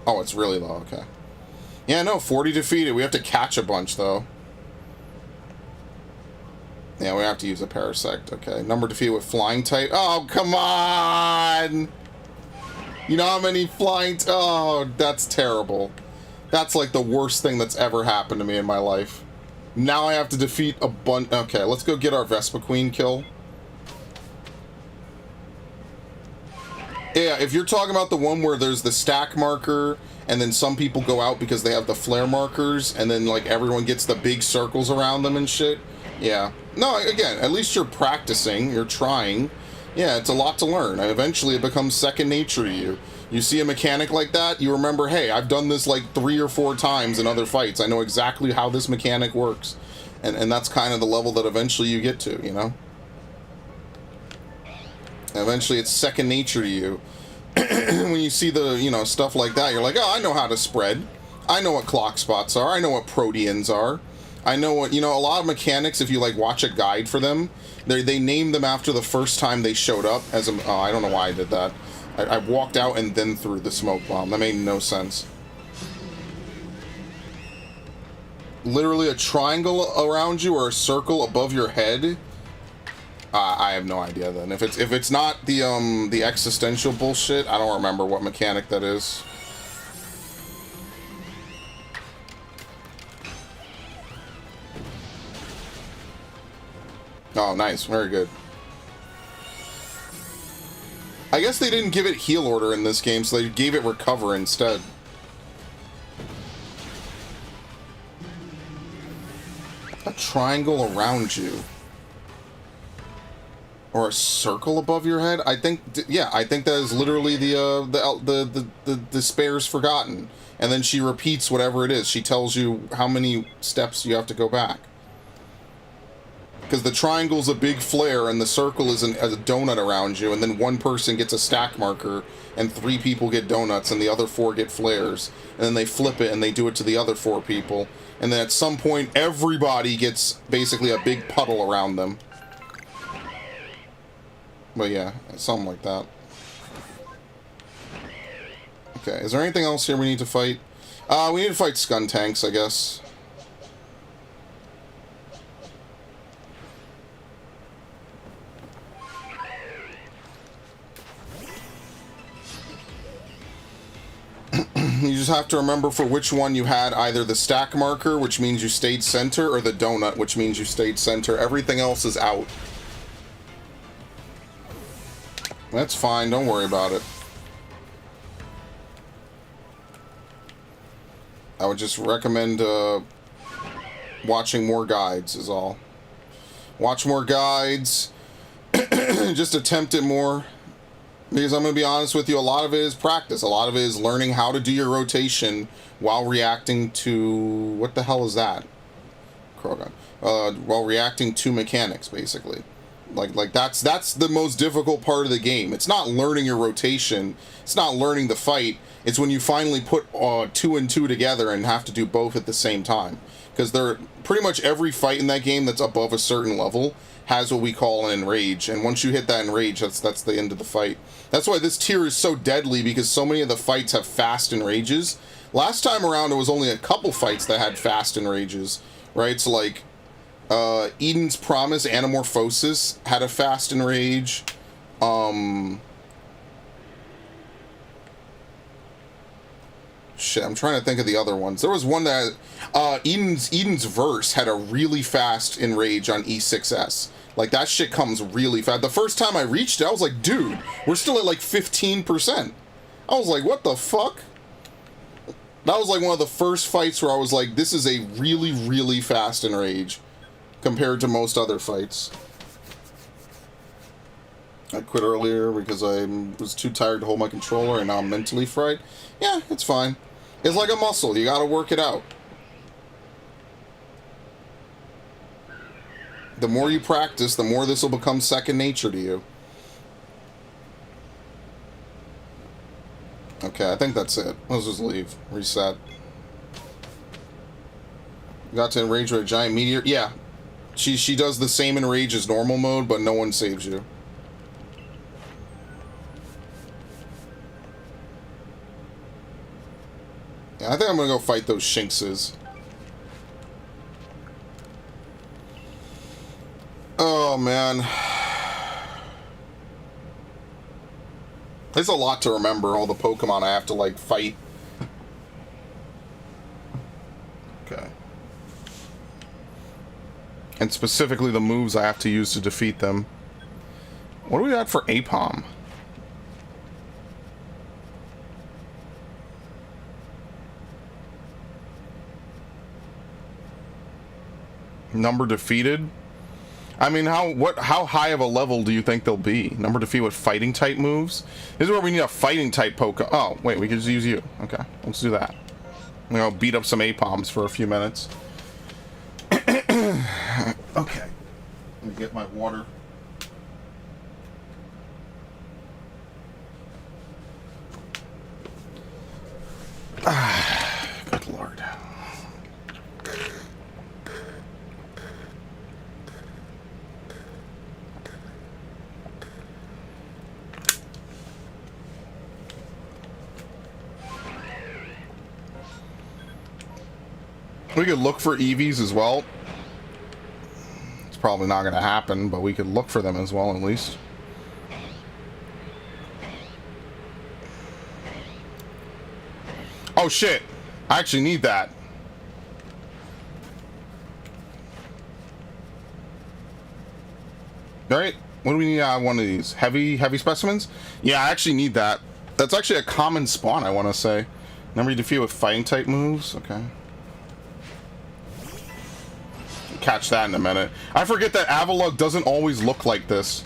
Oh, it's really low. Okay. Yeah, no, 40 defeated. We have to catch a bunch, though. Yeah, we have to use a Parasect. Okay. Number defeated with flying type. Oh, come on! You know how many flying... Oh, that's terrible. That's like the worst thing that's ever happened to me in my life. Now I have to defeat a bunch... Okay, let's go get our Vespa Queen kill. Yeah, if you're talking about the one where there's the stack marker, and then some people go out because they have the flare markers, and then, like, everyone gets the big circles around them and shit. Yeah. No, again, at least you're practicing, you're trying. Yeah, it's a lot to learn, and eventually it becomes second nature to you. You see a mechanic like that, you remember, hey, I've done this like 3 or 4 times in other fights. I know exactly how this mechanic works. And that's kind of the level that eventually you get to, you know? Eventually it's second nature to you. When you see the, you know, stuff like that, you're like, oh, I know how to spread. I know what clock spots are. I know what proteans are. I know what, you know, a lot of mechanics, if you, like, watch a guide for them, they name them after the first time they showed up as a, oh, I don't know why I did that. I walked out and then threw the smoke bomb. That made no sense. Literally a triangle around you or a circle above your head? I have no idea then. If it's not the existential bullshit, I don't remember what mechanic that is. Oh, nice. Very good. I guess they didn't give it heal order in this game, so they gave it recover instead. A triangle around you. Or a circle above your head? I think, yeah, I think that is literally the spare's forgotten. And then she repeats whatever it is. She tells you how many steps you have to go back. Because the triangle's a big flare and the circle is a donut around you, and then one person gets a stack marker and 3 people get donuts and the other 4 get flares, and then they flip it and they do it to the other 4 people, and then at some point everybody gets basically a big puddle around them. But yeah, something like that. Okay, is there anything else here we need to fight? We need to fight Scun Tanks, I guess. You just have to remember for which one you had either the stack marker, which means you stayed center, or the donut, which means you stayed center. Everything else is out. That's fine, don't worry about it. I would just recommend watching more guides is all. Watch more guides. Just attempt it more. Because I'm going to be honest with you, a lot of it is practice. A lot of it is learning how to do your rotation while reacting to... What the hell is that? Krogan. While reacting to mechanics, basically. Like that's the most difficult part of the game. It's not learning your rotation. It's not learning the fight. It's when you finally put 2 and 2 together and have to do both at the same time. Because pretty much every fight in that game that's above a certain level has what we call an enrage, and once you hit that enrage, that's the end of the fight. That's why this tier is so deadly, because so many of the fights have fast enrages. Last time around, it was only a couple fights that had fast enrages, right? So like, Eden's Promise Anamorphosis had a fast enrage. Shit, I'm trying to think of the other ones. There was one that Eden's Verse had a really fast enrage on E6S. Like, that shit comes really fast. The first time I reached it, I was like, dude, we're still at like 15%. I was like, what the fuck? That was like one of the first fights where I was like, this is a really, really fast enrage compared to most other fights. I quit earlier because I was too tired to hold my controller and now I'm mentally fried. Yeah, it's fine. It's like a muscle. You gotta work it out. The more you practice, the more this will become second nature to you. Okay, I think that's it. Let's just leave. Reset. Got to enrage with a giant meteor. Yeah. She does the same enrage as normal mode, but no one saves you. Yeah, I think I'm gonna go fight those Shinxes. Oh, man. There's a lot to remember, all the Pokemon I have to, like, fight. Okay. And specifically the moves I have to use to defeat them. What do we got for Apom? Number defeated? I mean, how high of a level do you think they'll be? Number defeated with fighting type moves? This is where we need a fighting type Pokemon. Oh, wait, we can just use you. Okay, let's do that. I'm gonna beat up some Apoms for a few minutes. Okay. Let me get my water. Good lord. We could look for EVs as well. It's probably not going to happen, but we could look for them as well, at least. Oh shit! I actually need that. Alright, what do we need out of one of these? Heavy specimens? Yeah, I actually need that. That's actually a common spawn, I want to say. Number you defeat with fighting type moves? Okay. Catch that in a minute. I forget that Avalugg doesn't always look like this.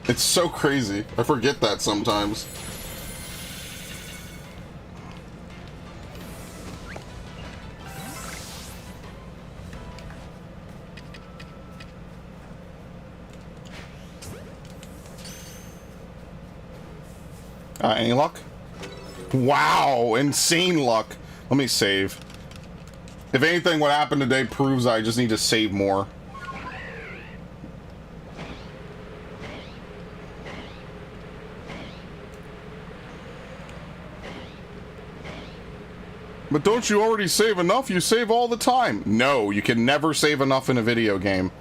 It's so crazy. I forget that sometimes. Any luck? Wow, insane luck. Let me save. If anything, what happened today proves I just need to save more. But don't you already save enough? You save all the time. No, you can never save enough in a video game.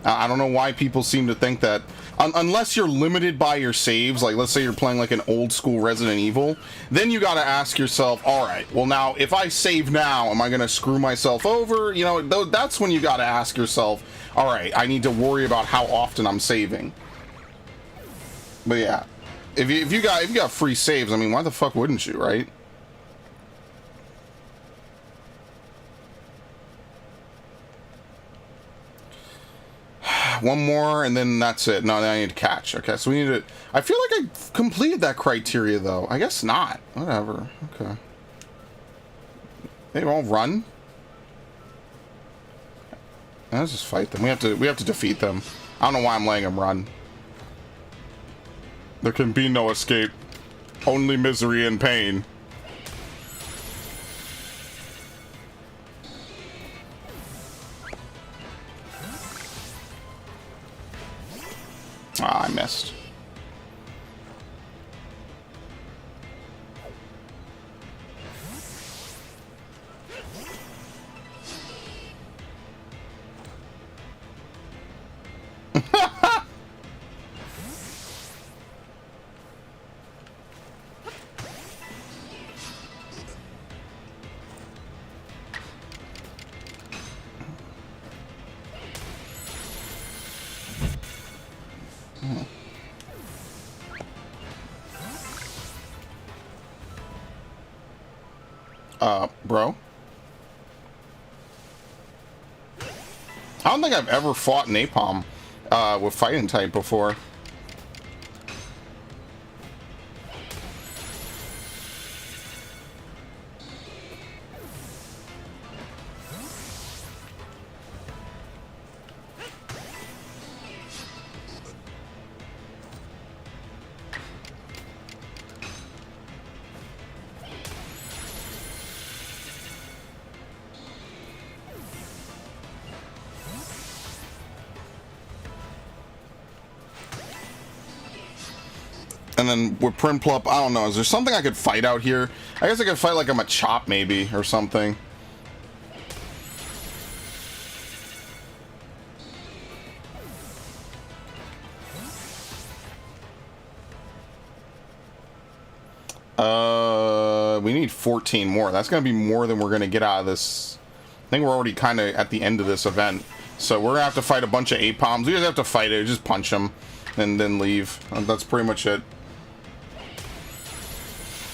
I don't know why people seem to think that. Unless you're limited by your saves, like let's say you're playing like an old school Resident Evil, then you gotta ask yourself, alright, well now, if I save now, am I gonna screw myself over? You know, that's when you gotta ask yourself, alright, I need to worry about how often I'm saving. But yeah, if you got free saves, I mean, why the fuck wouldn't you, right? One more, and then that's it. No, then I need to catch. Okay, so we need to... I feel like I completed that criteria, though. I guess not. Whatever. Okay. They all run? Let's just fight them. We have to defeat them. I don't know why I'm letting them run. There can be no escape. Only misery and pain. Ah, I missed. Bro? I don't think I've ever fought Napalm. with fighting type before. And then with Primplup, I don't know. Is there something I could fight out here? I guess I could fight like a Machop maybe or something. We need 14 more. That's going to be more than we're going to get out of this. I think we're already kind of at the end of this event. So we're going to have to fight a bunch of Apoms. We just have to fight it. Just punch them and then leave. That's pretty much it.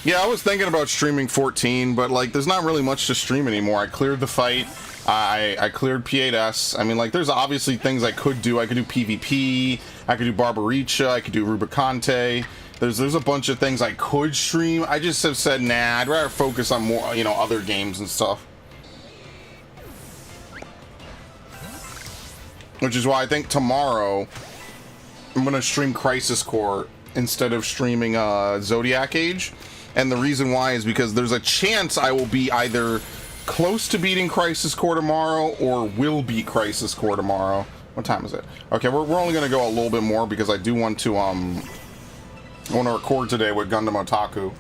Yeah, I was thinking about streaming 14, but like there's not really much to stream anymore. I cleared the fight. I cleared P8S. I mean, like there's obviously things I could do. I could do PvP. I could do Barbaricha. I could do Rubicante. There's a bunch of things I could stream. I just have said, nah, I'd rather focus on more, you know, other games and stuff. Which is why I think tomorrow I'm going to stream Crisis Core instead of streaming Zodiac Age. And the reason why is because there's a chance I will be either close to beating Crisis Core tomorrow or will beat Crisis Core tomorrow. What time is it? Okay, we're only going to go a little bit more because I do want to record today with Gundam Otaku.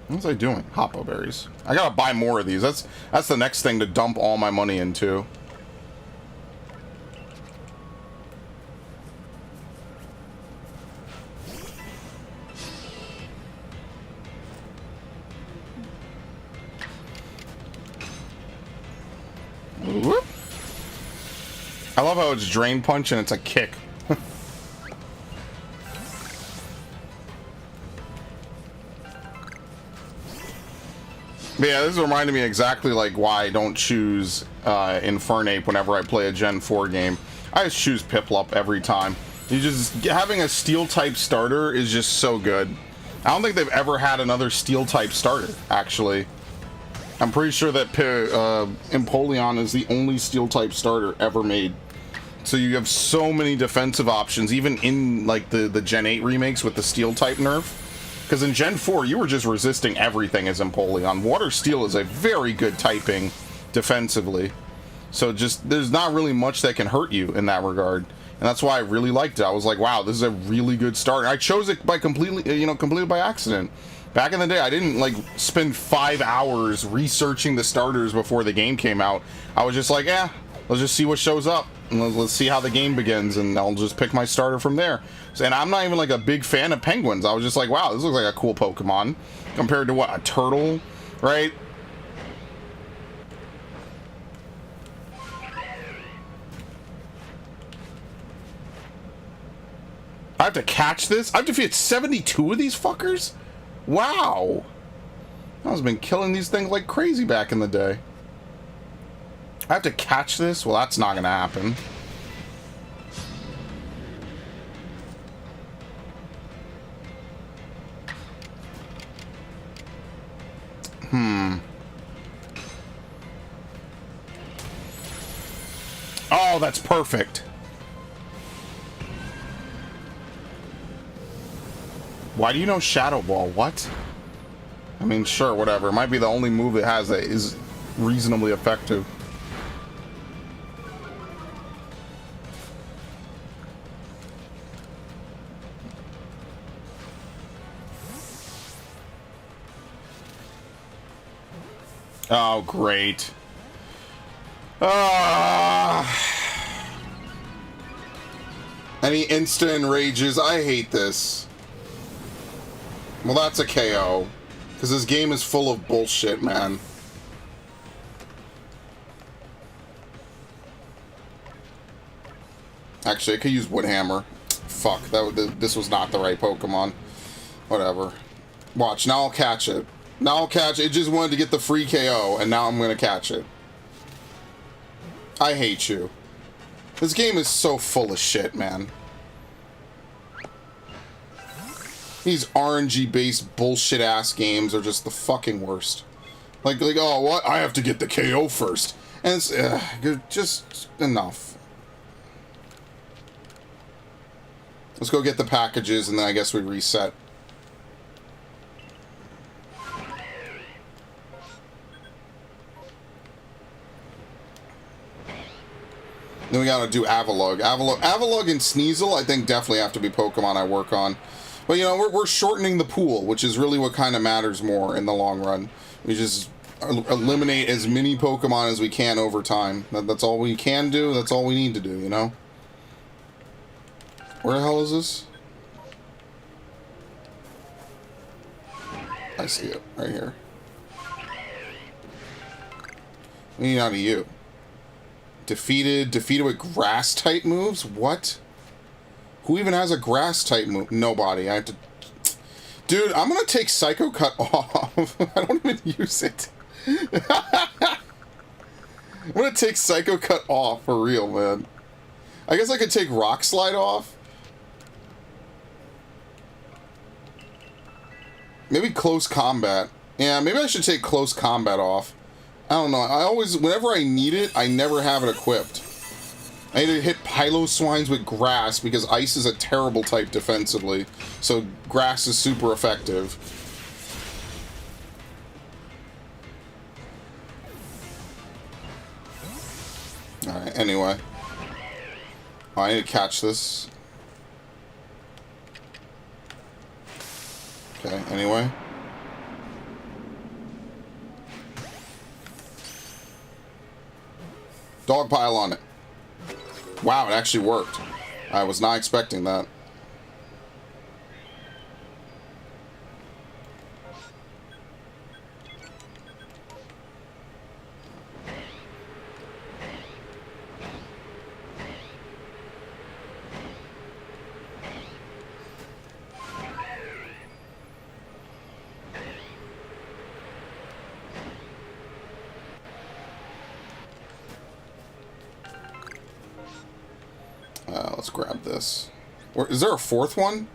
What's I doing? Hoppo berries. I gotta buy more of these. That's the next thing to dump all my money into. Whoop. I love how it's Drain Punch and it's a kick. But yeah, this is reminding me exactly like why I don't choose Infernape whenever I play a Gen 4 game. I just choose Piplup every time. Having a Steel type starter is just so good. I don't think they've ever had another Steel type starter, actually. I'm pretty sure that Empoleon is the only Steel type starter ever made. So you have so many defensive options, even in like the Gen 8 remakes with the Steel type nerf. Because in Gen 4, you were just resisting everything as Empoleon. Water Steel is a very good typing defensively. So just, there's not really much that can hurt you in that regard. And that's why I really liked it. I was like, wow, this is a really good start. I chose it by completely by accident. Back in the day, I didn't like spend 5 hours researching the starters before the game came out. I was just like, let's just see what shows up. And let's see how the game begins, and I'll just pick my starter from there. And I'm not even like a big fan of penguins. I was just like, wow, this looks like a cool Pokemon. Compared to what, a turtle, right? I have to catch this? I've defeated 72 of these fuckers? Wow. I've been killing these things like crazy back in the day. I have to catch this? Well, that's not gonna happen. Oh, that's perfect. Why do you know Shadow Ball? What? I mean, sure, whatever. It might be the only move it has that is reasonably effective. Oh, great. And he instant enrages. I hate this. Well, that's a KO. Because this game is full of bullshit, man. Actually, I could use Woodhammer. Fuck, this was not the right Pokemon. Whatever. Watch, now I'll catch it. Now I'll catch it. It just wanted to get the free KO, and now I'm going to catch it. I hate you. This game is so full of shit, man. These RNG-based bullshit-ass games are just the fucking worst. Like, oh, what? I have to get the KO first. And it's just enough. Let's go get the packages, and then I guess we reset. Then we gotta do Avalugg. Avalugg and Sneasel, I think, definitely have to be Pokemon I work on. But, you know, we're shortening the pool, which is really what kind of matters more in the long run. We just eliminate as many Pokemon as we can over time. That's all we can do. That's all we need to do, you know? Where the hell is this? I see it. Right here. We need out of you. Defeated with grass-type moves? What? Who even has a grass-type move? Nobody. I have to... Dude, I'm gonna take Psycho Cut off. I don't even use it. I'm gonna take Psycho Cut off, for real, man. I guess I could take Rock Slide off. Maybe Close Combat. Yeah, maybe I should take Close Combat off. I don't know. I always, whenever I need it, I never have it equipped. I need to hit Piloswines with Grass because Ice is a terrible type defensively. So Grass is super effective. Alright, anyway. Oh, I need to catch this. Okay, anyway. Dog pile on it. Wow, it actually worked. I was not expecting that. Let's grab this. Is there a fourth one?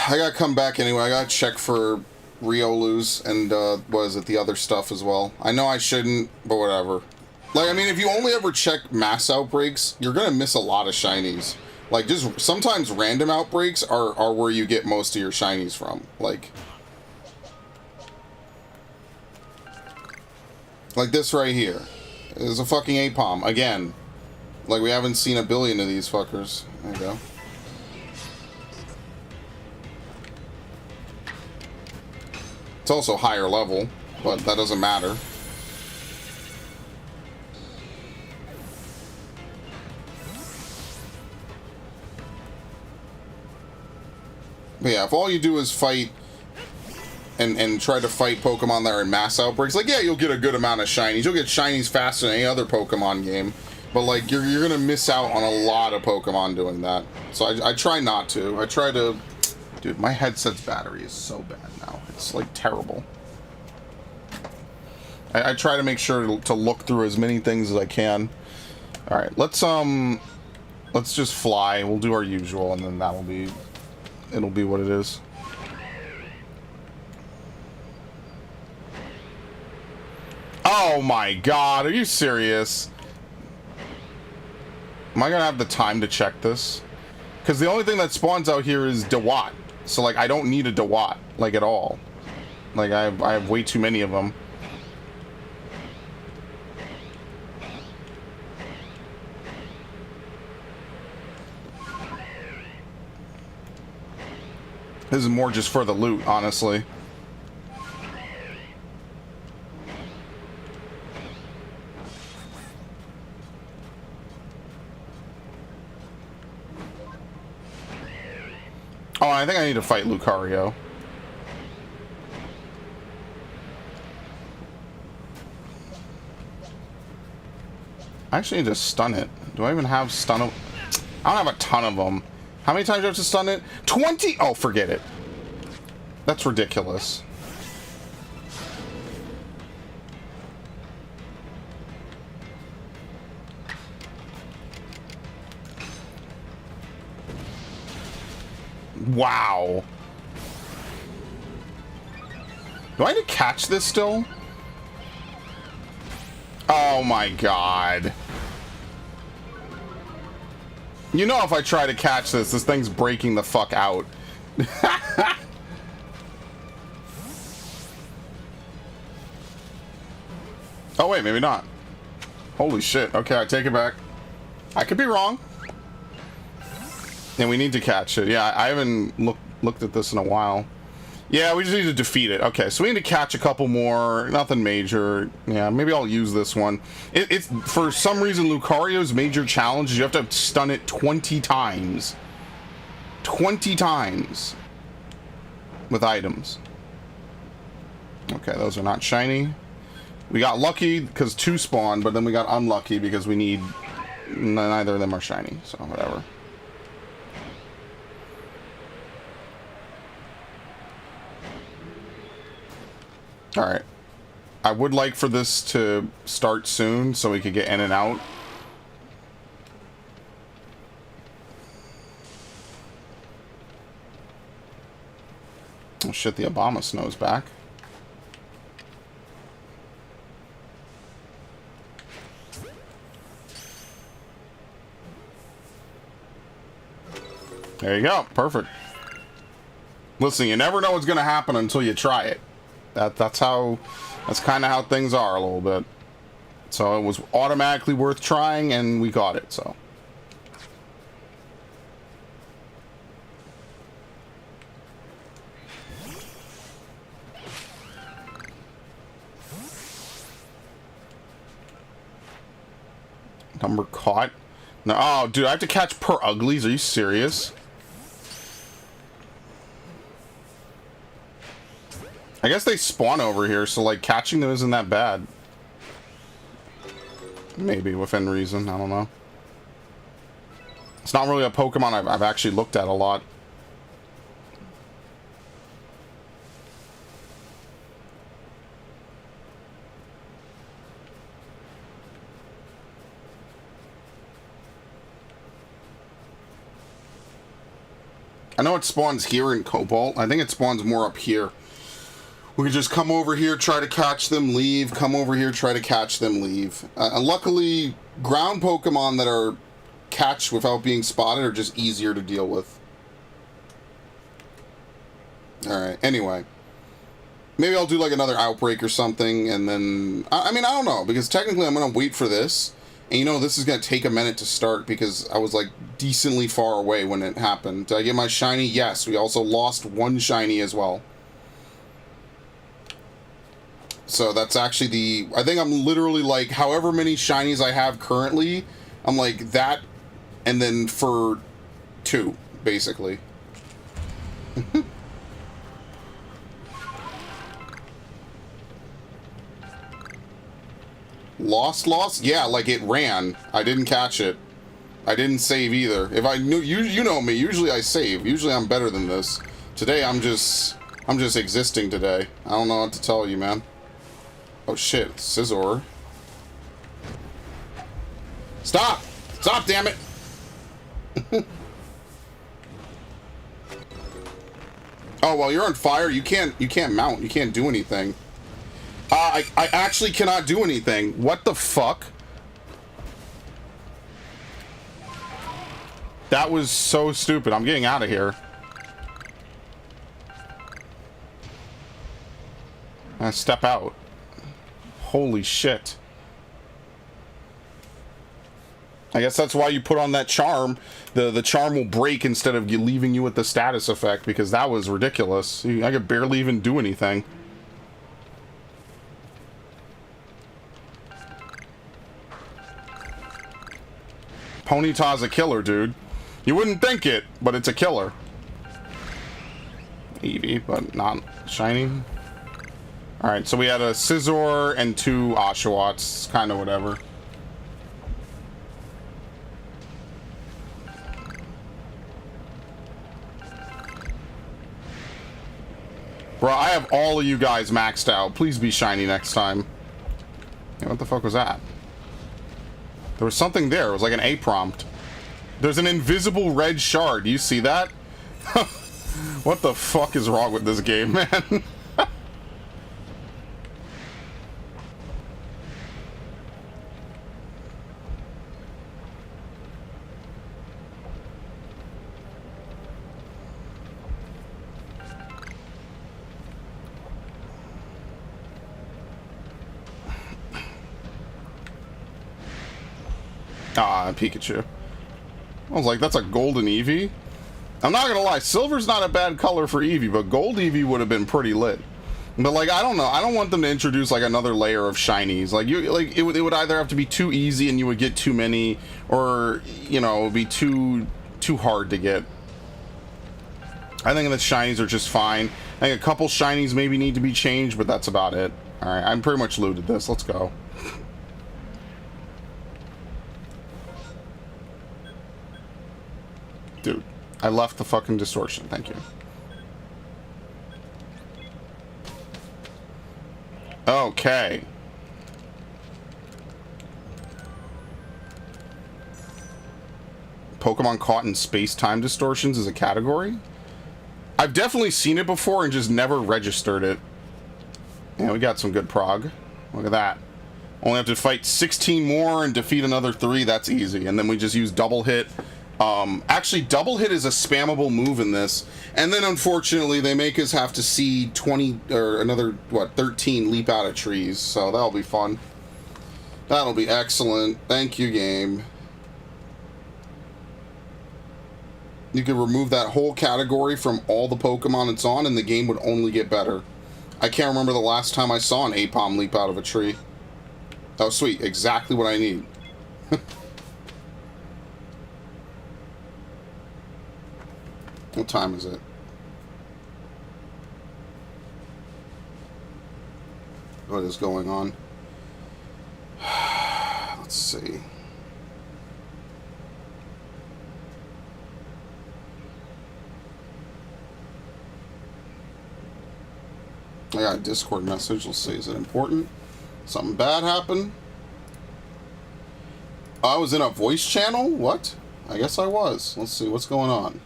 I gotta come back anyway. I gotta check for Riolus and, what is it, the other stuff as well. I know I shouldn't, but whatever. Like, I mean, if you only ever check mass outbreaks, you're gonna miss a lot of shinies. Like, just sometimes random outbreaks are where you get most of your shinies from. Like this right here. Is a fucking Apom. Again. Like, we haven't seen a billion of these fuckers. There you go. It's also higher level, but that doesn't matter. But yeah, if all you do is fight and try to fight Pokemon that are in mass outbreaks, like, yeah, you'll get a good amount of shinies. You'll get shinies faster than any other Pokemon game. But, like, you're gonna miss out on a lot of Pokemon doing that. So I try not to. I try to... Dude, my headset's battery is so bad now. It's, like, terrible. I try to make sure to look through as many things as I can. Alright, let's just fly. We'll do our usual, and then that'll be... It'll be what it is. Oh my god, are you serious? Am I gonna have the time to check this? Because the only thing that spawns out here is Dewott. So, like, I don't need a Dewott, like, at all. Like, I have way too many of them. This is more just for the loot, honestly. Oh, I think I need to fight Lucario. I actually need to stun it. Do I even have stun of... I don't have a ton of them. How many times do I have to stun it? 20? Oh, forget it. That's ridiculous. Wow. Do I need to catch this still? Oh my god. You know if I try to catch this, this thing's breaking the fuck out. Oh wait, maybe not. Holy shit. Okay, I take it back. I could be wrong. And we need to catch it. Yeah, I haven't looked at this in a while. Yeah, we just need to defeat it. Okay, so we need to catch a couple more. Nothing major. Yeah, maybe I'll use this one. It's for some reason, Lucario's major challenge is you have to stun it 20 times. 20 times. With items. Okay, those are not shiny. We got lucky because 2 spawned, but then we got unlucky because we need... Neither of them are shiny, so whatever. Alright. I would like for this to start soon so we could get in and out. Oh shit, the Obama snow's back. There you go. Perfect. Listen, you never know what's going to happen until you try it. That's kind of how things are a little bit. So it was automatically worth trying, and we got it, so. Number caught. No, oh, dude, I have to catch per uglies. Are you serious? I guess they spawn over here, so like catching them isn't that bad. Maybe within reason. I don't know. It's not really a Pokemon I've actually looked at a lot. I know it spawns here in Cobalt. I think it spawns more up here. We could just come over here, try to catch them, leave. Come over here, try to catch them, leave. And luckily, ground Pokemon that are catched without being spotted are just easier to deal with. Alright, anyway. Maybe I'll do like another outbreak or something, and then... I mean, I don't know, because technically I'm going to wait for this. And you know, this is going to take a minute to start, because I was like decently far away when it happened. Did I get my shiny? Yes, we also lost 1 shiny as well. So that's actually the... I think I'm literally like, however many shinies I have currently, I'm like that, and then for 2, basically. Lost? Yeah, like it ran. I didn't catch it. I didn't save either. If I knew... You know me, usually I save. Usually I'm better than this. Today I'm just existing today. I don't know what to tell you, man. Oh shit, Scizor. Stop! Stop, damn it! Oh, well, you're on fire. You can't mount. You can't do anything. I actually cannot do anything. What the fuck? That was so stupid. I'm getting out of here. I step out. Holy shit. I guess that's why you put on that charm. The charm will break instead of leaving you with the status effect, because that was ridiculous. I could barely even do anything. Ponyta's a killer, dude. You wouldn't think it, but it's a killer. Eevee, but not shiny. Alright, so we had a Scizor and 2 Oshawotts. Kind of whatever. have all of you guys maxed out. Please be shiny next time. Yeah, what the fuck was that? There was something there. It was like an A prompt. There's an invisible red shard. Do you see that? What the fuck is wrong with this game, man? Ah, Pikachu. I was like, that's a golden Eevee? I'm not gonna lie, silver's not a bad color for Eevee, but gold Eevee would have been pretty lit. But like, I don't know, I don't want them to introduce like another layer of shinies. Like it would either have to be too easy and you would get too many, or you know, it would be too hard to get. I think the shinies are just fine. I think a couple shinies maybe need to be changed, but that's about it. All right, I'm pretty much looted this. Let's go. Dude, I left the fucking distortion. Thank you. Okay. Pokemon caught in space-time distortions is a category? I've definitely seen it before and just never registered it. Yeah, we got some good prog. Look at that. Only have to fight 16 more and defeat another 3. That's easy. And then we just use double hit. Actually, double hit is a spammable move in this. And then, unfortunately, they make us have to see 20, or another, what, 13 leap out of trees. So that'll be fun. That'll be excellent. Thank you, game. You could remove that whole category from all the Pokemon it's on, and the game would only get better. I can't remember the last time I saw an Apom leap out of a tree. Oh, sweet. Exactly what I need. What time is it? What is going on? Let's see. I got a Discord message. Let's see. Is it important? Something bad happened? I was in a voice channel? What? I guess I was. Let's see. What's going on?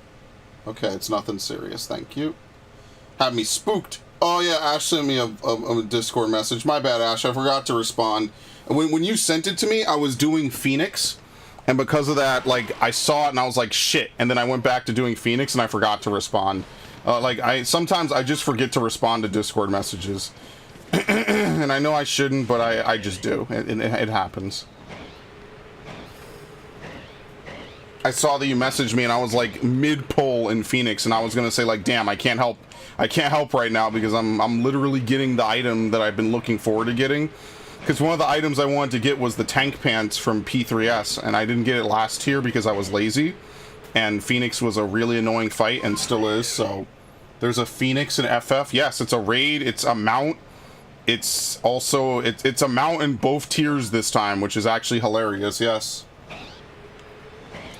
Okay, it's nothing serious. Thank you. Had me spooked. Oh, yeah. Ash sent me a Discord message. My bad, Ash. I forgot to respond. When you sent it to me, I was doing Phoenix. And because of that, like, I saw it and I was like, shit. And then I went back to doing Phoenix and I forgot to respond. Sometimes I just forget to respond to Discord messages. And I know I shouldn't, but I just do. It happens. I saw that you messaged me and I was like mid-pull in Phoenix and I was gonna say like, damn, I can't help right now because I'm literally getting the item that I've been looking forward to getting. Because one of the items I wanted to get was the tank pants from P3S and I didn't get it last tier because I was lazy. And Phoenix was a really annoying fight and still is, so there's a Phoenix in FF. Yes, it's a raid, it's a mount. It's also it's a mount in both tiers this time, which is actually hilarious, yes.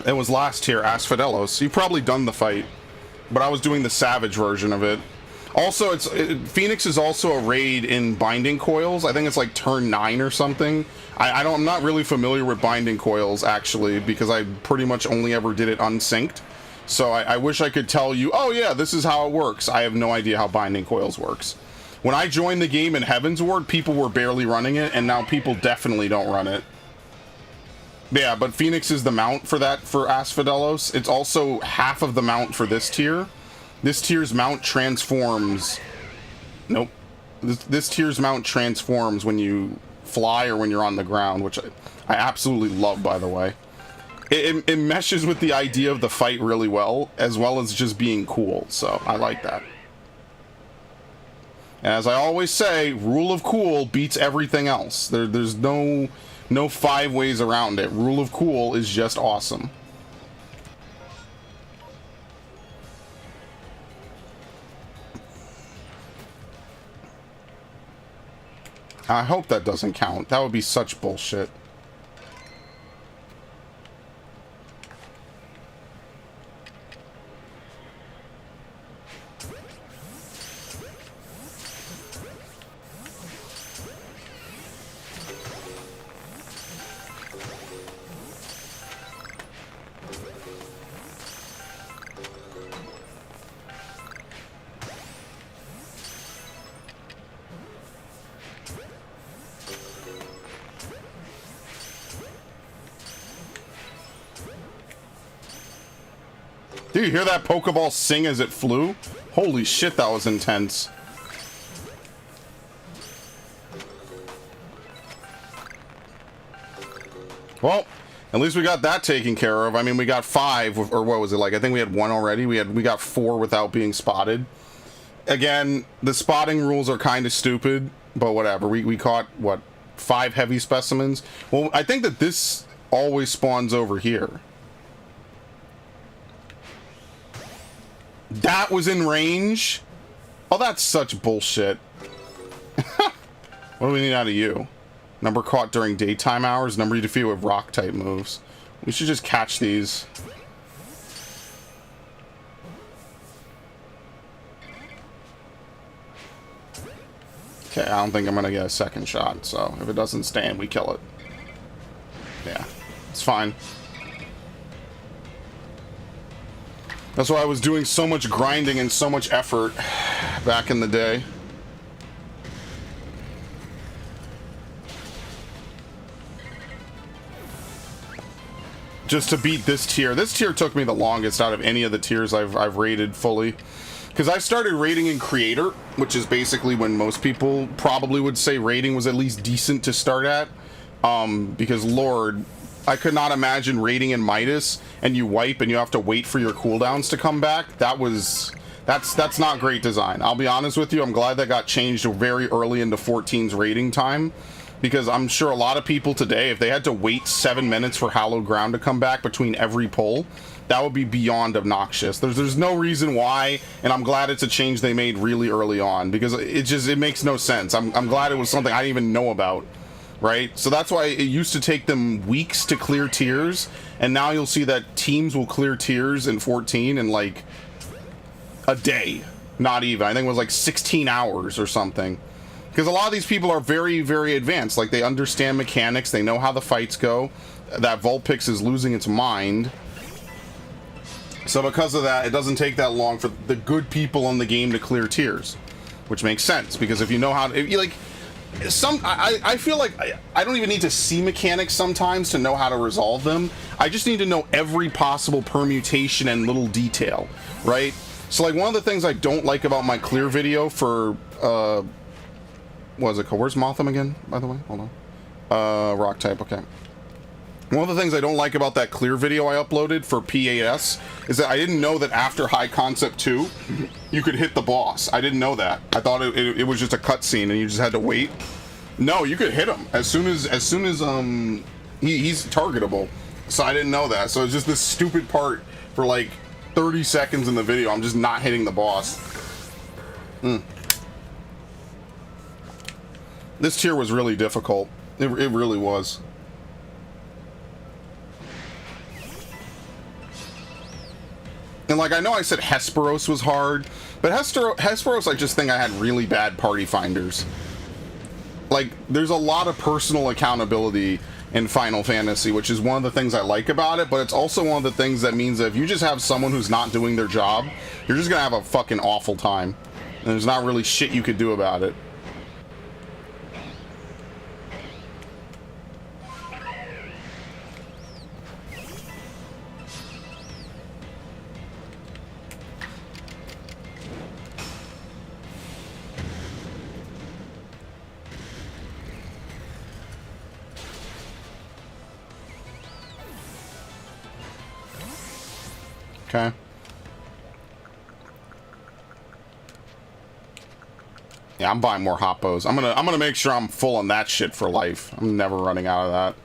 It was last tier, Asphodelos. You've probably done the fight, but I was doing the Savage version of it. Also, Phoenix is also a raid in Binding Coils. I think it's like turn 9 or something. I'm not really familiar with Binding Coils, actually, because I pretty much only ever did it unsynced. So I wish I could tell you, oh yeah, this is how it works. I have no idea how Binding Coils works. When I joined the game in Heavensward, people were barely running it, and now people definitely don't run it. Yeah, but Phoenix is the mount for that, for Asphodelos. It's also half of the mount for this tier. This tier's mount transforms... Nope. This tier's mount transforms when you fly or when you're on the ground, which I absolutely love, by the way. It meshes with the idea of the fight really well as just being cool, so I like that. And as I always say, rule of cool beats everything else. There's no 5 ways around it. Rule of cool is just awesome. I hope that doesn't count. That would be such bullshit. Did you hear that Pokeball sing as it flew? Holy shit, that was intense. Well, at least we got that taken care of. I mean, we got 5, or what was it like? I think we had 1 already. We got 4 without being spotted. Again, the spotting rules are kind of stupid, but whatever. We caught, what, 5 heavy specimens? Well, I think that this always spawns over here. That was in range? Oh, that's such bullshit. What do we need out of you? Number caught during daytime hours, number you defeat with rock type moves. We should just catch these. Okay, I don't think I'm gonna get a second shot, so if it doesn't stand, we kill it. Yeah, it's fine. That's why I was doing so much grinding and so much effort back in the day. Just to beat this tier. This tier took me the longest out of any of the tiers I've rated fully. Because I started rating in Creator, which is basically when most people probably would say rating was at least decent to start at. Because, Lord, I could not imagine rating in Midas and you wipe and you have to wait for your cooldowns to come back. That's not great design. I'll be honest with you, I'm glad that got changed very early into 14's rating time. Because I'm sure a lot of people today, if they had to wait 7 minutes for Hallowed Ground to come back between every pull, that would be beyond obnoxious. There's no reason why, and I'm glad it's a change they made really early on, because it makes no sense. I'm glad it was something I didn't even know about, right? So that's why it used to take them weeks to clear tiers, and now you'll see that teams will clear tiers in 14 in like a day. Not even. I think it was like 16 hours or something. Because a lot of these people are very, very advanced. Like, they understand mechanics. They know how the fights go. That Vulpix is losing its mind. So because of that, it doesn't take that long for the good people in the game to clear tiers. Which makes sense. Because if you know how to... If you, like, I feel like I don't even need to see mechanics sometimes to know how to resolve them. I just need to know every possible permutation and little detail. Right? So, like, one of the things I don't like about my clear video for... what is it called? Where's Motham again, by the way? Hold on. Rock type, okay. One of the things I don't like about that clear video I uploaded for PAS is that I didn't know that after High Concept 2, you could hit the boss. I didn't know that. I thought it was just a cutscene and you just had to wait. No, you could hit him as soon as he's targetable. So I didn't know that. So it's just this stupid part for like 30 seconds in the video. I'm just not hitting the boss. This tier was really difficult. It really was. And like, I know I said Hesperos was hard, but Hesperos I just think I had really bad party finders. Like, there's a lot of personal accountability in Final Fantasy, which is one of the things I like about it, but it's also one of the things that means that if you just have someone who's not doing their job, you're just gonna have a fucking awful time. And there's not really shit you could do about it. Okay. Yeah, I'm buying more Hoppos. I'm gonna make sure I'm full on that shit for life. I'm never running out of that.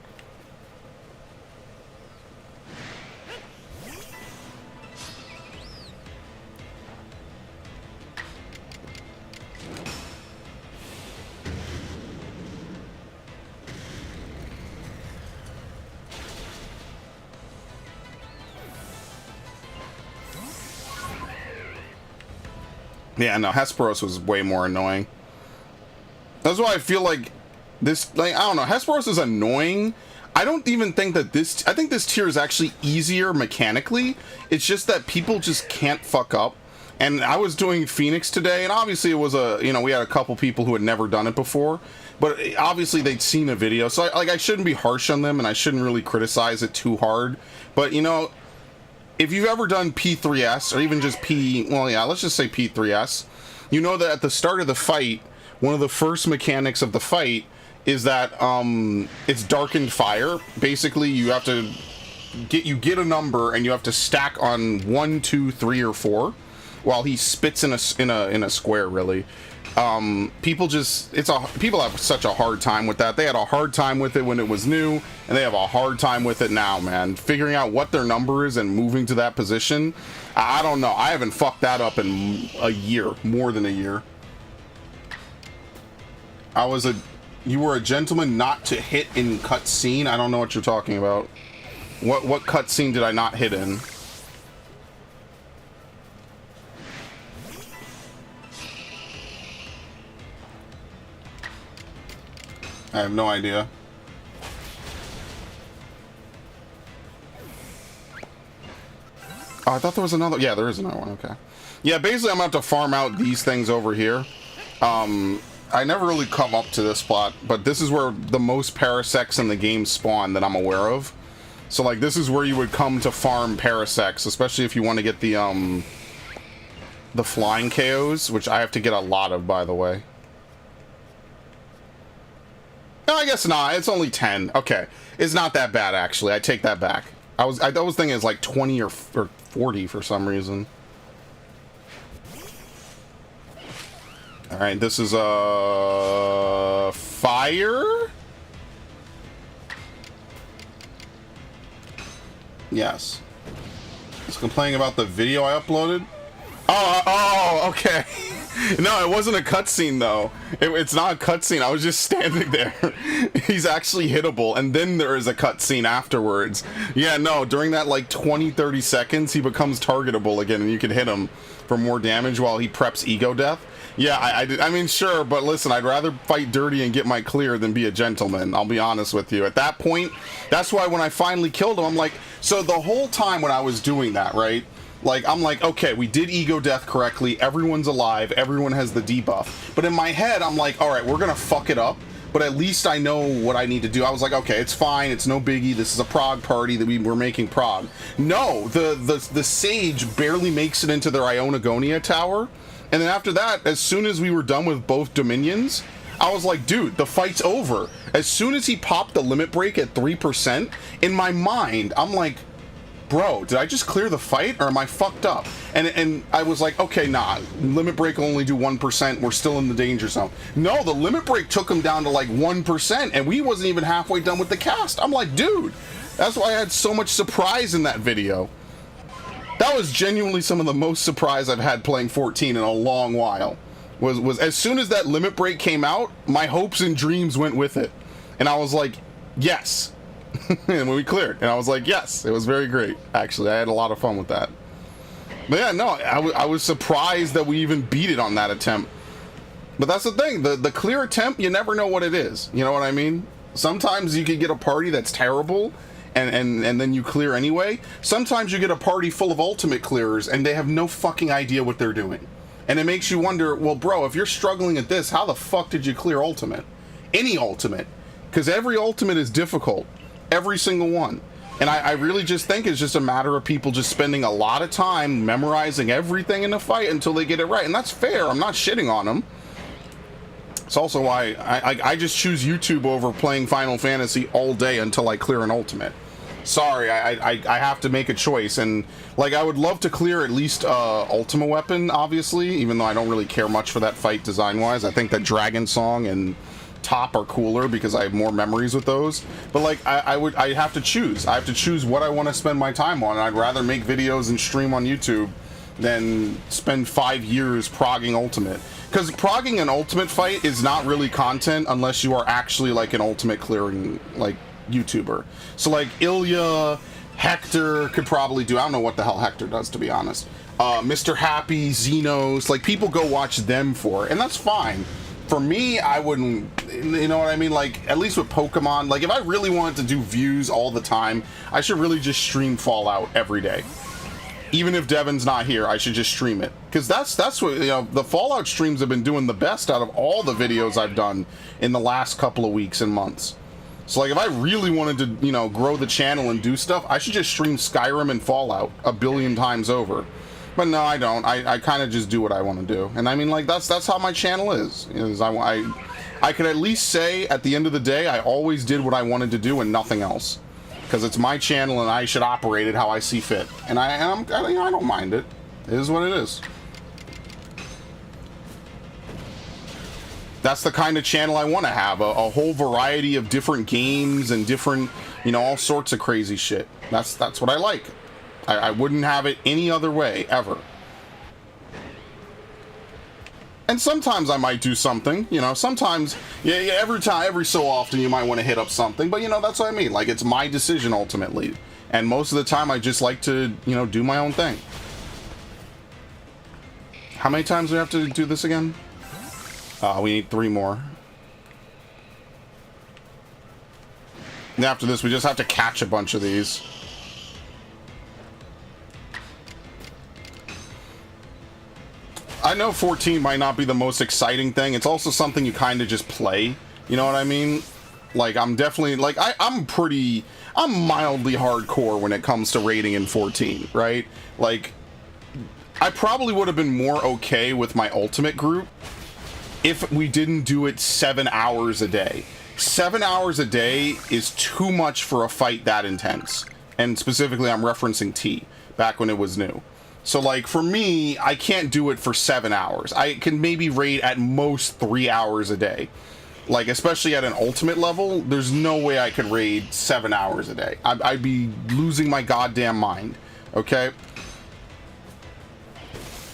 Yeah, no, Hesperos was way more annoying. That's why I feel like this, like, I don't know, Hesperos is annoying. I don't even think that this, I think this tier is actually easier mechanically. It's just that people just can't fuck up. And I was doing Phoenix today, and obviously it was a, you know, we had a couple people who had never done it before, but obviously they'd seen a video. So I shouldn't be harsh on them, and I shouldn't really criticize it too hard. But, you know, if you've ever done P3S or even just well, yeah, let's just say P3S, you know that at the start of the fight, one of the first mechanics of the fight is that it's darkened fire. Basically, you have to get a number and you have to stack on 1, 2, 3, or 4, while he spits in a square. Really, people have such a hard time with that. They had a hard time with it when it was new, and they have a hard time with it now, man. Figuring out what their number is and moving to that position, I don't know. I haven't fucked that up in a year, more than a year. You were a gentleman not to hit in cutscene. I don't know what you're talking about. What cutscene did I not hit in? I have no idea. Oh, I thought there was another. Yeah, there is another one. Okay. Yeah, basically I'm going to have to farm out these things over here. I never really come up to this spot, but this is where the most parasects in the game spawn that I'm aware of. So, like, this is where you would come to farm parasects, especially if you want to get the flying KOs, which I have to get a lot of, by the way. No, I guess not. It's only 10. Okay. It's not that bad, actually. I take that back. I was thinking it's like 20 or 40 for some reason. Alright, this is fire? Yes. Just complaining about the video I uploaded? Oh, okay. No, it wasn't a cutscene though. It's not a cutscene. I was just standing there. He's actually hittable, and then there is a cutscene afterwards. Yeah, no, during that like 20-30 seconds, he becomes targetable again, and you can hit him for more damage while he preps ego death. Yeah, I mean, sure, but listen, I'd rather fight dirty and get my clear than be a gentleman. I'll be honest with you. At that point, that's why when I finally killed him, I'm like, so the whole time when I was doing that, right? Like, I'm like, okay, we did ego death correctly. Everyone's alive. Everyone has the debuff. But in my head, I'm like, all right, we're going to fuck it up. But at least I know what I need to do. I was like, okay, it's fine. It's no biggie. This is a prog party that we're making prog. No, the sage barely makes it into their Ionagonia tower. And then after that, as soon as we were done with both dominions, I was like, dude, the fight's over. As soon as he popped the limit break at 3%, in my mind, I'm like, bro, did I just clear the fight or am I fucked up? And I was like, okay, nah, limit break will only do 1%. We're still in the danger zone. No, the limit break took him down to like 1%, and we wasn't even halfway done with the cast. I'm like, dude, that's why I had so much surprise in that video. That was genuinely some of the most surprise I've had playing 14 in a long while. Was as soon as that limit break came out, my hopes and dreams went with it. And I was like, yes. And when we cleared, and I was like, yes, it was very great. Actually, I had a lot of fun with that. But yeah, no, I was surprised that we even beat it on that attempt. But that's the thing, the clear attempt, you never know what it is. You know what I mean? Sometimes you can get a party that's terrible, and then you clear anyway. Sometimes you get a party full of ultimate clearers, and they have no fucking idea what they're doing. And it makes you wonder, well, bro, if you're struggling at this, how the fuck did you clear ultimate? Any ultimate. Because every ultimate is difficult. Every single one. And I really just think it's just a matter of people just spending a lot of time memorizing everything in the fight until they get it right. And that's fair. I'm not shitting on them. It's also why I just choose YouTube over playing Final Fantasy all day until I clear an ultimate. Sorry, I have to make a choice. And, like, I would love to clear at least Ultima Weapon, obviously, even though I don't really care much for that fight design-wise. I think that Dragon Song and Top are cooler because I have more memories with those. But, like, I have to choose. I have to choose what I want to spend my time on. And I'd rather make videos and stream on YouTube than spend 5 years progging Ultimate. Because progging an Ultimate fight is not really content unless you are actually, like, an Ultimate clearing, like, YouTuber. So, like, Ilya, Hector could probably do... I don't know what the hell Hector does, to be honest. Mr. Happy, Xenos, like, people go watch them for it, and that's fine. For me, I wouldn't... You know what I mean? Like, at least with Pokemon, like, if I really wanted to do views all the time, I should really just stream Fallout every day. Even if Devin's not here, I should just stream it. Because that's what, you know, the Fallout streams have been doing the best out of all the videos I've done in the last couple of weeks and months. So like if I really wanted to, you know, grow the channel and do stuff, I should just stream Skyrim and Fallout a billion times over. But no, I don't. I kind of just do what I want to do. And I mean, like, that's how my channel is I could at least say at the end of the day, I always did what I wanted to do and nothing else. Because it's my channel and I should operate it how I see fit. And I don't mind it. It is what it is. That's the kind of channel I want to have. A whole variety of different games and different, you know, all sorts of crazy shit. That's what I like. I wouldn't have it any other way, ever. And sometimes I might do something, you know, sometimes, yeah, every so often you might want to hit up something, but, you know, that's what I mean. Like, it's my decision, ultimately. And most of the time, I just like to, you know, do my own thing. How many times do we have to do this again? We need 3 more. And after this, we just have to catch a bunch of these. I know 14 might not be the most exciting thing. It's also something you kind of just play. You know what I mean? Like, I'm definitely, like, I'm mildly hardcore when it comes to raiding in 14, right? Like, I probably would have been more okay with my ultimate group if we didn't do it 7 hours a day. 7 hours a day is too much for a fight that intense. And specifically, I'm referencing T, back when it was new. So, like, for me, I can't do it for 7 hours. I can maybe raid at most 3 hours a day. Like, especially at an ultimate level, there's no way I could raid 7 hours a day. I'd be losing my goddamn mind, okay?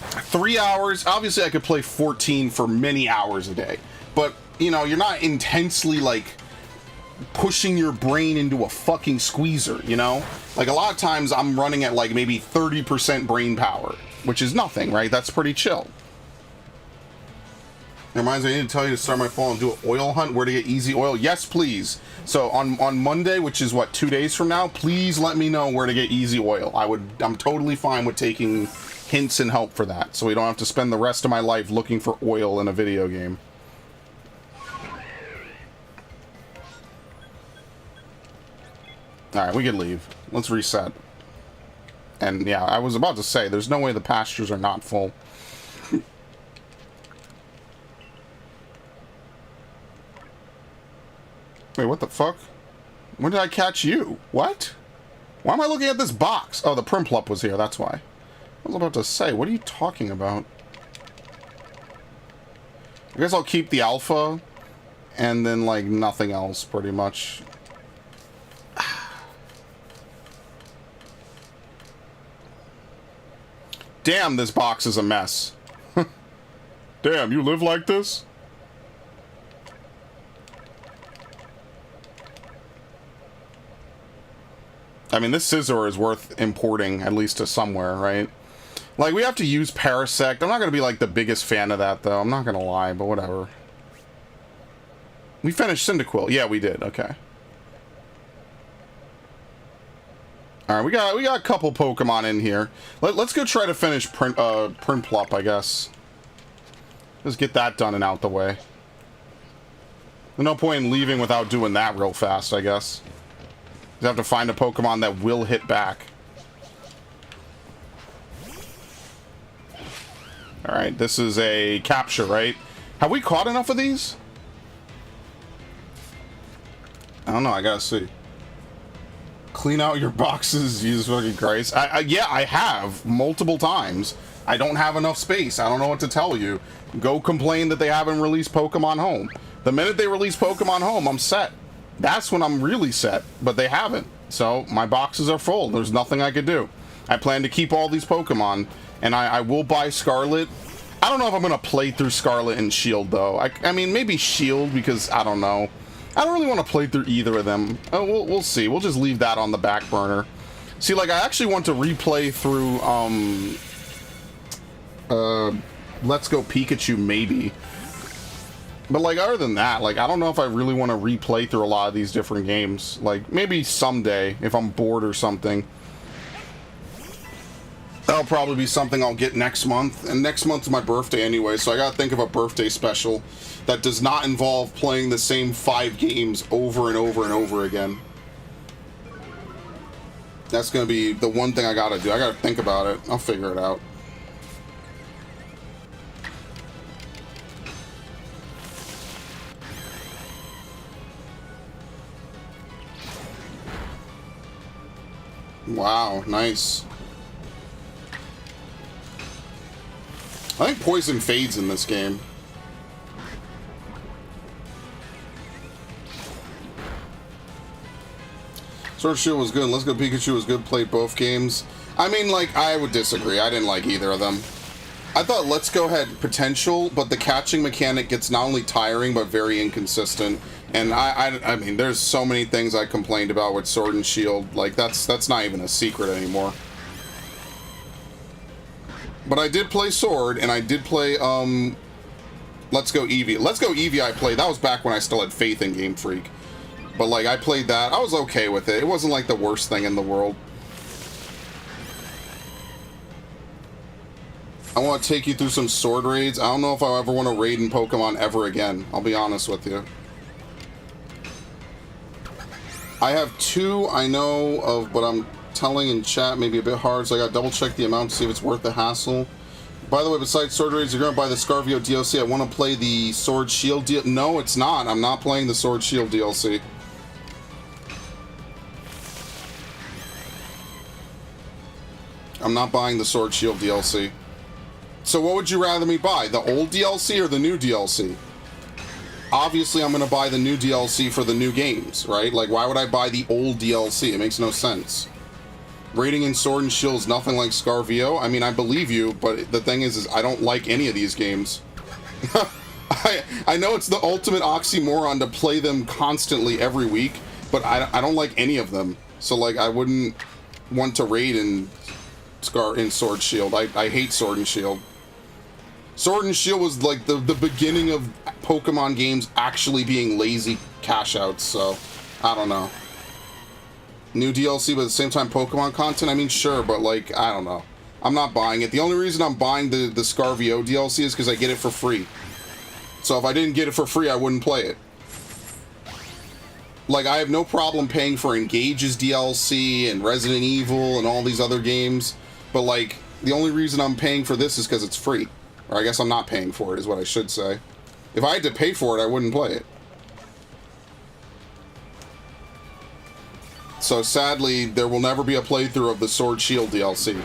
3 hours, obviously I could play 14 for many hours a day. But, you know, you're not intensely, like, pushing your brain into a fucking squeezer, you know? Like, a lot of times I'm running at, like, maybe 30% brain power, which is nothing, right? That's pretty chill. It reminds me, I need to tell you to start my phone and do an oil hunt, where to get easy oil. Yes, please. So on Monday, which is what, 2 days from now, please let me know where to get easy oil. I'm totally fine with taking hints and help for that, so we don't have to spend the rest of my life looking for oil in a video game. Alright, we can leave. Let's reset. And yeah, I was about to say, there's no way the pastures are not full. Wait, what the fuck? When did I catch you? What? Why am I looking at this box? Oh, the Primplup was here, that's why. I was about to say, what are you talking about? I guess I'll keep the alpha, and then, like, nothing else, pretty much. Damn, this box is a mess. Damn, you live like this? I mean, this scissor is worth importing, at least to somewhere, right? Like, we have to use Parasect. I'm not going to be, like, the biggest fan of that, though. I'm not going to lie, but whatever. We finished Cyndaquil. Yeah, we did. Okay. Alright, we got a couple Pokemon in here. Let's go try to finish Primplup, I guess. Let's get that done and out the way. There's no point in leaving without doing that real fast, I guess. You have to find a Pokemon that will hit back. Alright, this is a capture, right? Have we caught enough of these? I don't know, I gotta see. Clean out your boxes, Jesus fucking Christ. Yeah, I have, multiple times. I don't have enough space. I don't know what to tell you. Go complain that they haven't released Pokemon Home. The minute they release Pokemon Home, I'm set. That's when I'm really set, but they haven't. So, my boxes are full. There's nothing I could do. I plan to keep all these Pokemon, and I will buy Scarlet. I don't know if I'm going to play through Scarlet and Shield, though. I mean, maybe Shield, because, I don't know. I don't really want to play through either of them. We'll see. We'll just leave that on the back burner. See, like, I actually want to replay through, Let's Go Pikachu, maybe. But, like, other than that, like, I don't know if I really want to replay through a lot of these different games. Like, maybe someday, if I'm bored or something. Oh, that'll probably be something I'll get next month. And next month's my birthday anyway, so I gotta think of a birthday special that does not involve playing the same 5 games over and over and over again. That's gonna be the one thing I gotta do. I gotta think about it. I'll figure it out. Wow, nice. I think poison fades in this game. Sword Shield was good. Let's Go Pikachu was good. Played both games. I mean, like, I would disagree. I didn't like either of them. I thought Let's Go had potential, but the catching mechanic gets not only tiring, but very inconsistent. And I mean, there's so many things I complained about with Sword and Shield. Like, that's not even a secret anymore. But I did play Sword, and I did play, Let's Go Eevee. Let's Go Eevee I played. That was back when I still had faith in Game Freak. But, like, I played that. I was okay with it. It wasn't, like, the worst thing in the world. I want to take you through some Sword raids. I don't know if I'll ever want to raid in Pokemon ever again. I'll be honest with you. I have 2 I know of, but I'm telling in chat maybe a bit hard, so I gotta double check the amount to see if it's worth the hassle. By the way, besides Sword raids, you're gonna buy the Scarvio DLC. I want to play the Sword Shield DLC. No, it's not. I'm not playing the Sword Shield DLC. I'm not buying the Sword Shield DLC. So what would you rather me buy? The old DLC or the new DLC? Obviously, I'm going to buy the new DLC for the new games, right? Like, why would I buy the old DLC? It makes no sense. Rating in Sword and Shield is nothing like Scarvio. I mean, I believe you, but the thing is I don't like any of these games. I know it's the ultimate oxymoron to play them constantly every week, but I don't like any of them. So, like, I wouldn't want to raid in Sword Shield. I hate Sword and Shield. Sword and Shield was like the beginning of Pokemon games actually being lazy cash outs, so I don't know. New DLC but at the same time Pokemon content? I mean, sure, but like, I don't know. I'm not buying it. The only reason I'm buying the Scarvio DLC is because I get it for free. So if I didn't get it for free, I wouldn't play it. Like, I have no problem paying for Engage's DLC and Resident Evil and all these other games, but like, the only reason I'm paying for this is because it's free. Or I guess I'm not paying for it, is what I should say. If I had to pay for it, I wouldn't play it. So sadly, there will never be a playthrough of the Sword Shield DLC.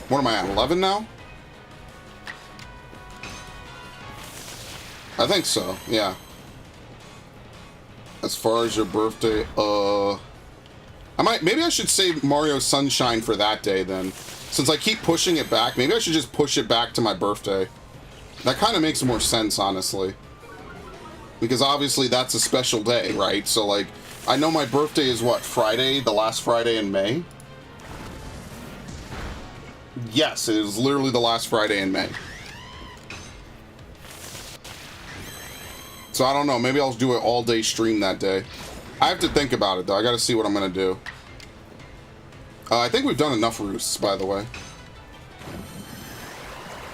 What am I at, 11 now? I think so, yeah. As far as your birthday, maybe I should save Mario Sunshine for that day then. Since I keep pushing it back, maybe I should just push it back to my birthday. That kind of makes more sense, honestly. Because obviously that's a special day, right? So, like, I know my birthday is what, Friday? The last Friday in May? Yes, it is literally the last Friday in May. So I don't know, maybe I'll do an all-day stream that day. I have to think about it, though. I gotta see what I'm gonna do. I think we've done enough roosts, by the way.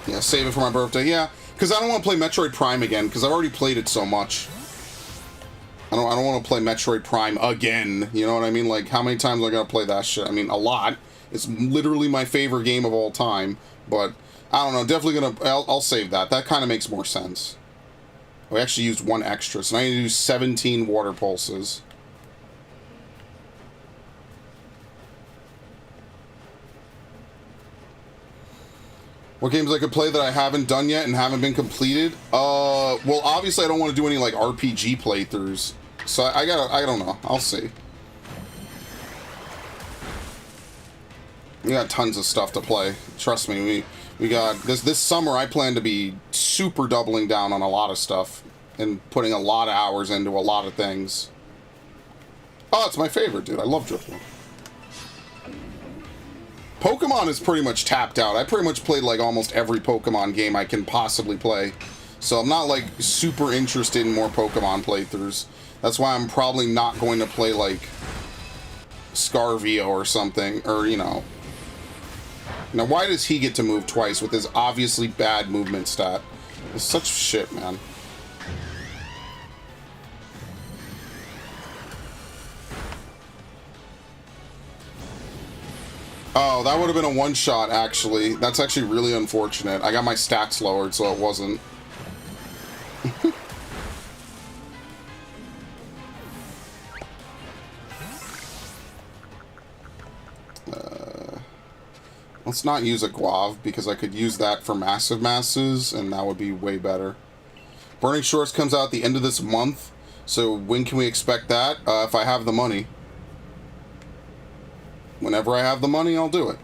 Yeah, save it for my birthday. Yeah, because I don't want to play Metroid Prime again, because I've already played it so much. I don't want to play Metroid Prime again, you know what I mean? Like, how many times am I gonna play that shit? I mean, a lot. It's literally my favorite game of all time, but I don't know, definitely gonna... I'll save that. That kind of makes more sense. We actually used 1 extra, so now I need to do 17 water pulses. What games I could play that I haven't done yet and haven't been completed? Well, obviously I don't want to do any, like, RPG playthroughs. So I don't know. I'll see. We got tons of stuff to play. Trust me, we got this summer. I plan to be super doubling down on a lot of stuff and putting a lot of hours into a lot of things. Oh, it's my favorite, dude. I love Drifloon. Pokemon is pretty much tapped out. I pretty much played like almost every Pokemon game I can possibly play. So I'm not like super interested in more Pokemon playthroughs. That's why I'm probably not going to play like Scarvio or something, or you know. Now why does he get to move twice with his obviously bad movement stat? It's such shit, man. Oh, that would have been a one-shot, actually. That's actually really unfortunate. I got my stats lowered, so it wasn't. Let's not use a Guave, because I could use that for massive masses, and that would be way better. Burning Shores comes out at the end of this month, so when can we expect that? If I have the money. Whenever I have the money, I'll do it.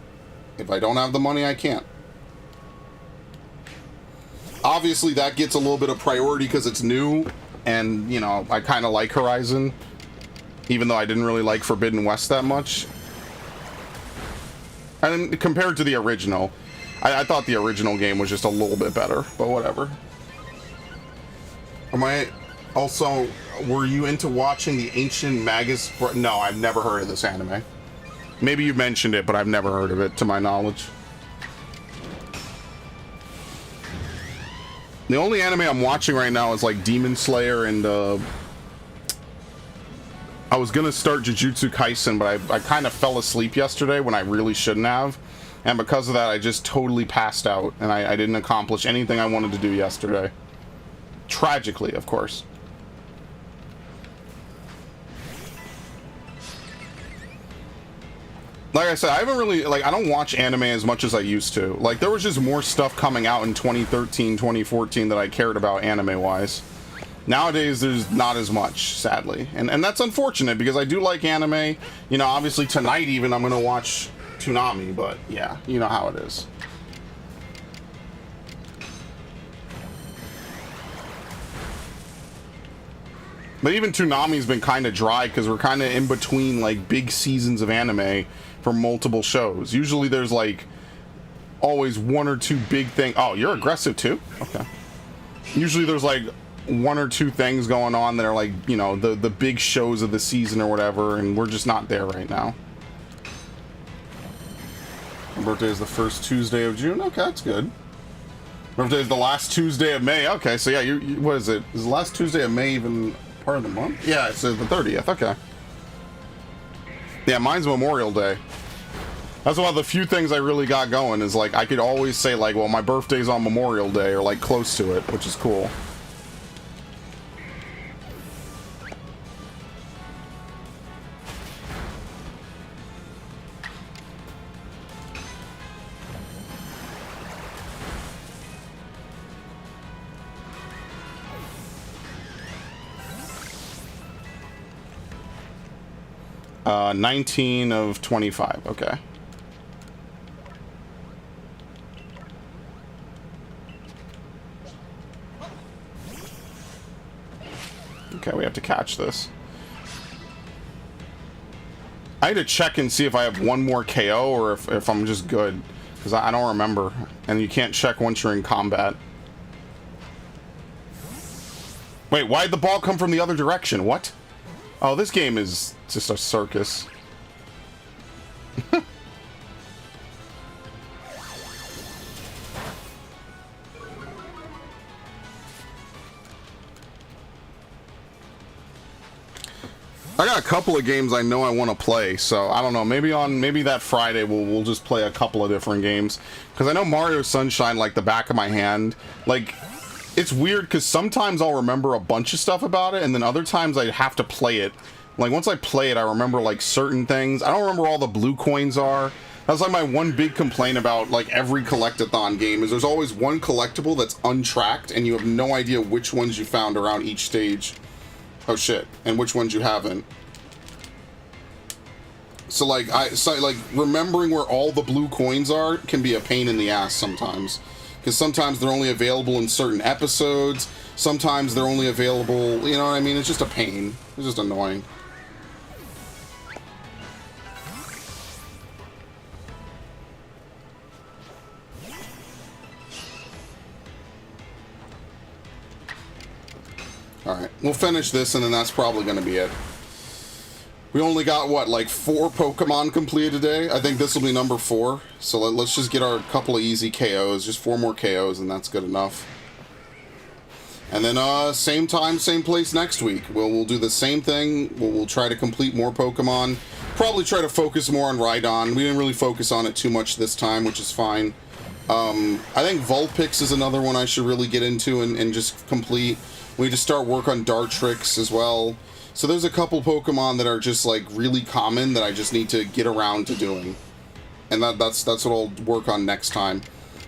If I don't have the money, I can't. Obviously, that gets a little bit of priority because it's new, and, you know, I kind of like Horizon, even though I didn't really like Forbidden West that much. And compared to the original, I thought the original game was just a little bit better, but whatever. Am I... Also, were you into watching the Ancient Magus... No, I've never heard of this anime. Maybe you mentioned it, but I've never heard of it, to my knowledge. The only anime I'm watching right now is like Demon Slayer and I was gonna start Jujutsu Kaisen, but I kind of fell asleep yesterday when I really shouldn't have, and because of that I just totally passed out, and I didn't accomplish anything I wanted to do yesterday. Tragically, of course. Like I said, I haven't really, like, I don't watch anime as much as I used to. Like, there was just more stuff coming out in 2013, 2014 that I cared about anime-wise. Nowadays, there's not as much, sadly. And that's unfortunate, because I do like anime. You know, obviously, tonight even, I'm gonna watch Toonami, but yeah, you know how it is. But even Toonami's been kind of dry, because we're kind of in between, like, big seasons of anime for multiple shows. Usually there's like always one or two big things. Oh, you're aggressive too? Okay. Usually there's like one or two things going on that are like, you know, the big shows of the season or whatever, and we're just not there right now. My birthday is the first Tuesday of June. Okay, that's good. Birthday is the last Tuesday of May. Okay, so yeah, you what is it? Is the last Tuesday of May even part of the month? Yeah, it's the 30th. Okay. Yeah, mine's Memorial Day. That's one of the few things I really got going, is like I could always say like, well, my birthday's on Memorial Day, or like close to it, which is cool. Uh, 19 of 25, okay. Okay, we have to catch this. I need to check and see if I have one more KO or if I'm just good, because I don't remember, and you can't check once you're in combat. Wait, why'd the ball come from the other direction? What? Oh, this game is just a circus. I got a couple of games I know I want to play, so I don't know. Maybe that Friday we'll just play a couple of different games, because I know Mario Sunshine like the back of my hand. Like, it's weird because sometimes I'll remember a bunch of stuff about it, and then other times I have to play it. Like, once I play it, I remember like certain things. I don't remember where all the blue coins are. That's like my one big complaint about like every collectathon game, is there's always one collectible that's untracked and you have no idea which ones you found around each stage. Oh shit, and which ones you haven't. So like remembering where all the blue coins are can be a pain in the ass sometimes, because sometimes they're only available in certain episodes, sometimes they're only available, you know what I mean? It's just a pain. It's just annoying. Alright, we'll finish this, and then that's probably going to be it. We only got, what, like 4 Pokemon completed today? I think this will be number 4. So let's just get our couple of easy KOs. Just 4 more KOs, and that's good enough. And then, same time, same place next week. We'll do the same thing. We'll try to complete more Pokemon. Probably try to focus more on Rhydon. We didn't really focus on it too much this time, which is fine. I think Vulpix is another one I should really get into and just complete. We need to start work on Dartrix as well. So there's a couple Pokemon that are just like really common that I just need to get around to doing. And that's what I'll work on next time.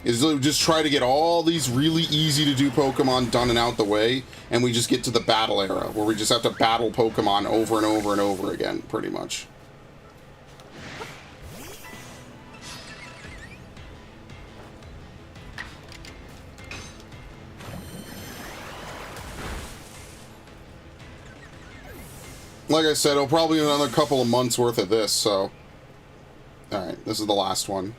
Is just try to get all these really easy to do Pokemon done and out the way, and we just get to the battle era, where we just have to battle Pokemon over and over and over again, pretty much. Like I said, it'll probably be another couple of months worth of this, so... Alright, this is the last one.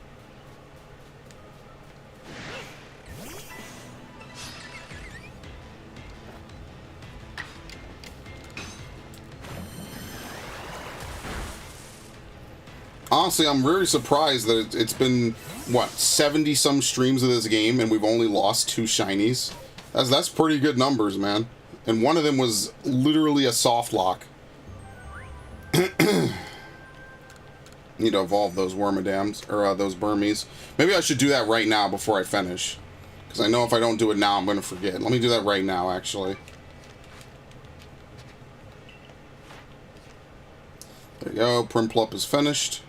Honestly, I'm very surprised that it's been, what, 70-some streams of this game, and we've only lost 2 Shinies. That's pretty good numbers, man. And one of them was literally a soft lock. Need to evolve those Wormadams, or those Burmies. Maybe I should do that right now before I finish. Because I know if I don't do it now, I'm going to forget. Let me do that right now, actually. There you go. Primplup is finished.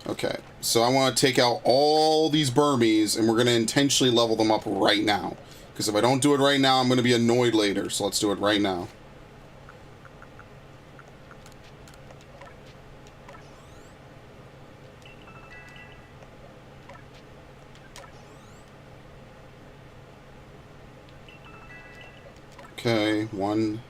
Okay, so I want to take out all these Burmies, and we're going to intentionally level them up right now. Because if I don't do it right now, I'm going to be annoyed later, so let's do it right now. Okay, 1...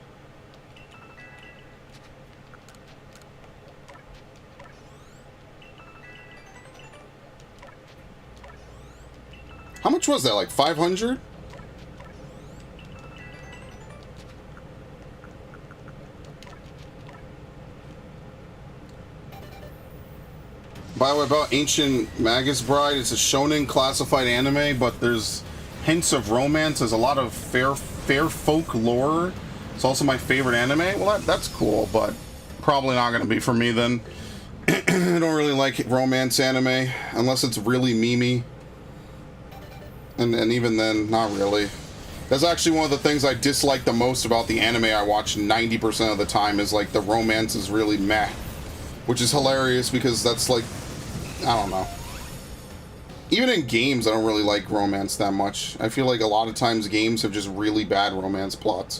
How much was that? Like 500? By the way, about Ancient Magus Bride, it's a shonen classified anime, but there's hints of romance. There's a lot of fair folk lore. It's also my favorite anime. Well, that's cool, but probably not going to be for me then. I don't really like romance anime, unless it's really memey. And even then, not really. That's actually one of the things I dislike the most about the anime I watch 90% of the time, is like the romance is really meh. Which is hilarious because that's like, I don't know. Even in games, I don't really like romance that much. I feel like a lot of times games have just really bad romance plots.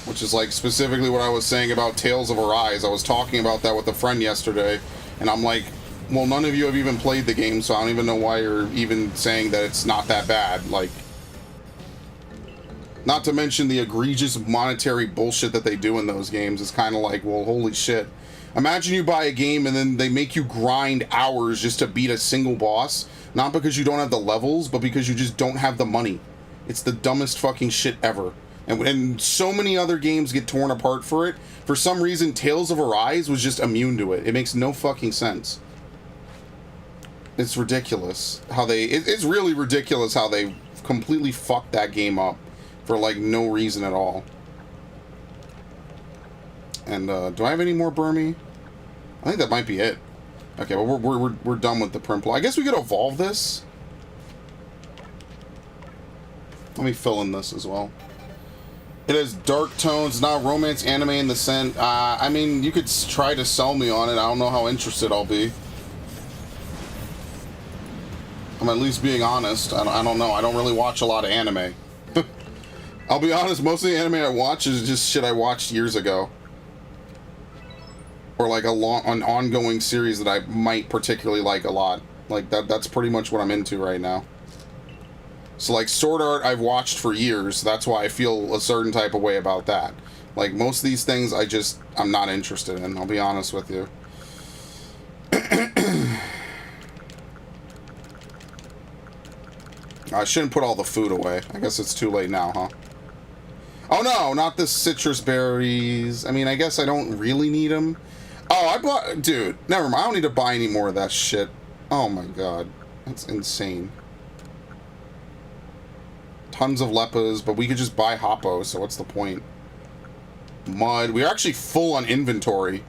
Which is like specifically what I was saying about Tales of Arise. I was talking about that with a friend yesterday, and I'm like, well, none of you have even played the game, so I don't even know why you're even saying that it's not that bad. Like, not to mention the egregious monetary bullshit that they do in those games. It's kind of like, well, holy shit. Imagine you buy a game and then they make you grind hours just to beat a single boss. Not because you don't have the levels, but because you just don't have the money. It's the dumbest fucking shit ever. And so many other games get torn apart for it. For some reason, Tales of Arise was just immune to it. It makes no fucking sense. It's ridiculous how they... It's really ridiculous how they completely fucked that game up for, like, no reason at all. And, do I have any more Burmy? I think that might be it. Okay, well, we're done with the Primplup. I guess we could evolve this. Let me fill in this as well. It has dark tones, not romance anime in the sense... I mean, you could try to sell me on it. I don't know how interested I'll be. I'm at least being honest. I don't know. I don't really watch a lot of anime. I'll be honest, most of the anime I watch is just shit I watched years ago. Or like an ongoing series that I might particularly like a lot. Like, that's pretty much what I'm into right now. So like Sword Art I've watched for years. That's why I feel a certain type of way about that. Like most of these things I'm not interested in. I'll be honest with you. I shouldn't put all the food away. I guess it's too late now, huh? Oh no, not the citrus berries. I mean, I guess I don't really need them. Oh, I bought... Dude, never mind. I don't need to buy any more of that shit. Oh my god. That's insane. Tons of leppas, but we could just buy Hoppo, so what's the point? Mud. We're actually full on inventory.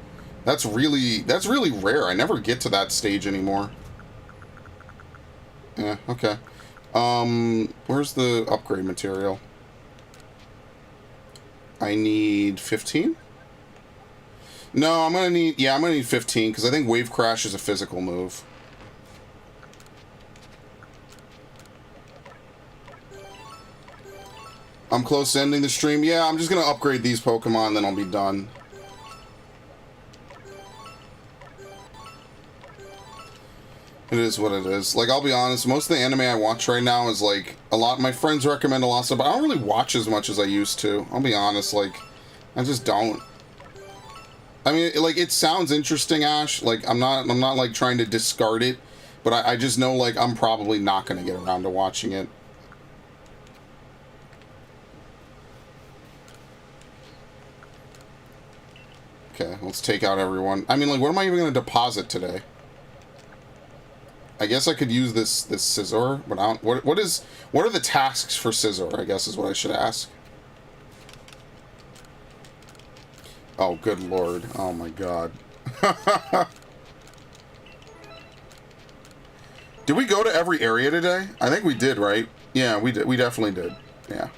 That's really rare. I never get to that stage anymore. Yeah, okay. Where's the upgrade material? I need 15? No, I'm gonna need 15, because I think Wave Crash is a physical move. I'm close to ending the stream. Yeah, I'm just gonna upgrade these Pokemon, then I'll be done. It is what it is. Like, I'll be honest, most of the anime I watch right now is, like, a lot... My friends recommend a lot of stuff, but I don't really watch as much as I used to. I'll be honest, like, I just don't. I mean, like, it sounds interesting, Ash. Like, I'm not like, trying to discard it, but I just know, like, I'm probably not gonna get around to watching it. Okay, let's take out everyone. I mean, like, what am I even gonna deposit today? I guess I could use this scissor, but I don't... What are the tasks for scissor, I guess is what I should ask. Oh, good lord. Oh my god. Did we go to every area today? I think we did, right? Yeah, we did. We definitely did. Yeah.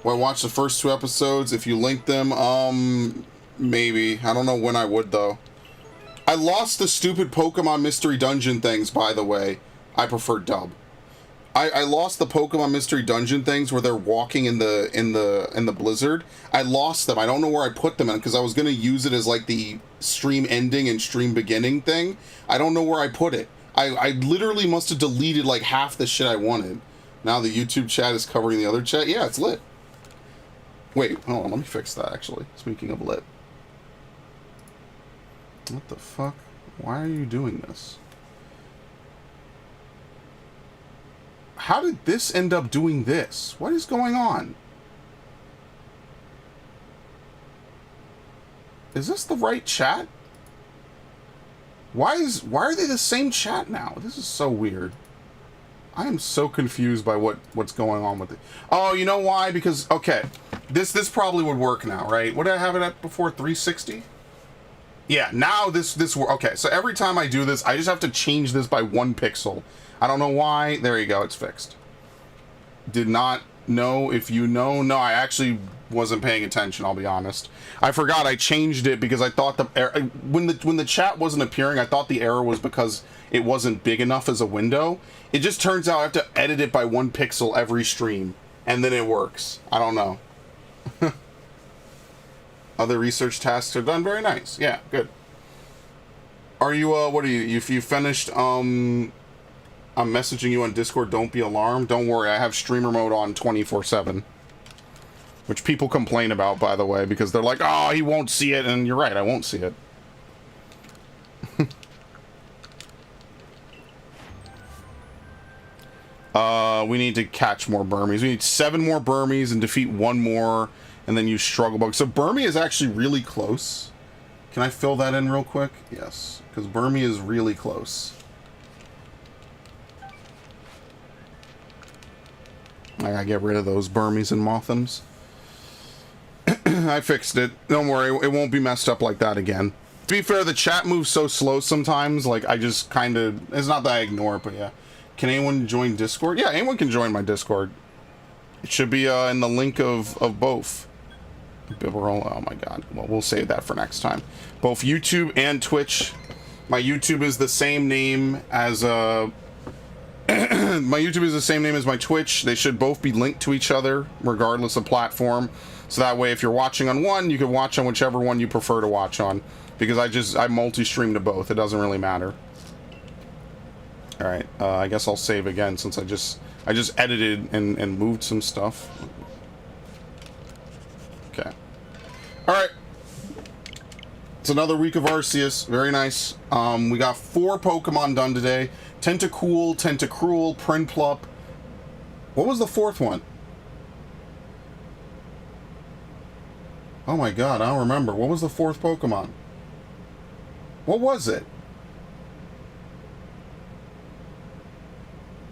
Well, I watched the first 2 episodes. If you link them, maybe. I don't know when I would, though. I lost the stupid Pokemon Mystery Dungeon things, by the way. I prefer dub. I lost the Pokemon Mystery Dungeon things where they're walking in the blizzard. I lost them. I don't know where I put them in because I was gonna use it as like the stream ending and stream beginning thing. I don't know where I put it. I literally must have deleted like half the shit I wanted. Now the YouTube chat is covering the other chat. Yeah, it's lit. Wait, hold on. Let me fix that. Actually, speaking of lit. What the fuck? Why are you doing this? How did this end up doing this? What is going on? Is this the right chat? Why are they the same chat now? This is so weird. I am so confused by what's going on with it. Oh, you know why? Because okay, this probably would work now, right? What did I have it at before? 360? Yeah, now this okay, so every time I do this, I just have to change this by 1 pixel. I don't know why. There you go, it's fixed. Did not know if you know. No, I actually wasn't paying attention, I'll be honest. I forgot I changed it because I thought the error, when the chat wasn't appearing, I thought the error was because it wasn't big enough as a window. It just turns out I have to edit it by 1 pixel every stream, and then it works. I don't know. Other research tasks are done. Very nice. Yeah, good. Are you, what are you, if you finished, I'm messaging you on Discord, don't be alarmed. Don't worry, I have streamer mode on 24/7. Which people complain about, by the way, because they're like, oh, he won't see it, and you're right, I won't see it. We need to catch more Burmies. We need 7 more Burmies and defeat 1 more, and then use Struggle Bug. So Burmy is actually really close. Can I fill that in real quick? Yes, because Burmy is really close. I gotta get rid of those Burmies and Mothams. I fixed it. Don't worry, it won't be messed up like that again. To be fair, the chat moves so slow sometimes, like, I just kind of... It's not that I ignore it, but yeah. Can anyone join Discord? Yeah, anyone can join my Discord. It should be in the link of both. Oh my god. Well, we'll save that for next time. Both YouTube and Twitch. My YouTube is the same name as... my YouTube is the same name as my Twitch. They should both be linked to each other, regardless of platform. So that way, if you're watching on one, you can watch on whichever one you prefer to watch on. Because I multi-stream to both. It doesn't really matter. Alright, I guess I'll save again since I just edited and moved some stuff. Okay. Alright. it's another week of Arceus. Very nice. We got 4 Pokemon done today. Tentacool, Tentacruel, Prinplup. What was the 4th one? Oh my god, I don't remember. What was the 4th Pokemon? What was it?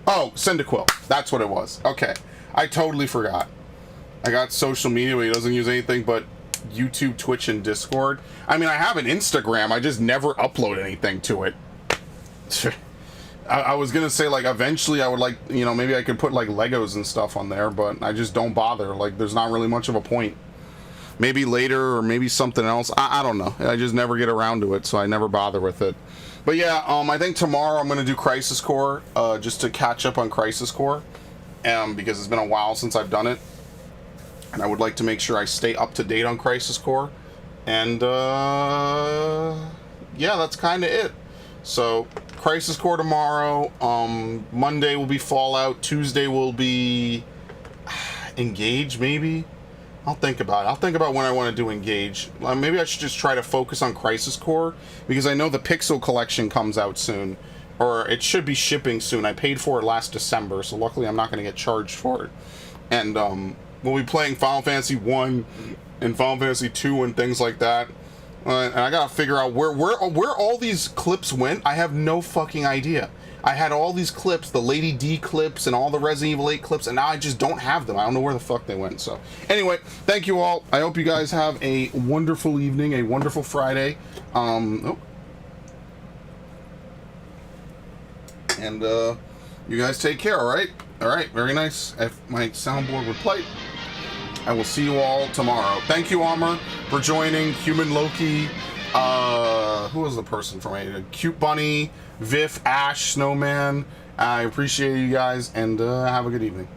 Oh, Cyndaquil. That's what it was. Okay. I totally forgot. I got social media, but he doesn't use anything but YouTube, Twitch, and Discord. I mean, I have an Instagram. I just never upload anything to it. I was going to say, like, eventually I would like, you know, maybe I could put, like, Legos and stuff on there, but I just don't bother. Like, there's not really much of a point. Maybe later or maybe something else. I don't know. I just never get around to it, so I never bother with it. But yeah, I think tomorrow I'm going to do Crisis Core, just to catch up on Crisis Core, because it's been a while since I've done it. And I would like to make sure I stay up to date on Crisis Core. And, yeah, that's kind of it. So, Crisis Core tomorrow. Monday will be Fallout. Tuesday will be Engage, maybe? I'll think about it. I'll think about when I want to do Engage. Maybe I should just try to focus on Crisis Core, because I know the Pixel Collection comes out soon. Or it should be shipping soon. I paid for it last December, so luckily I'm not going to get charged for it. And, we'll be playing Final Fantasy 1 and Final Fantasy 2 and things like that. And I gotta figure out where all these clips went. I have no fucking idea. I had all these clips, the Lady D clips and all the Resident Evil 8 clips, and now I just don't have them. I don't know where the fuck they went. So anyway, thank you all. I hope you guys have a wonderful evening, a wonderful Friday. And you guys take care, alright? Alright, very nice. If my soundboard would play, I will see you all tomorrow. Thank you, Armor, for joining. Human Loki. Who was the person from it? Cute Bunny, Viff, Ash, Snowman. I appreciate you guys, and have a good evening.